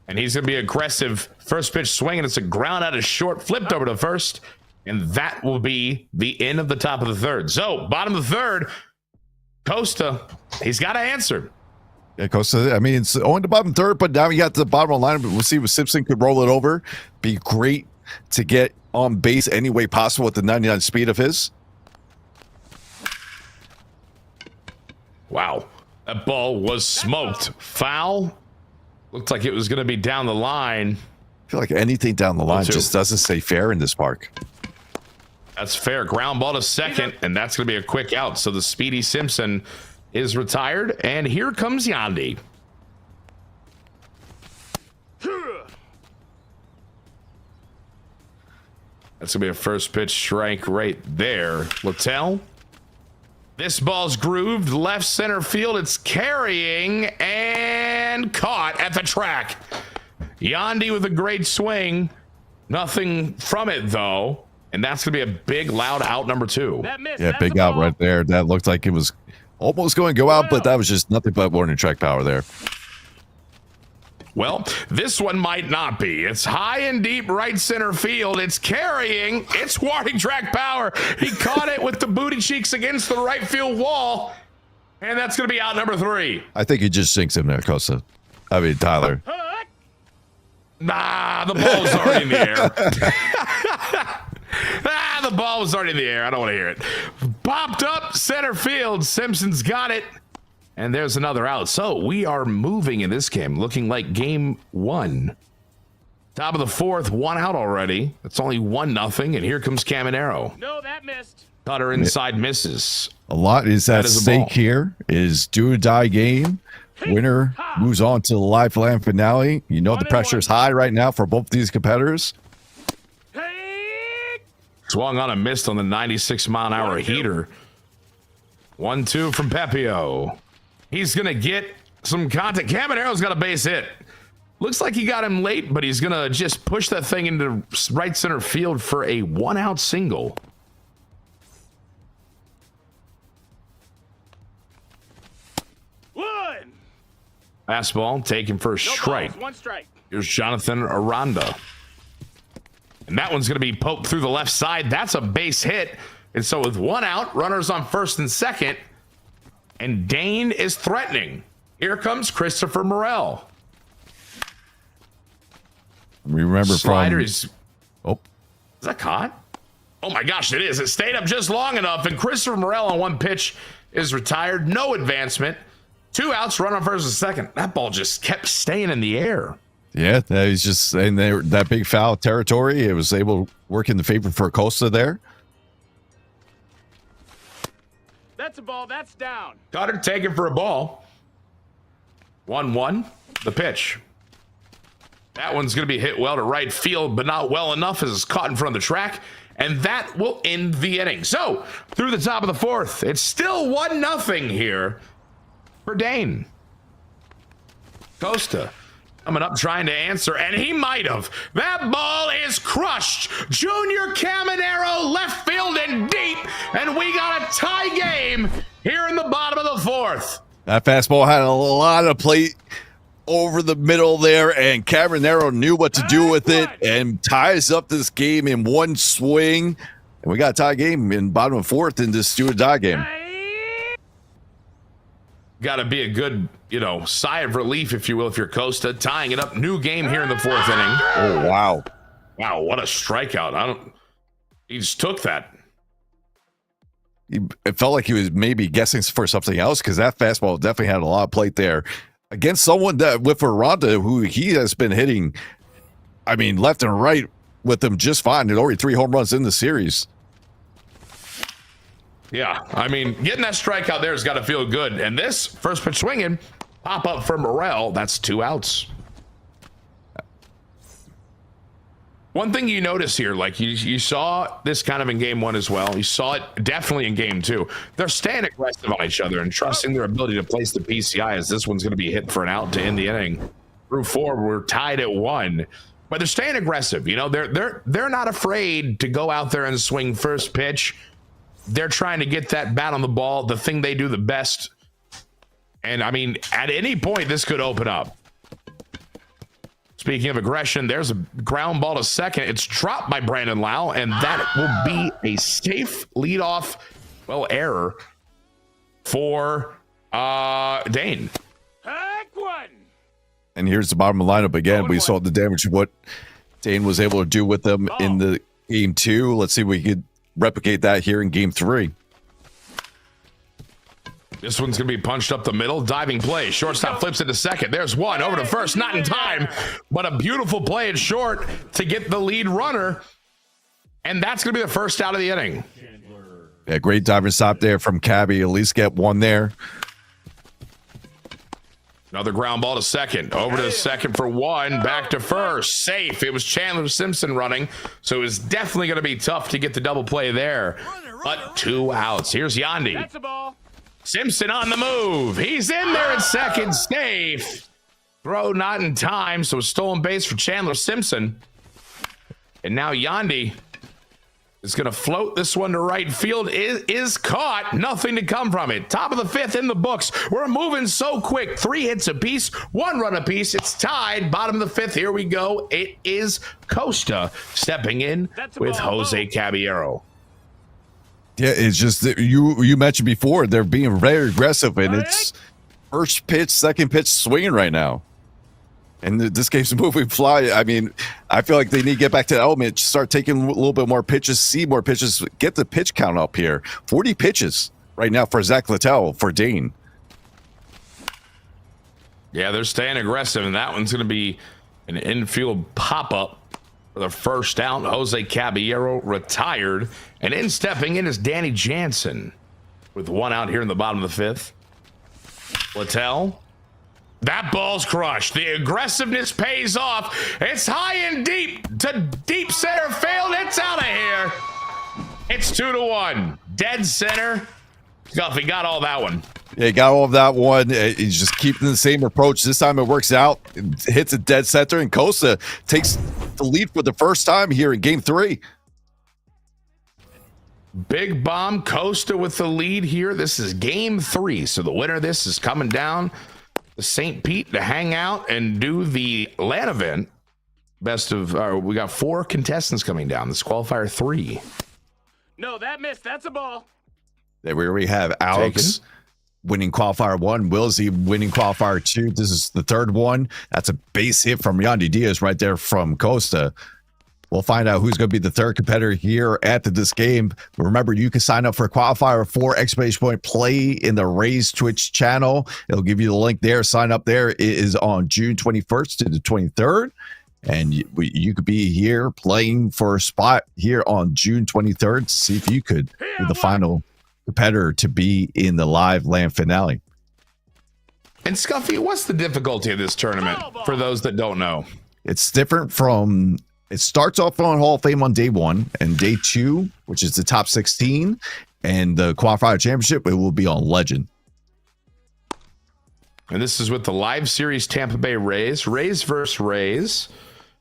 And he's going to be aggressive. First pitch swing, and it's a ground out of short, flipped over to first. And that will be the end of the top of the third. So, bottom of the third, Costa, he's got to answer. Yeah, Costa, I mean, it's only the bottom third, but now you got the bottom of the lineup. We'll see if Simpson could roll it over. Be great to get on base any way possible with the 99 speed of his. Wow. That ball was smoked. Foul. Looked like it was going to be down the line. I feel like anything down the line just doesn't stay fair in this park. That's fair. Ground ball to second, and that's going to be a quick out. So the speedy Simpson is retired, and here comes Yandy. That's going to be a first pitch strike right there. Littell. This ball's grooved left center field. It's carrying and caught at the track. Yandy with a great swing. Nothing from it, though. And that's going to be a big, loud out number 2. Yeah, big out right there. That looked like it was almost going to go out, but that was just nothing but warning track power there. Well, this one might not be. It's high and deep right center field. It's carrying. It's warning track power. He caught it with the booty cheeks against the right field wall. And that's going to be out number 3. I think he just sinks him there, Costa. I mean, Tyler. Nah, the ball's already in the air. The ball was already in the air. I don't want to hear it. Popped up center field. Simpson's got it. And there's another out. So we are moving in this game, looking like game 1. Top of the 4th, 1 out already. It's only 1-0. And here comes Caminero. No, that missed. Cutter inside misses. A lot is at stake here. Is do or die game. Winner moves on to the live land finale. You know the pressure is high right now for both these competitors. Swung on a missed on the 96-mile-an-hour heater. 1-2 from Pepio. He's going to get some contact. Caminero's got a base hit. Looks like he got him late, but he's going to just push that thing into right center field for a 1-out single. One. Fastball taken for a strike. Balls, 1 strike. Here's Jonathan Aranda. And that one's going to be poked through the left side. That's a base hit. And so with 1 out, runners on first and second. And Dane is threatening. Here comes Christopher Morel. We remember Slider from... is... Oh. Is that caught? Oh my gosh, it is. It stayed up just long enough. And Christopher Morel on 1 pitch is retired. No advancement. 2 outs, run on first and second. That ball just kept staying in the air. Yeah, he's just in there, that big foul territory. It was able to work in the favor for Costa there. That's a ball. That's down. Cutter taken for a ball. 1-1. The pitch. That one's going to be hit well to right field, but not well enough as it's caught in front of the track. And that will end the inning. So, through the top of the 4th, it's still 1-0 here for Dane. Costa coming up trying to answer, and he might have. That ball is crushed. Junior Caminero left field and deep, and we got a tie game here in the bottom of the 4th. That fastball had a lot of plate over the middle there, and Caminero knew what to do with it and ties up this game in 1 swing. And we got a tie game in bottom of 4th in this do or die game. got to be a good, sigh of relief, if you will, if you're Costa. Tying it up. New game here in the 4th inning. Oh, wow. Wow, what a strikeout. He just took that. It felt like he was maybe guessing for something else because that fastball definitely had a lot of plate there against someone that with Aranda, who he has been hitting, left and right with them just fine. There's already 3 home runs in the series. Yeah, getting that strikeout there has got to feel good. And this first pitch swinging, pop up for Morel. That's 2 outs. One thing you notice here, like you saw this kind of in game 1 as well. You saw it definitely in game 2. They're staying aggressive on each other and trusting their ability to place the PCI, as this one's going to be hit for an out to end the inning. Through 4, we're tied at 1. But they're staying aggressive. They're not afraid to go out there and swing first pitch. They're trying to get that bat on the ball, the thing they do the best. And at any point, this could open up. Speaking of aggression, there's a ground ball to second. It's dropped by Brandon Lau, and that will be a safe leadoff, error for Dane. And here's the bottom of the lineup again. We saw the damage what Dane was able to do with them in the game 2. Let's see if we could replicate that here in game 3. This one's going to be punched up the middle. Diving play. Shortstop flips it to second. There's one. Over to first. Not in time. But a beautiful play at short to get the lead runner. And that's going to be the first out of the inning. Yeah, great diving stop there from Cabby. At least get one there. Another ground ball to second. Over to second for 1. Back to first. Safe. It was Chandler Simpson running. So it was definitely going to be tough to get the double play there. But 2 outs. Here's Yandy. That's a ball. Simpson on the move. He's in there at second, safe. Throw not in time, so stolen base for Chandler Simpson. And now Yandy is going to float this one to right field. Is caught. Nothing to come from it. Top of the 5th in the books. We're moving so quick. 3 hits apiece, 1 run apiece. It's tied. Bottom of the 5th. Here we go. It is Costa stepping in with Jose Caballero. Yeah, it's just that you mentioned before they're being very aggressive, and it's first pitch, second pitch swinging right now. And this game's moving fly. I feel like they need to get back to the element, start taking a little bit more pitches, see more pitches, get the pitch count up here. 40 pitches right now for Zach Littell for Dane. Yeah, they're staying aggressive, and that one's going to be an infield pop-up for the first out. Jose Caballero retired. And in stepping in is Danny Jansen with 1 out here in the bottom of the 5th. Littell. That ball's crushed. The aggressiveness pays off. It's high and deep to deep center field. It's out of here. It's 2-1. Dead center. Guffey got all that one. Yeah, he got all of that one. He's just keeping the same approach. This time it works out. It hits a dead center, and Costa takes the lead for the first time here in game 3. Big bomb. Costa with the lead here. This is game 3. So the winner of this is coming down to St. Pete to hang out and do the LAN event. We got 4 contestants coming down. This is qualifier 3. No, that missed. That's a ball. There we have Alex winning qualifier 1, Willsey winning qualifier 2. This is the 3rd one. That's a base hit from Yandy Diaz right there from Costa. We'll find out who's going to be the 3rd competitor here at this game. Remember, you can sign up for qualifier 4 exclamation point play in the Rays Twitch channel. It'll give you the link there. Sign up there. It is on June 21st to the 23rd. And you could be here playing for a spot here on June 23rd to see if you could be the final competitor to be in the live LAN finale. And Scuffy, what's the difficulty of this tournament for those that don't know? It's different from, it starts off on Hall of Fame on day 1, and day 2, which is the top 16, and the qualifier championship, it will be on Legend. And this is with the live series Tampa Bay Rays versus Rays,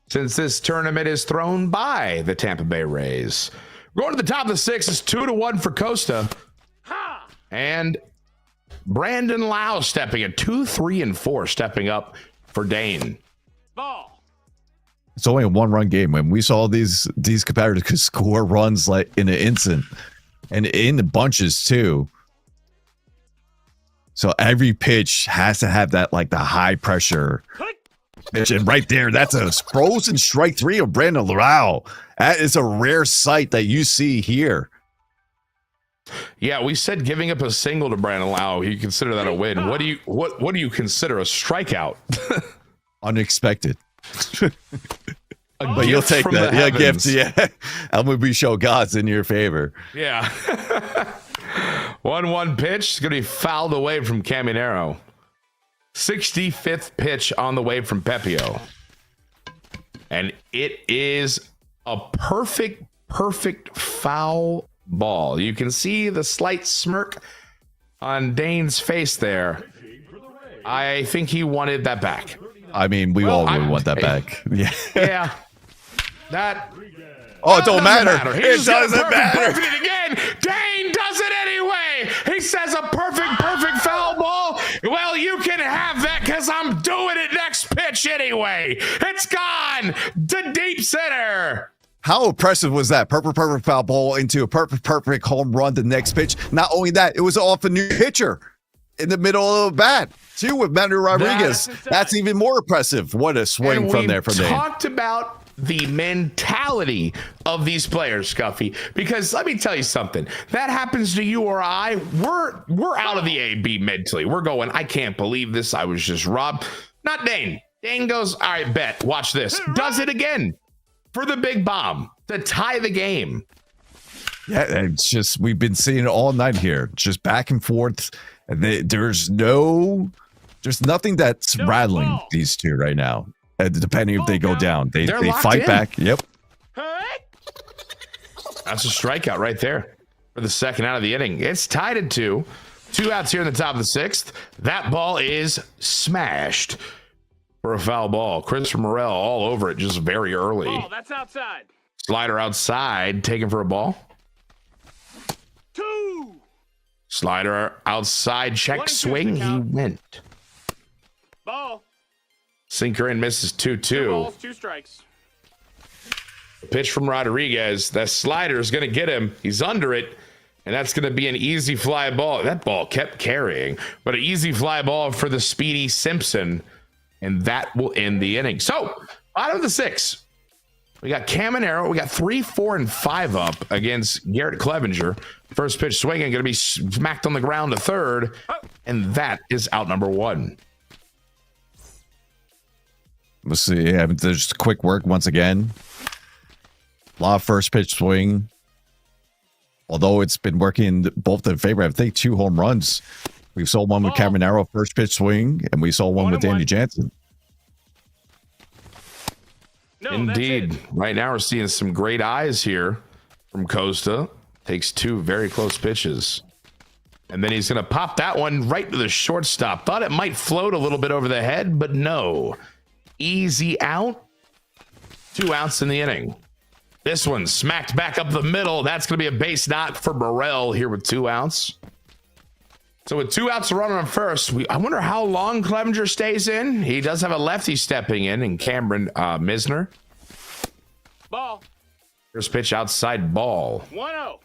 since this tournament is thrown by the Tampa Bay Rays. Going to the top of the 6 is 2-1 for Costa. And Brandon Lau stepping at 2, 3, and 4, stepping up for Dane. Ball. It's only a 1-run game. When we saw these competitors could score runs like in an instant, and in the bunches too. So every pitch has to have that, like the high pressure pitch. And right there, that's a frozen strike 3 of Brandon Lau. That is a rare sight that you see here. Yeah, we said giving up a single to Brandon Lau, you consider that a win. What do you consider a strikeout? Unexpected. But you'll take that. Yeah, gift. Yeah. MLB show God's in your favor. Yeah. 1-1 pitch is going to be fouled away from Caminero. 65th pitch on the way from Pepio. And it is a perfect foul ball. You can see the slight smirk on Dane's face there. I think he wanted that back. I mean, we all would want that back. Yeah. Yeah. That. Oh, it don't matter. It doesn't matter. Perfect it again. Dane does it anyway. He says a perfect foul ball. Well, you can have that because I'm doing it next pitch anyway. It's gone to deep center. How impressive was that? Perfect foul ball into a perfect home run the next pitch. Not only that, it was off a new pitcher in the middle of the bat, too, with Manuel Rodriguez. That's even more impressive. What a swing from there from Dane. We talked about the mentality of these players, Scuffy, because let me tell you something. That happens to you or I, we're out of the A-B mentally. We're going, I can't believe this. I was just robbed. Not Dane. Dane goes, all right, bet. Watch this. Does it again for the big bomb to tie the game. Yeah, it's just, we've been seeing it all night here. Just back and forth. And there's nothing that's rattling these two right now. Depending if they go down, they fight back. Yep. That's a strikeout right there for the second out of the inning. It's tied at 2. 2 outs here in the top of the 6th. That ball is smashed for a foul ball. Christopher Morel all over it just very early. Oh, that's outside. Slider outside, taken for a ball. 2. Slider outside, check swing. He went. Ball. Sinker in, misses 2-2. 2 balls, 2 strikes. Pitch from Rodriguez. That slider is going to get him. He's under it, and that's going to be an easy fly ball. That ball kept carrying, but an easy fly ball for the speedy Simpson, and that will end the inning. So, bottom of the 6. We got Caminero. We got 3, 4, and 5 up against Garrett Clevenger. First pitch swinging, going to be smacked on the ground to third, and that is out number 1. Let's see. Yeah, there's quick work once again. A lot of first pitch swing. Although it's been working both in favor. I think 2 home runs. We saw one with Caminero first pitch swing, and we saw one with Danny Jansen. No, indeed. Right now we're seeing some great eyes here from Costa. Takes 2 very close pitches. And then he's going to pop that one right to the shortstop. Thought it might float a little bit over the head, but no. Easy out. 2 outs in the inning. This one smacked back up the middle. That's going to be a base knock for Morel here with 2 outs. So with 2 outs to run on first, I wonder how long Clevenger stays in. He does have a lefty stepping in, and Cameron Misner. Ball. First pitch outside ball. 1-0.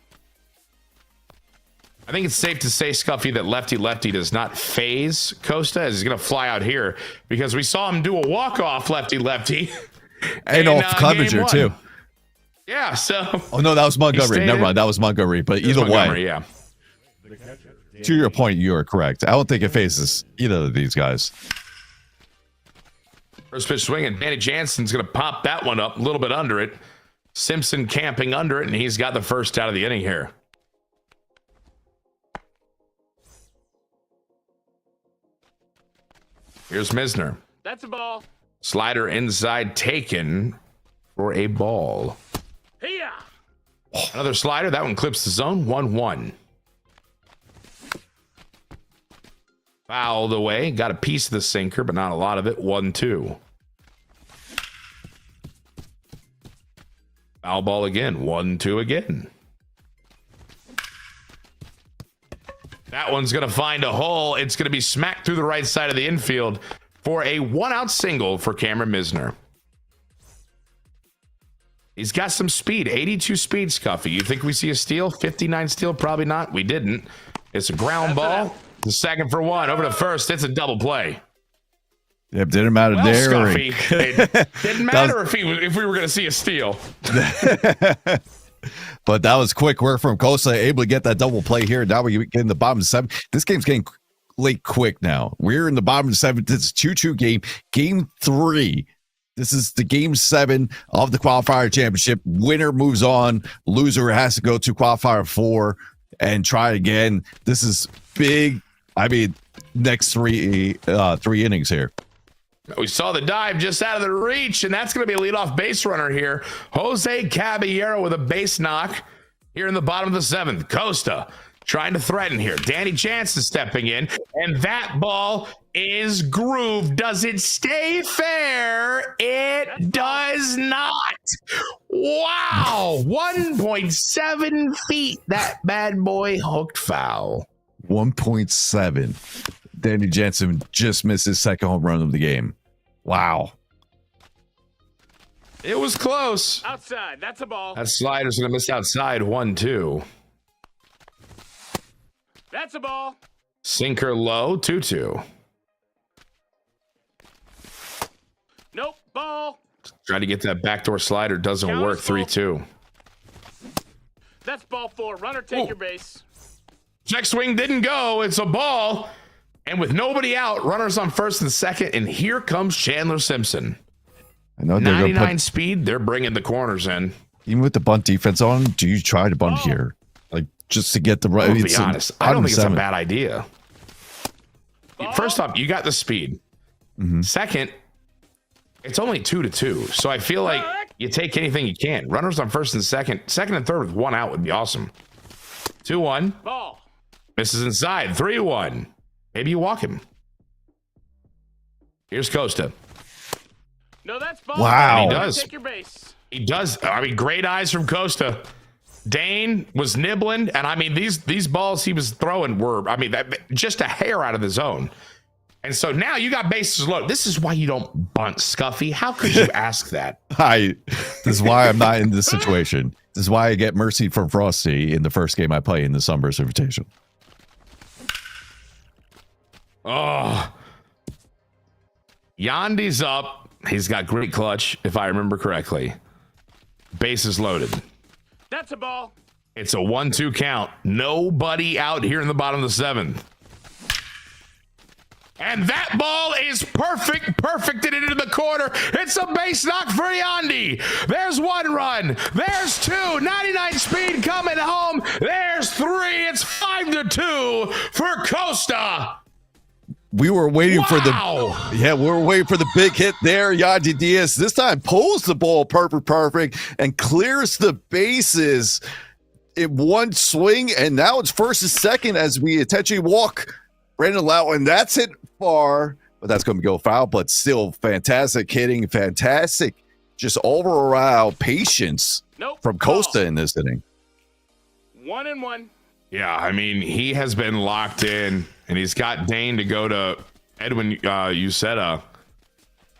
I think it's safe to say, Scuffy, that lefty does not phase Costa as he's going to fly out here because we saw him do a walk-off lefty. And off Clevenger, too. Yeah, so. Oh, no, that was Montgomery. Never mind. That was Montgomery. But either way. Yeah. To your point, you are correct. I don't think it phases either of these guys. First pitch swinging. Danny Jansen's going to pop that one up a little bit under it. Simpson camping under it, and he's got the first out of the inning here. Here's Misner. That's a ball. Slider inside taken for a ball. Here. Another slider. That one clips the zone. 1-1. Fouled away. Got a piece of the sinker, but not a lot of it. 1-2. Foul ball again. 1-2 again. That one's going to find a hole. It's going to be smacked through the right side of the infield for a 1-out single for Cameron Misner. He's got some speed. 82 speed, Scuffy. You think we see a steal? 59 steal? Probably not. We didn't. It's a ground ball. The second for one. Over to first. It's a double play. Yep, didn't matter Well, there. Scuffy, it didn't matter if we were going to see a steal. But that was quick work from Costa, able to get that double play here. Now we get in the bottom 7. This game's getting late quick now. We're in the bottom 7. It's a 2-2 game. Game 3. This is the game 7 of the qualifier championship. Winner moves on. Loser has to go to qualifier 4 and try again. This is big. I mean, next three innings here. We saw the dive just out of the reach, and that's going to be a leadoff base runner here. Jose Caballero with a base knock here in the bottom of the 7th. Costa trying to threaten here. Danny Jansen stepping in, and that ball is grooved. Does it stay fair? It does not. Wow. 1.7 feet. That bad boy hooked foul. 1.7. Danny Jansen just missed his second home run of the game. Wow. It was close. Outside. That's a ball. That slider's going to miss outside. 1-2. That's a ball. Sinker low. 2-2. Nope. Ball. Try to get that backdoor slider. Doesn't Count work. is full. 3-2. That's ball 4. Runner, take your base. Check swing didn't go. It's a ball. And with nobody out, runners on first and second. And here comes Chandler Simpson. I know they're 99 speed. They're bringing the corners in. Even with the bunt defense on, do you try to bunt here? Like, just to get the right. I'll be honest. I don't think it's a bad idea. First off, you got the speed. Mm-hmm. Second, it's only 2-2. So I feel like you take anything you can. Runners on first and second. Second and third with one out would be awesome. 2-1. Ball. Misses inside. 3-1. Maybe you walk him. Here's Costa. No, that's ball. Wow. He does. Take your base. He does. I mean, great eyes from Costa. Dane was nibbling, and I mean, these balls he was throwing were, I mean, just a hair out of the zone. And so now you got bases loaded. This is why you don't bunt, Scuffy. How could you ask that? This is why I'm not in this situation. This is why I get mercy from Frosty in the first game I play in the Sunburst Invitational. Oh, Yandy's up. He's got great clutch, if I remember correctly. Bases loaded. That's a ball. It's a 1-2 count. Nobody out here in the bottom of the 7th. And that ball is perfected into the corner. It's a base knock for Yandy. There's 1 run. There's 2. 99 speed coming home. There's 3. It's 5-2 for Costa. We were waiting for we were waiting for the big hit there. Yandy Diaz this time pulls the ball perfect and clears the bases in one swing. And now it's first and second as we intentionally walk Brandon Lau, and that's it far, but that's going to go foul. But still, fantastic hitting, fantastic, just overall patience from Costa in this inning. 1-1. Yeah, I mean, he has been locked in, and he's got Dane to go to Edwin Uceta,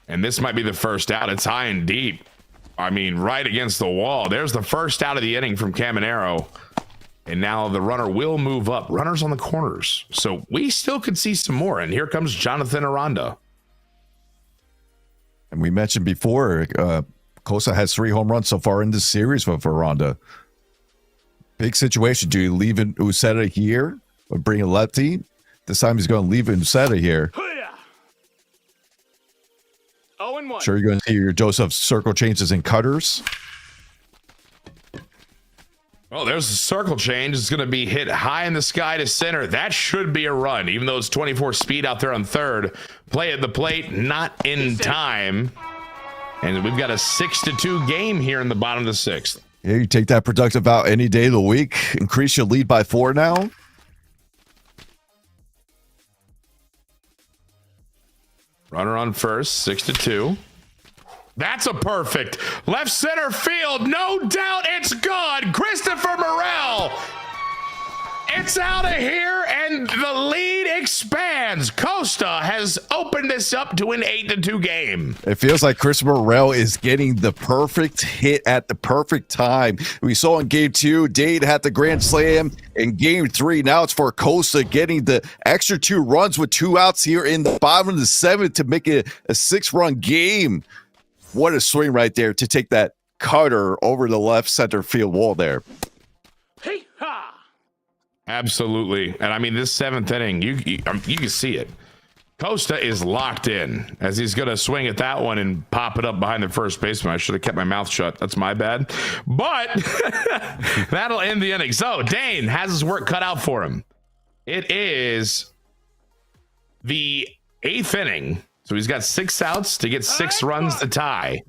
and this might be the first out. It's high and deep. I mean, right against the wall. There's the first out of the inning from Caminero, and now the runner will move up. Runners on the corners, so we still could see some more, and here comes Jonathan Aranda. And we mentioned before, Costa has 3 home runs so far in this series with Aranda. Big situation. Do you leave in Uceta here or bring a lefty? This time he's going to leave Uceta here. 0-1. Sure, you're going to see your dose of circle changes and cutters. Oh, there's a circle change. It's going to be hit high in the sky to center. That should be a run, even though it's 24 speed out there on third. Play at the plate, not in time. And we've got a 6-2 game here in the bottom of the 6th. Yeah, you take that productive out any day of the week. Increase your lead by 4 now. Runner on first, 6-2. That's a perfect left center field. No doubt it's good. Christopher Morel. It's out of here, and the lead expands. Costa has opened this up to an 8-2 game. It feels like Chris Morrell is getting the perfect hit at the perfect time. We saw in game 2, Dade had the grand slam. In game 3, now it's for Costa getting the extra 2 runs with 2 outs here in the bottom of the 7th to make it a 6-run game. What a swing right there to take that cutter over the left center field wall there. Hey-ha! Absolutely. And I mean, this 7th inning, you can see it. Costa is locked in as he's going to swing at that one and pop it up behind the first baseman. I should have kept my mouth shut. That's my bad. But that'll end the inning. So Dane has his work cut out for him. It is the 8th inning. So he's got 6 outs to get 6 runs to tie.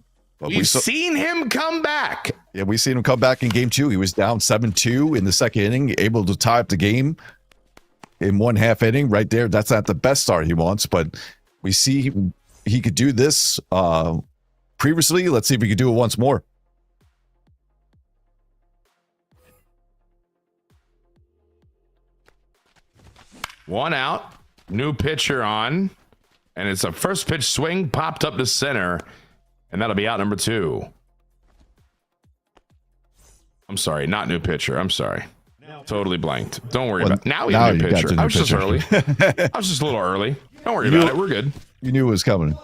We've seen him come back. Yeah, we've seen him come back in game 2. He was down 7-2 in the 2nd inning, able to tie up the game in 1/2 inning right there. That's not the best start he wants, but we see he could do this previously. Let's see if he could do it once more. One out, new pitcher on, and it's a first pitch swing popped up to center. And that'll be out number 2. I'm sorry, not new pitcher. I'm sorry. Totally blanked. Don't worry about it. Now we have new pitcher. I was just early. I was just a little early. Don't worry about it. We're good. You knew it was coming.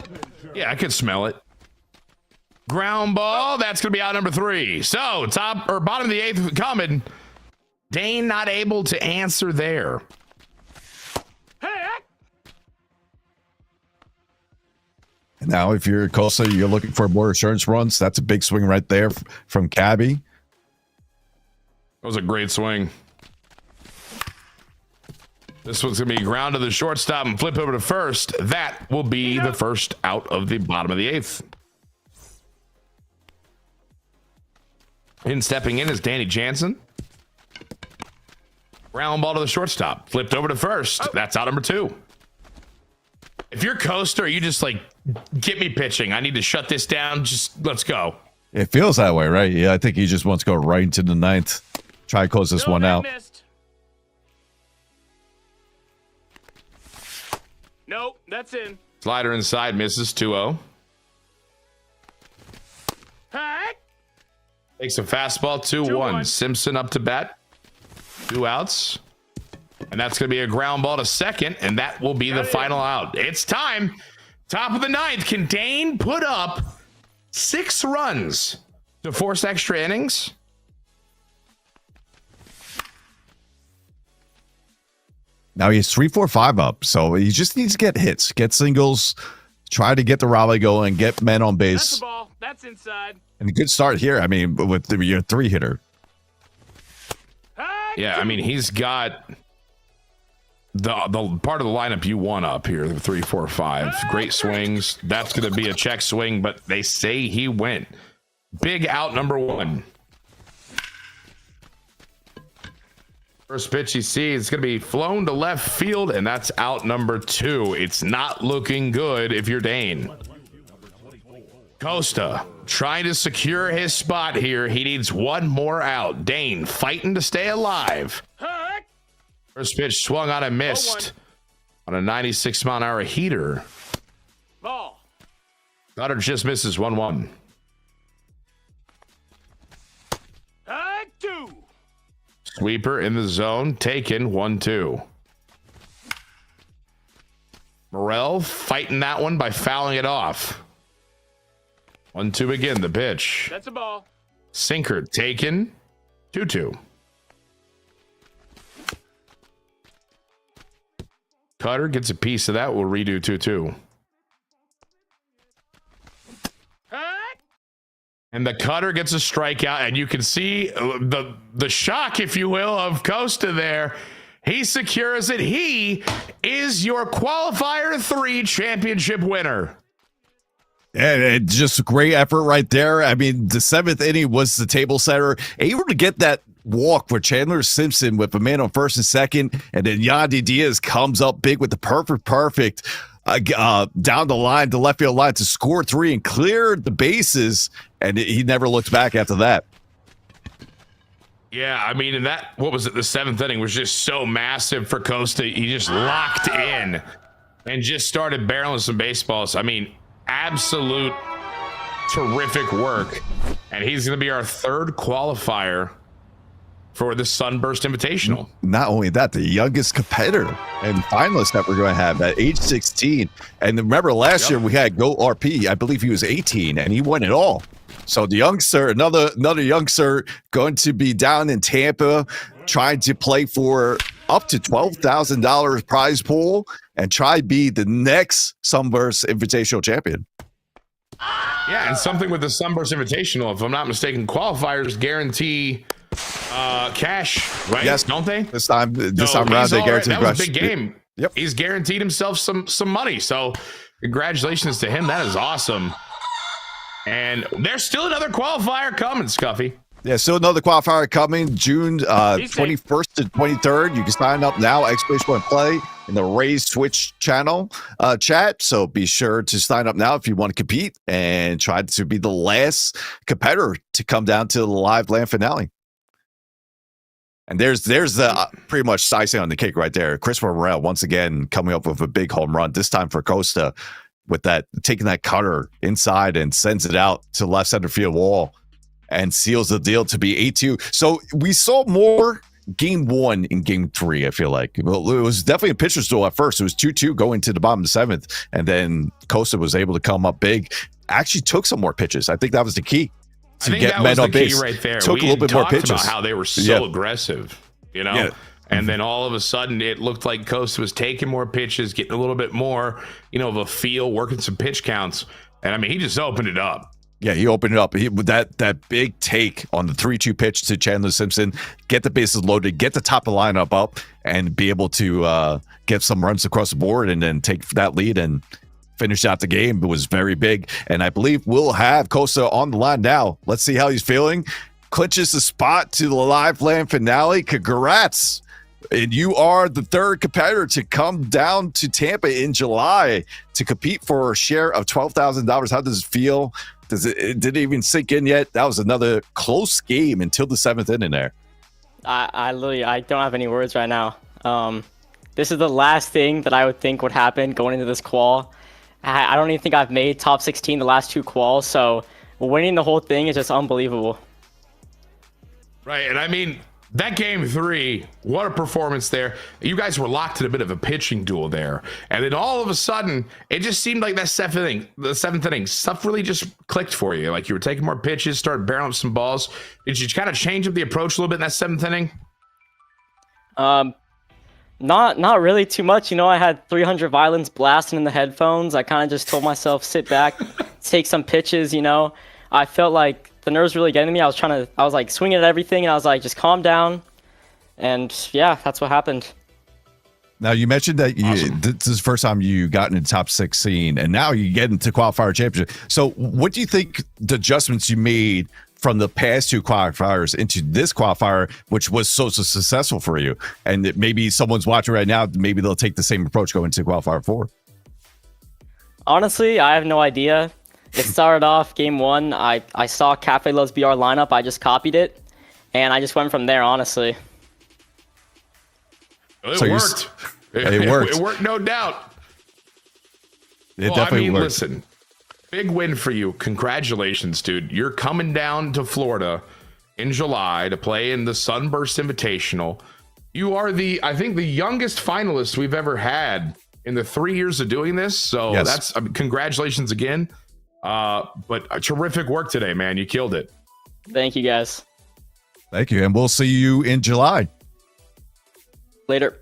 Yeah, I could smell it. Ground ball. That's going to be out number 3. So top or bottom of the 8th coming. Dane not able to answer there. Now, if you're Costa, you're looking for more insurance runs. That's a big swing right there from Cabby. That was a great swing. This one's going to be ground to the shortstop and flip over to first. That will be the first out of the bottom of the 8th. Stepping in is Danny Jansen. Ground ball to the shortstop. Flipped over to first. That's out number 2. If you're Costa, are you just like, get me pitching? I need to shut this down. Just let's go. It feels that way, right? Yeah, I think he just wants to go right into the 9th. Try to close this one out. Missed. Nope, that's in. Slider inside, misses 2-0. Hey. Takes a fastball 2-1. Simpson up to bat. 2 outs. And that's going to be a ground ball to second, and that will be the final out. It's time. Top of the 9th. Can Dane put up 6 runs to force extra innings? Now he's 3-4-5 up, so he just needs to get hits, get singles, try to get the rally going, get men on base. That's the ball. That's inside. And a good start here. I mean, with your 3-hitter. Yeah, I mean, he's got the part of the lineup you want up here, the 3, 4, 5. Great swings. That's going to be a check swing, but they say he went. Big out number 1. First pitch you see, it's going to be flown to left field, and that's out number 2. It's not looking good if you're Dane. Costa trying to secure his spot here. He needs 1 more out. Dane fighting to stay alive. First pitch swung on and missed on a 96-mile-an-hour heater. Ball. Cutter just misses 1-1. 2. Sweeper in the zone, taken 1-2. Morrell fighting that one by fouling it off. 1-2 again, the pitch. That's a ball. Sinker taken, 2-2. Cutter gets a piece of that. We'll redo 2-2. And the cutter gets a strikeout, and you can see the shock, if you will, of Costa there. He secures it. He is your qualifier 3 championship winner. And just a great effort right there. I mean, the 7th inning was the table setter. Able to get that walk for Chandler Simpson with a man on first and second, and then Yandy Diaz comes up big with the perfect down the line, the left field line to score 3 and clear the bases, and he never looked back after that. Yeah, I mean, and that, what was it, the 7th inning was just so massive for Costa. He just locked in and just started barreling some baseballs. I mean, absolute terrific work. And he's going to be our 3rd qualifier for the Sunburst Invitational. Not only that, the youngest competitor and finalist that we're going to have at age 16. And remember, last year we had Go RP. I believe he was 18, and he won it all. So the youngster, another youngster, going to be down in Tampa, trying to play for up to $12,000 prize pool and try to be the next Sunburst Invitational champion. Yeah, and something with the Sunburst Invitational, if I'm not mistaken, qualifiers guarantee cash, right? Yes, don't they? This time around, they guarantee that was a big game. Yep, he's guaranteed himself some money. So, congratulations to him. That is awesome. And there's still another qualifier coming, Scuffy. Yeah, still another qualifier coming June 21st to 23rd. You can sign up now, !play in the Raise Twitch channel chat. So be sure to sign up now if you want to compete and try to be the last competitor to come down to the live land finale. And there's the pretty much icing on the cake right there. Christopher Morel once again coming up with a big home run, this time for Costa, with that taking that cutter inside and sends it out to left center field wall and seals the deal to be 8-2. So we saw more game 1 in game 3, I feel like. Well, it was definitely a pitcher's duel at first. It was 2-2 going to the bottom of the 7th, and then Costa was able to come up big. Actually took some more pitches. I think that was the key to get men on base. Right there. Took a little bit more pitches. About how they were so aggressive, you know? Yeah. And then all of a sudden, it looked like Costa was taking more pitches, getting a little bit more, of a feel, working some pitch counts. And I mean, he just opened it up. Yeah, he opened it up. With that big take on the 3-2 pitch to Chandler Simpson, get the bases loaded, get the top of the lineup up, and be able to get some runs across the board and then take that lead and finish out the game. It was very big. And I believe we'll have Costa on the line now. Let's see how he's feeling. Clinches the spot to the live land finale. Congrats. And you are the 3rd competitor to come down to Tampa in July to compete for a share of $12,000. How does it feel? Did it even sink in yet? That was another close game until the 7th inning there. I don't have any words right now. This is the last thing that I would think would happen going into this qual. I don't even think I've made top 16 the last 2 quals, so winning the whole thing is just unbelievable. Right, and I mean, that game 3, what a performance there. You guys were locked in a bit of a pitching duel there. And then all of a sudden, it just seemed like that 7th inning, stuff really just clicked for you. Like you were taking more pitches, started barreling up some balls. Did you kind of change up the approach a little bit in that 7th inning? Not really too much. I had 300 violins blasting in the headphones. I kind of just told myself, sit back, take some pitches, I felt like the nerves really getting to me. I was like swinging at everything, and I was like, just calm down. And yeah, that's what happened. Now, you mentioned that this is the first time you got into top 16, and now you get into qualifier championship. So what do you think the adjustments you made from the past 2 qualifiers into this qualifier, which was so successful for you? And maybe someone's watching right now, maybe they'll take the same approach going into qualifier 4. Honestly, I have no idea. It started off game 1. I saw Cafe Loves BR lineup. I just copied it, and I just went from there, honestly. It worked. It worked. It worked, no doubt. It definitely worked. Listen, big win for you. Congratulations, dude. You're coming down to Florida in July to play in the Sunburst Invitational. You are I think the youngest finalist we've ever had in the 3 years of doing this. So that's congratulations again. But terrific work today, man. You killed it. Thank you, guys. Thank you. And we'll see you in July. Later.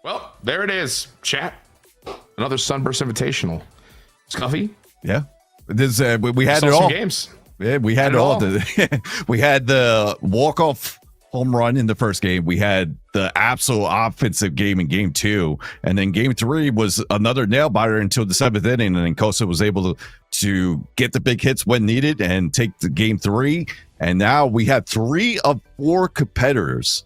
Well, there it is, chat. Another Sunburst Invitational. Scuffy? Yeah. This we had it all. Games. Yeah, we had it all. We had the walk-off home run in the first game. We had the absolute offensive game in game 2, and then game 3 was another nail biter until the 7th inning, and then Costa was able to get the big hits when needed and take the game 3. And now we have 3 of 4 competitors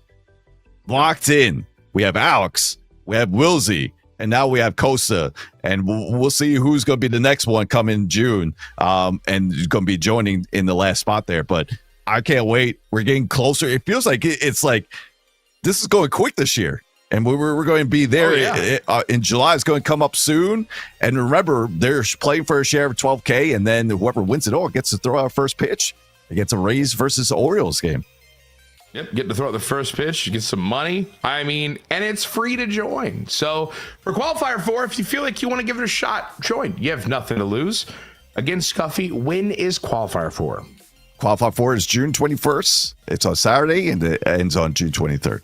locked in. We have Alex, we have Wilsey, And now we have Costa, and we'll see who's going to be the next one coming June, and going to be joining in the last spot there. But I can't wait. We're getting closer. It feels like it's like this is going quick this year, and we're going to be there in July. It's going to come up soon. And remember, they're playing for a share of 12K, and then whoever wins it all gets to throw out first pitch. They get a Rays versus Orioles game. Yep, get to throw out the first pitch, get some money. I mean, and it's free to join. So for Qualifier 4, if you feel like you want to give it a shot, join. You have nothing to lose. Again, Scuffy, when is Qualifier 4? Qualifier 4 is June 21st. It's on Saturday, and it ends on June 23rd.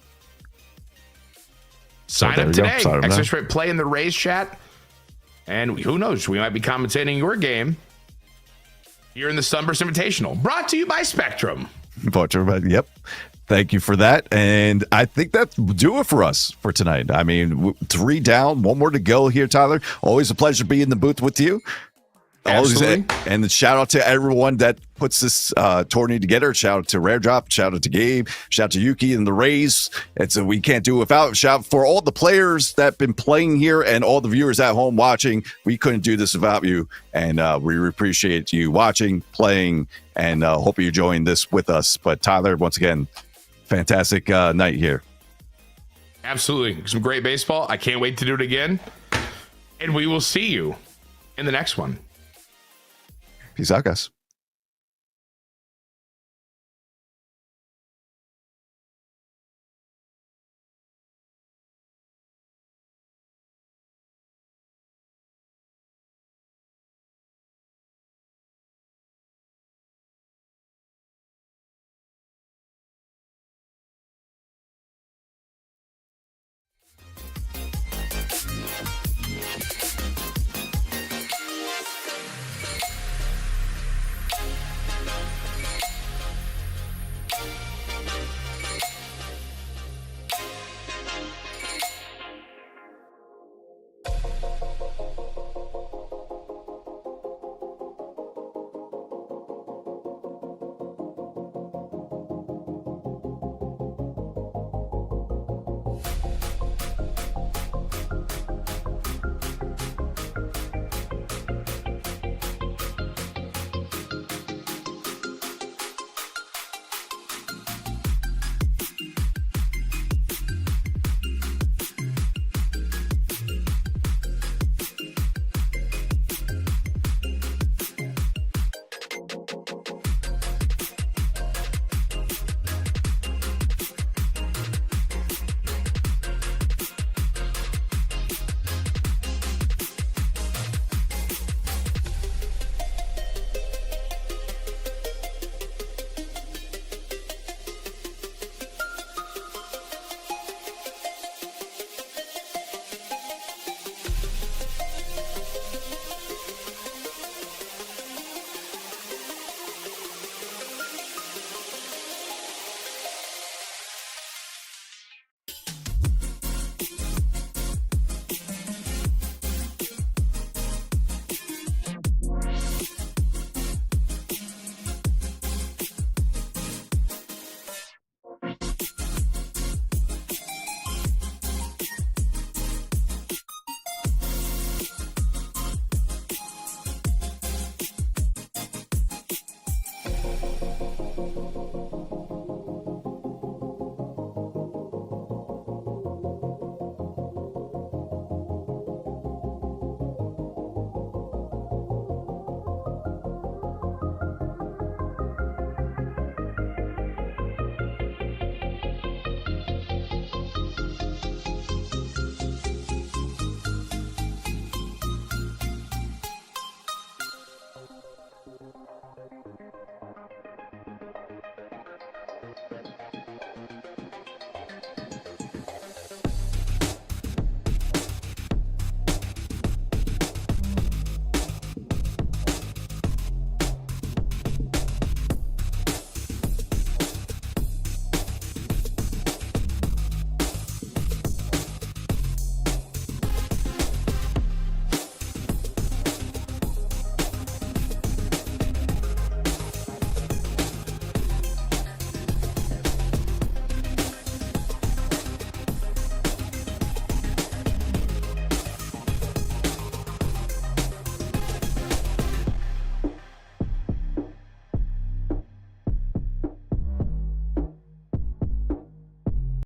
Sign up today. Extra Straight play in the Rays chat. And who knows, we might be commentating your game here in the Sunburst Invitational. Brought to you by Spectrum. Yep. Thank you for that. And I think that's do it for us for tonight. I mean, 3 down, 1 more to go here, Tyler. Always a pleasure being in the booth with you. Absolutely. And shout out to everyone that puts this tourney together. Shout out to Rare Drop. Shout out to Gabe. Shout out to Yuki and the Rays. It's we can't do without. Shout out for all the players that have been playing here and all the viewers at home watching. We couldn't do this without you. And we appreciate you watching, playing, and hope you join this with us. But Tyler, once again, fantastic night here. Absolutely. Some great baseball. I can't wait to do it again. And we will see you in the next one. Peace out, guys.